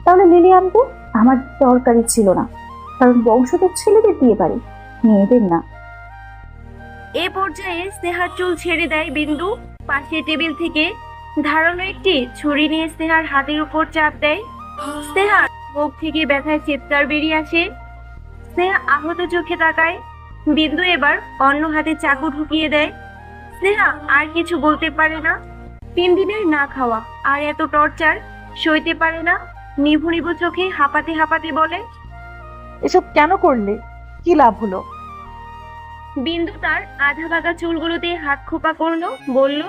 তাহলে লিলি আনতে আমার দরকারই ছিল না, কারণ বংশ তো ছেলেদের দিয়ে পারে, মেয়েদের না। এ পর্যায়ে স্নেহার চুল ছেড়ে দেয় বিন্দু। পাশে টেবিল থেকে ধারালো একটি ছুরি নিয়ে স্নেহার হাতের উপর চাপ দেয়। স্নেহার মুখ থেকে ব্যথায় চিৎকার বেরিয়ে আসে। স্নেহা আহত চোখে তাকায়। বিন্দু এবার অন্য হাতে চাকু ঢুকিয়ে দেয়। স্নেহা আর কিছু বলতে পারে না। 3 দিনের না খাওয়া আর এত টর্চার সইতে পারে না। নিভু নিভু চোখে হাঁপাতে হাঁপাতে বলে, এসব কেন করলে? কি লাভ হলো? বিন্দু তার আধা ভাগা চুলগুলোতে হাত খোপা করলো, বলল,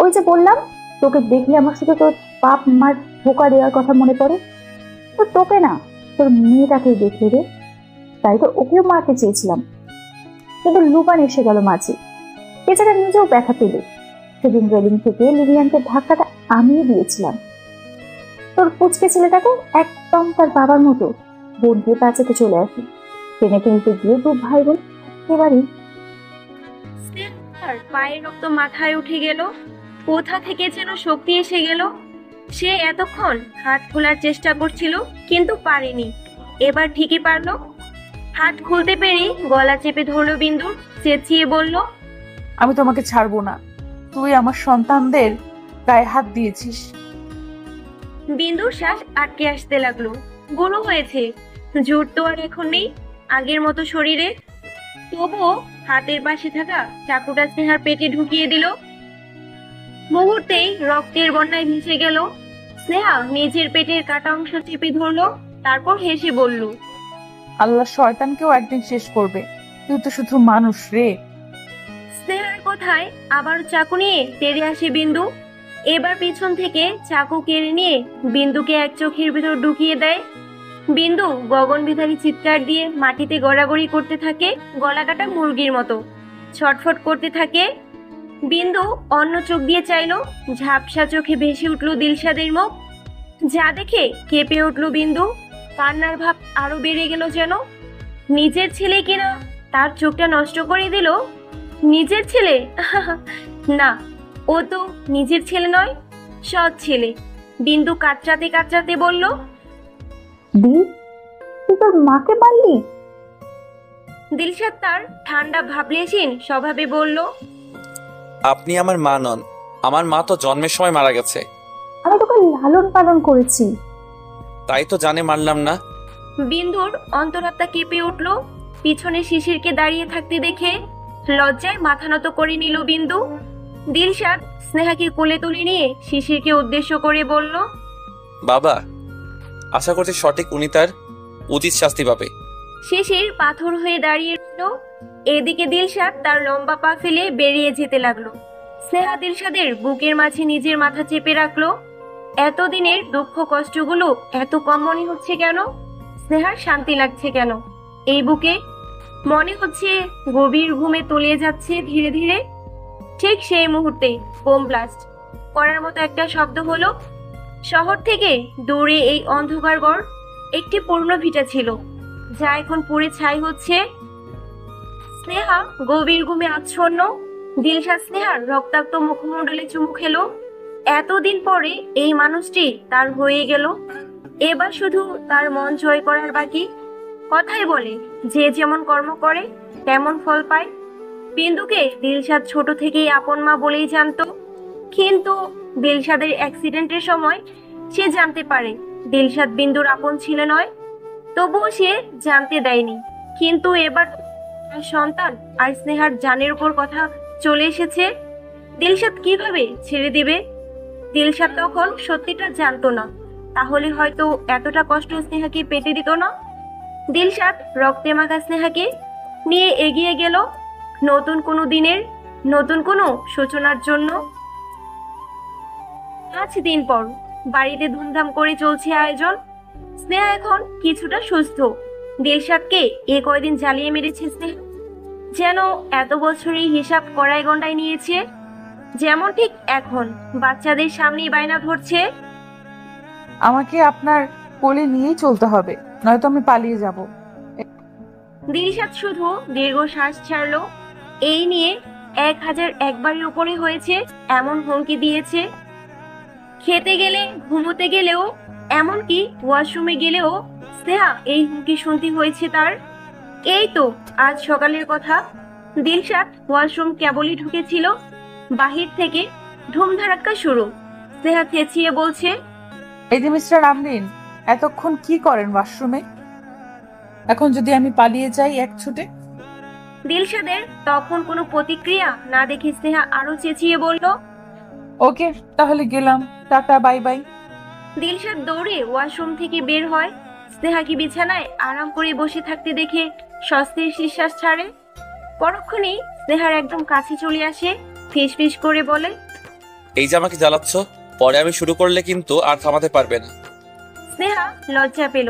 ওই যে বললাম তোকে দেখলে আমার শুধু তোর বাপ মার ধোকা দেওয়ার কথা মনে পড়ে। তো তোকে না, তোর মেয়েটাকে দেখে রে, তাই তো ওকেও মারতে চেয়েছিলাম, কিন্তু লুবান এসে গেল মাঝে। বেচারা নিজেও ব্যথা পেল। সেদিন রেলিং থেকে লিলিয়ানকে ধাক্কাটা আমিও দিয়েছিলাম। তোর পুচকে ছেলেটাকে একদম তার বাবার মতো বোনকে বাঁচাতে চলে আসি। টেনে টেনে গিয়ে 2 ভাই বোন একেবারেই। পায়ের রক্ত মাথায় উঠে গেল। কোথা থেকে যেন শক্তি এসে গেল। সে এতক্ষণ হাত খোলার চেষ্টা করছিল, কিন্তু পারেনি। এবার ঠিকই পারলো। হাত খুলতে পেরে গলা চেপে ধরলো বিন্দু, চেঁচিয়ে বলল, আমি তোমাকে ছাড়বো না। তুই আমার সন্তানদের গায়ে হাত দিয়েছিস। বিন্দুর শ্বাস আটকে আসতে লাগলো। বুড়ো হয়েছে, জোর তো আর এখন নেই আগের মতো শরীরে। তবুও হাতের পাশে থাকা চাকুটা স্নেহার পেটে ঢুকিয়ে দিল। মুহূর্তেই রক্তের বন্যায় ভেসে গেল। স্নেহা নিজের পেটের কাটা অংশ চেপে ধরলো, তারপর হেসে বলল, আল্লাহ শয়তানকেও একদিন শেষ করবে, তুই তো শুধু মানুষ রে। স্নেহার কথায় আবার চাকু নিয়ে তেড়ে আসে বিন্দু। এবার পিছন থেকে চাকু কেড়ে নিয়ে বিন্দুকে এক চোখের ভিতর ঢুকিয়ে দেয়। বিন্দু গগন বিধারী চিৎকার দিয়ে মাটিতে গড়াগড়ি করতে থাকে, গলা কাটা মুরগির মতো ছটফট করতে থাকে। বিন্দু অন্য চোখ দিয়ে চাইলো, ঝাপসা চোখে ভেসে উঠল দিলশাদের মুখ। যা দেখে কেঁপে উঠল বিন্দু, কান্নার ভাব আরো বেড়ে গেল যেন। নিজের ছেলে কিনা তার চোখটা নষ্ট করে দিল। নিজের ছেলে? না, ও তো নিজের ছেলে নয়, সৎ ছেলে। বিন্দু কাতরাতে কাতরাতে বলল, তুই তোর মাকে মারলি? দিলশাদ তার ঠান্ডা ভাবলেশীন স্বভাবে বলল, আপনি আমার মা নন, আমার মা তো জন্মের সময় মারা গেছে। আমি তোকে লালন পালন করেছি। তাই তো জানে মারলাম না। বিন্দুর অন্তরাত্মা কেঁপে উঠল। পিছনে শিশিরকে দাঁড়িয়ে থাকতে দেখে লজ্জায় মাথা নত করে নিল বিন্দু। দিলশাদ স্নেহাকে কোলে তুলে নিয়ে শিশিরকে উদ্দেশ্য করে বলল, বাবা, আশা করছি সঠিক উনি তার উচিত শাস্তি পাবে। শিশির পাথর হয়ে দাঁড়িয়ে রইল। এদিকে দিলশাদ তার লম্বা পা ফেলে বেরিয়ে যেতে লাগলো। স্নেহা দিলশাদের বুকের মাঝে নিজের মাথা চেপে রাখলো। এতদিনের দুঃখ কষ্টগুলো এত কম মনে হচ্ছে কেন? স্নেহার শান্তি লাগছে কেন এই বুকে? মনে হচ্ছে গভীর ঘুমে তলিয়ে যাচ্ছে ধীরে ধীরে। ঠিক সেই মুহূর্তে বোম ব্লাস্ট করার মতো একটা শব্দ হলো। শহর থেকে দূরে এই অন্ধকার গড় একটি পুরনো ভিটা ছিল, যা এখন পুড়ে ছাই হচ্ছে। স্নেহা গভীর ঘুমে আচ্ছন্ন। দিলশাদ স্নেহার রক্তাক্ত মুখমণ্ডলে চুমু খেলো। এতদিন পরে এই মানুষটি তার হয়ে গেল। এবার শুধু তার মন জয় করার বাকি। কথাই বলে, যে যেমন কর্ম করে তেমন ফল পায়। বিন্দুকে দিলশাদ ছোট থেকেই আপন মা বলেই জানতো, কিন্তু দিলশাদের অ্যাক্সিডেন্টের সময় সে জানতে পারে দিলশাদ বিন্দুর আপন ছেলে নয়। তবুও সে জানতে দেয়নি। কিন্তু এবার সন্তান আর স্নেহার জানের উপর কথা চলে এসেছে। দিলশাদ কিভাবে ছেড়ে দিবে? দিলশাদ তখন সত্যিটা জানতো না, তাহলে হয়তো এতটা কষ্ট স্নেহাকে পেতে দিত না। দিলশাদ রক্তে মাখা স্নেহাকে নিয়ে এগিয়ে গেল নতুন কোনো দিনের, নতুন কোনো সূচনার জন্য। 5 দিন পর বাড়িতে ধুমধাম করে চলছে আয়োজন। স্নেহা এখন কিছুটা সুস্থ। দিলশাদকে এ কয়দিন জ্বালিয়ে মেরেছে স্নেহা, যেন এত বছরই হিসাব কড়াই গন্ডায় নিয়েছে। যেমন ঠিক এখন বাচ্চাদের সামনেই বায়না ধরছে, আমাকে আপনার কোলে নিয়েই চলতে হবে, নয়তো আমি পালিয়ে যাব। দিলশাদ শুধু দীর্ঘশ্বাস ছাড়লো। এই নিয়ে 1001 বারের উপরে হয়েছে এমন হুমকি দিয়েছে। খেতে গেলে, ঘুমোতে গেলেও, এমনকি ওয়াশরুমে গেলেও স্নেহা এই হুমকি শুনতে হয়েছে তার। এই তো আজ সকালের কথা, দিলশাদ ওয়াশরুম কেবলই ঢুকেছিল, বাহির থেকে ধুমধারাক্কা শুরু। স্নেহা চেঁচিয়ে বলছে, এই যে মিস্টার আমরিন, এতক্ষণ কি করেন ওয়াশরুমে? এখন যদি আমি পালিয়ে যাই এক ছুটে? দিলশাদের তখন কোনো প্রতিক্রিয়া না দেখে স্নেহা আরো চেঁচিয়ে বলল, ওকে তাহলে গেলাম, টাটা, বাই বাই। দিলশাদ দৌড়ে ওয়াশরুম থেকে বের হয়। স্নেহাকে বিছানায় আরাম করে বসে থাকতে দেখে স্বস্তির নিঃশ্বাস ছাড়ে। পরক্ষণেই স্নেহার একদম কাছে চলে আসে, ফিসফিস করে বলে, এই যে আমাকে জ্বালাচ্ছ, পরে আমি শুরু করলে কিন্তু আর থামাতে পারবে না। স্নেহা লজ্জা পেল।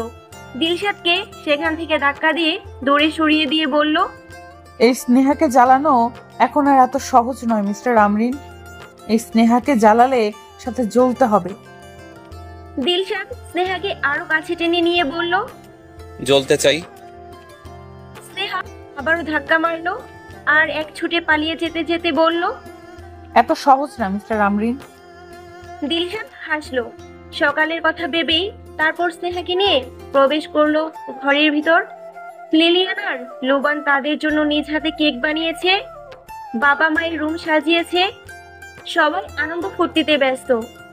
দিলশাদকে সেখান থেকে ধাক্কা দিয়ে দৌড়ে সরিয়ে দিয়ে বলল, এই স্নেহাকে জ্বালানো এখন আর এত সহজ নয় মিস্টার আমরিন। এই স্নেহাকে জ্বালালে সাথে জ্বলতে হবে। দিলশাদ স্নেহাকে আরো কাছে টেনে নিয়ে বলল, জ্বলতে চাই। স্নেহা আবারও ধাক্কা মারলো আর এক ছুটে পালিয়ে যেতে যেতে বলল, এত সহজ না মিস্টার আমরিন। দিলশাদ হাসলো সকালের কথা ভেবেই। তারপর স্নেহাকে নিয়ে প্রবেশ করলো ঘরের ভিতর। লিলিয়ানার লোবান তাদের জন্য নিজ হাতে কেক বানিয়েছে, বাবা মায়ের রুম সাজিয়েছে। সবাই আনন্দ ফুর্তিতে ব্যস্ত।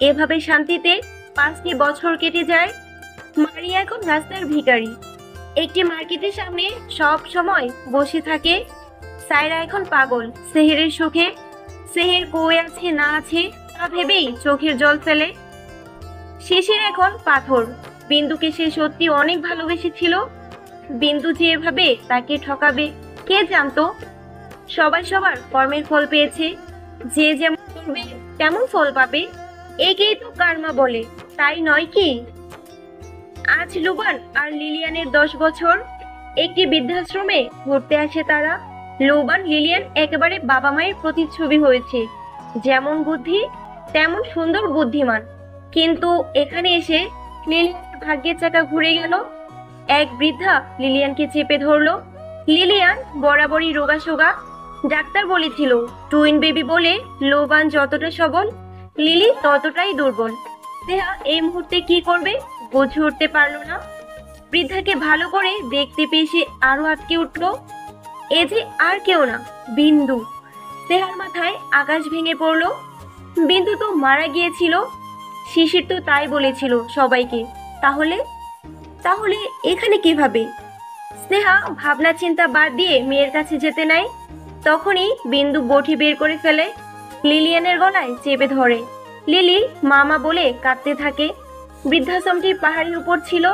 এভাবে শান্তিতে 5টি বছর কেটে যায়। মারিয়া এখন রাস্তার ভিখারি, একটি মার্কেটের সামনে সব সময় বসে থাকে। সায়রা এখন পাগল সেহেরের সুখে। সেহের কই আছে না আছে তা ভেবেই চোখের জল ফেলে। শিশির এখন পাথর। বিন্দুকে সে সত্যি অনেক ভালোবেসেছিল। বিন্দু যে এভাবে তাকে ঠকাবে কে জানতো। সবাই সবার কর্মের ফল পেয়েছে। যে যেমন করবে তেমন ফল পাবে, একেই তো কার্মা বলে, তাই নয় কি? আজ লুবান আর লিলিয়ানের 10 বছর। একটি বৃদ্ধাশ্রমে ঘুরতে আসে তারা। লুবান লিলিয়ান একেবারে বাবা মায়ের প্রতিচ্ছবি হয়েছে। যেমন বুদ্ধি তেমন সুন্দর বুদ্ধিমান। কিন্তু এখানে এসে লিলিয়ানের ভাগ্যের চাকা ঘুরে গেল। এক বৃদ্ধা লিলিয়ানকে চেপে ধরলো। লিলিয়ান বরাবরই রোগাসোগা। ডাক্তার বলেছিল টুইন বেবি বলে লুবান যতটা সবল, লিলি ততটাই দুর্বল। স্নেহা এই মুহূর্তে কি করবে বুঝে উঠতে পারলো না। বৃদ্ধাকে ভালো করে দেখতে পেয়ে সে আরো আটকে উঠলো। এ যে আর কেউ না, বিন্দু। স্নেহার মাথায় আকাশ ভেঙে পড়লো। বিন্দু তো মারা গিয়েছিল, শিশির তো তাই বলেছিল সবাইকে। তাহলে তাহলে এখানে কিভাবে? স্নেহা ভাবনা চিন্তা বাদ দিয়ে মেয়ের কাছে যেতে নাই। তখনই বিন্দু বটি বের করে ফেলে, লিলিয়ানের গলায় চেপে ধরে। লিলি মামা বলে কাঁদতে থাকে। বৃদ্ধাশ্রমটি পাহাড়ের উপর ছিল।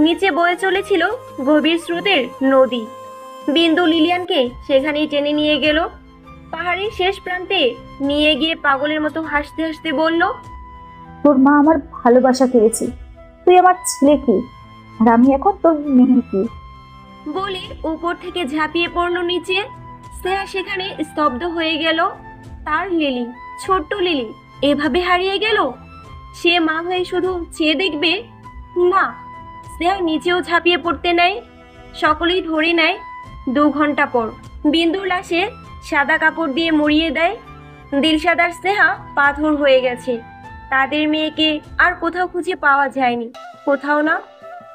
নিচে বয়ে চলেছিল গভীর স্রোতের নদী। বিন্দু লিলিয়ানকে সেখানেই টেনে নিয়ে গেল। পাহাড়ের শেষ প্রান্তে নিয়ে গিয়ে পাগলের মতো হাসতে হাসতে বলল, তোর মা আমার ভালোবাসা পেয়েছে, তুই আমার ছেলে কি, আর আমি এখন তোর মেয়ে কি। বলে উপর থেকে ঝাঁপিয়ে পড়লো নিচে। স্নেহা সেখানে স্তব্ধ হয়ে গেল। তার লিলি, ছোট্ট লিলি এভাবে হারিয়ে গেল। সে মা হয়ে শুধু চেয়ে দেখবে না। স্নেহা নিচেও ঝাঁপিয়ে পড়তে নেয়। সকলেই ধরে নেয়। 2 ঘন্টা পর বিন্দুর লাশে সাদা কাপড় দিয়ে মুড়িয়ে দেয়। দিলশাদ আর স্নেহা পাথর হয়ে গেছে। তাদের মেয়েকে আর কোথাও খুঁজে পাওয়া যায়নি, কোথাও না।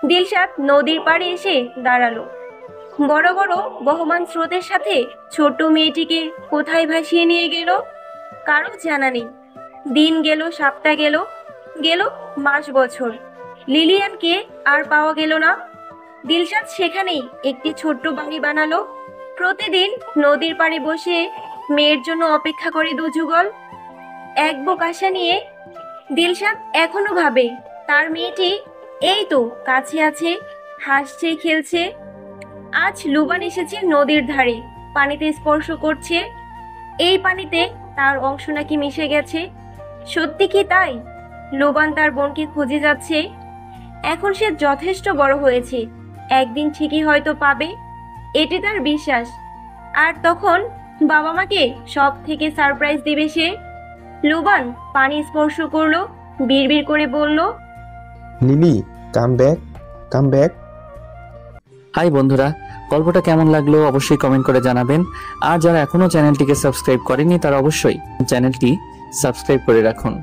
দিলশাদ নদীর পাড়ে এসে দাঁড়ালো। বড় বড় বহমান স্রোতের সাথে ছোট্ট মেয়েটিকে কোথায় ভাসিয়ে নিয়ে গেল কারো জানা নেই। দিন গেল, সপ্তাহ গেল, গেল মাস বছর। লিলিয়ানকে আর পাওয়া গেল না। দিলশাদ সেখানেই একটি ছোট্ট বাড়ি বানালো। প্রতিদিন নদীর পাড়ে বসে মেয়ের জন্য অপেক্ষা করে 2 যুগল। এক বুক আশা নিয়ে দিলশাদ এখনো ভাবে তার মেয়েটি এই তো কাছে আছে, হাসছে খেলছে। আজ লুবান এসেছে নদীর ধারে, পানিতে স্পর্শ করছে। এই পানিতে তার অংশ নাকি মিশে গেছে। সত্যি কি তাই? লুবান তার বোনকে খুঁজে যাচ্ছে। এখন সে যথেষ্ট বড় হয়েছে, একদিন ঠিকই হয়তো পাবে, এটি তার বিশ্বাস। আর তখন বাবা মাকে সব থেকে সারপ্রাইজ দিবে সে। লুবান পানি স্পর্শ করলো, বিড়বিড় করে বলল, Lily come back, come back. Hi বন্ধুরা, গল্পটা কেমন লাগলো অবশ্যই কমেন্ট করে জানাবেন। আর যারা এখনো চ্যানেলটিকে সাবস্ক্রাইব করেনি তারা অবশ্যই চ্যানেলটি সাবস্ক্রাইব করে রাখুন।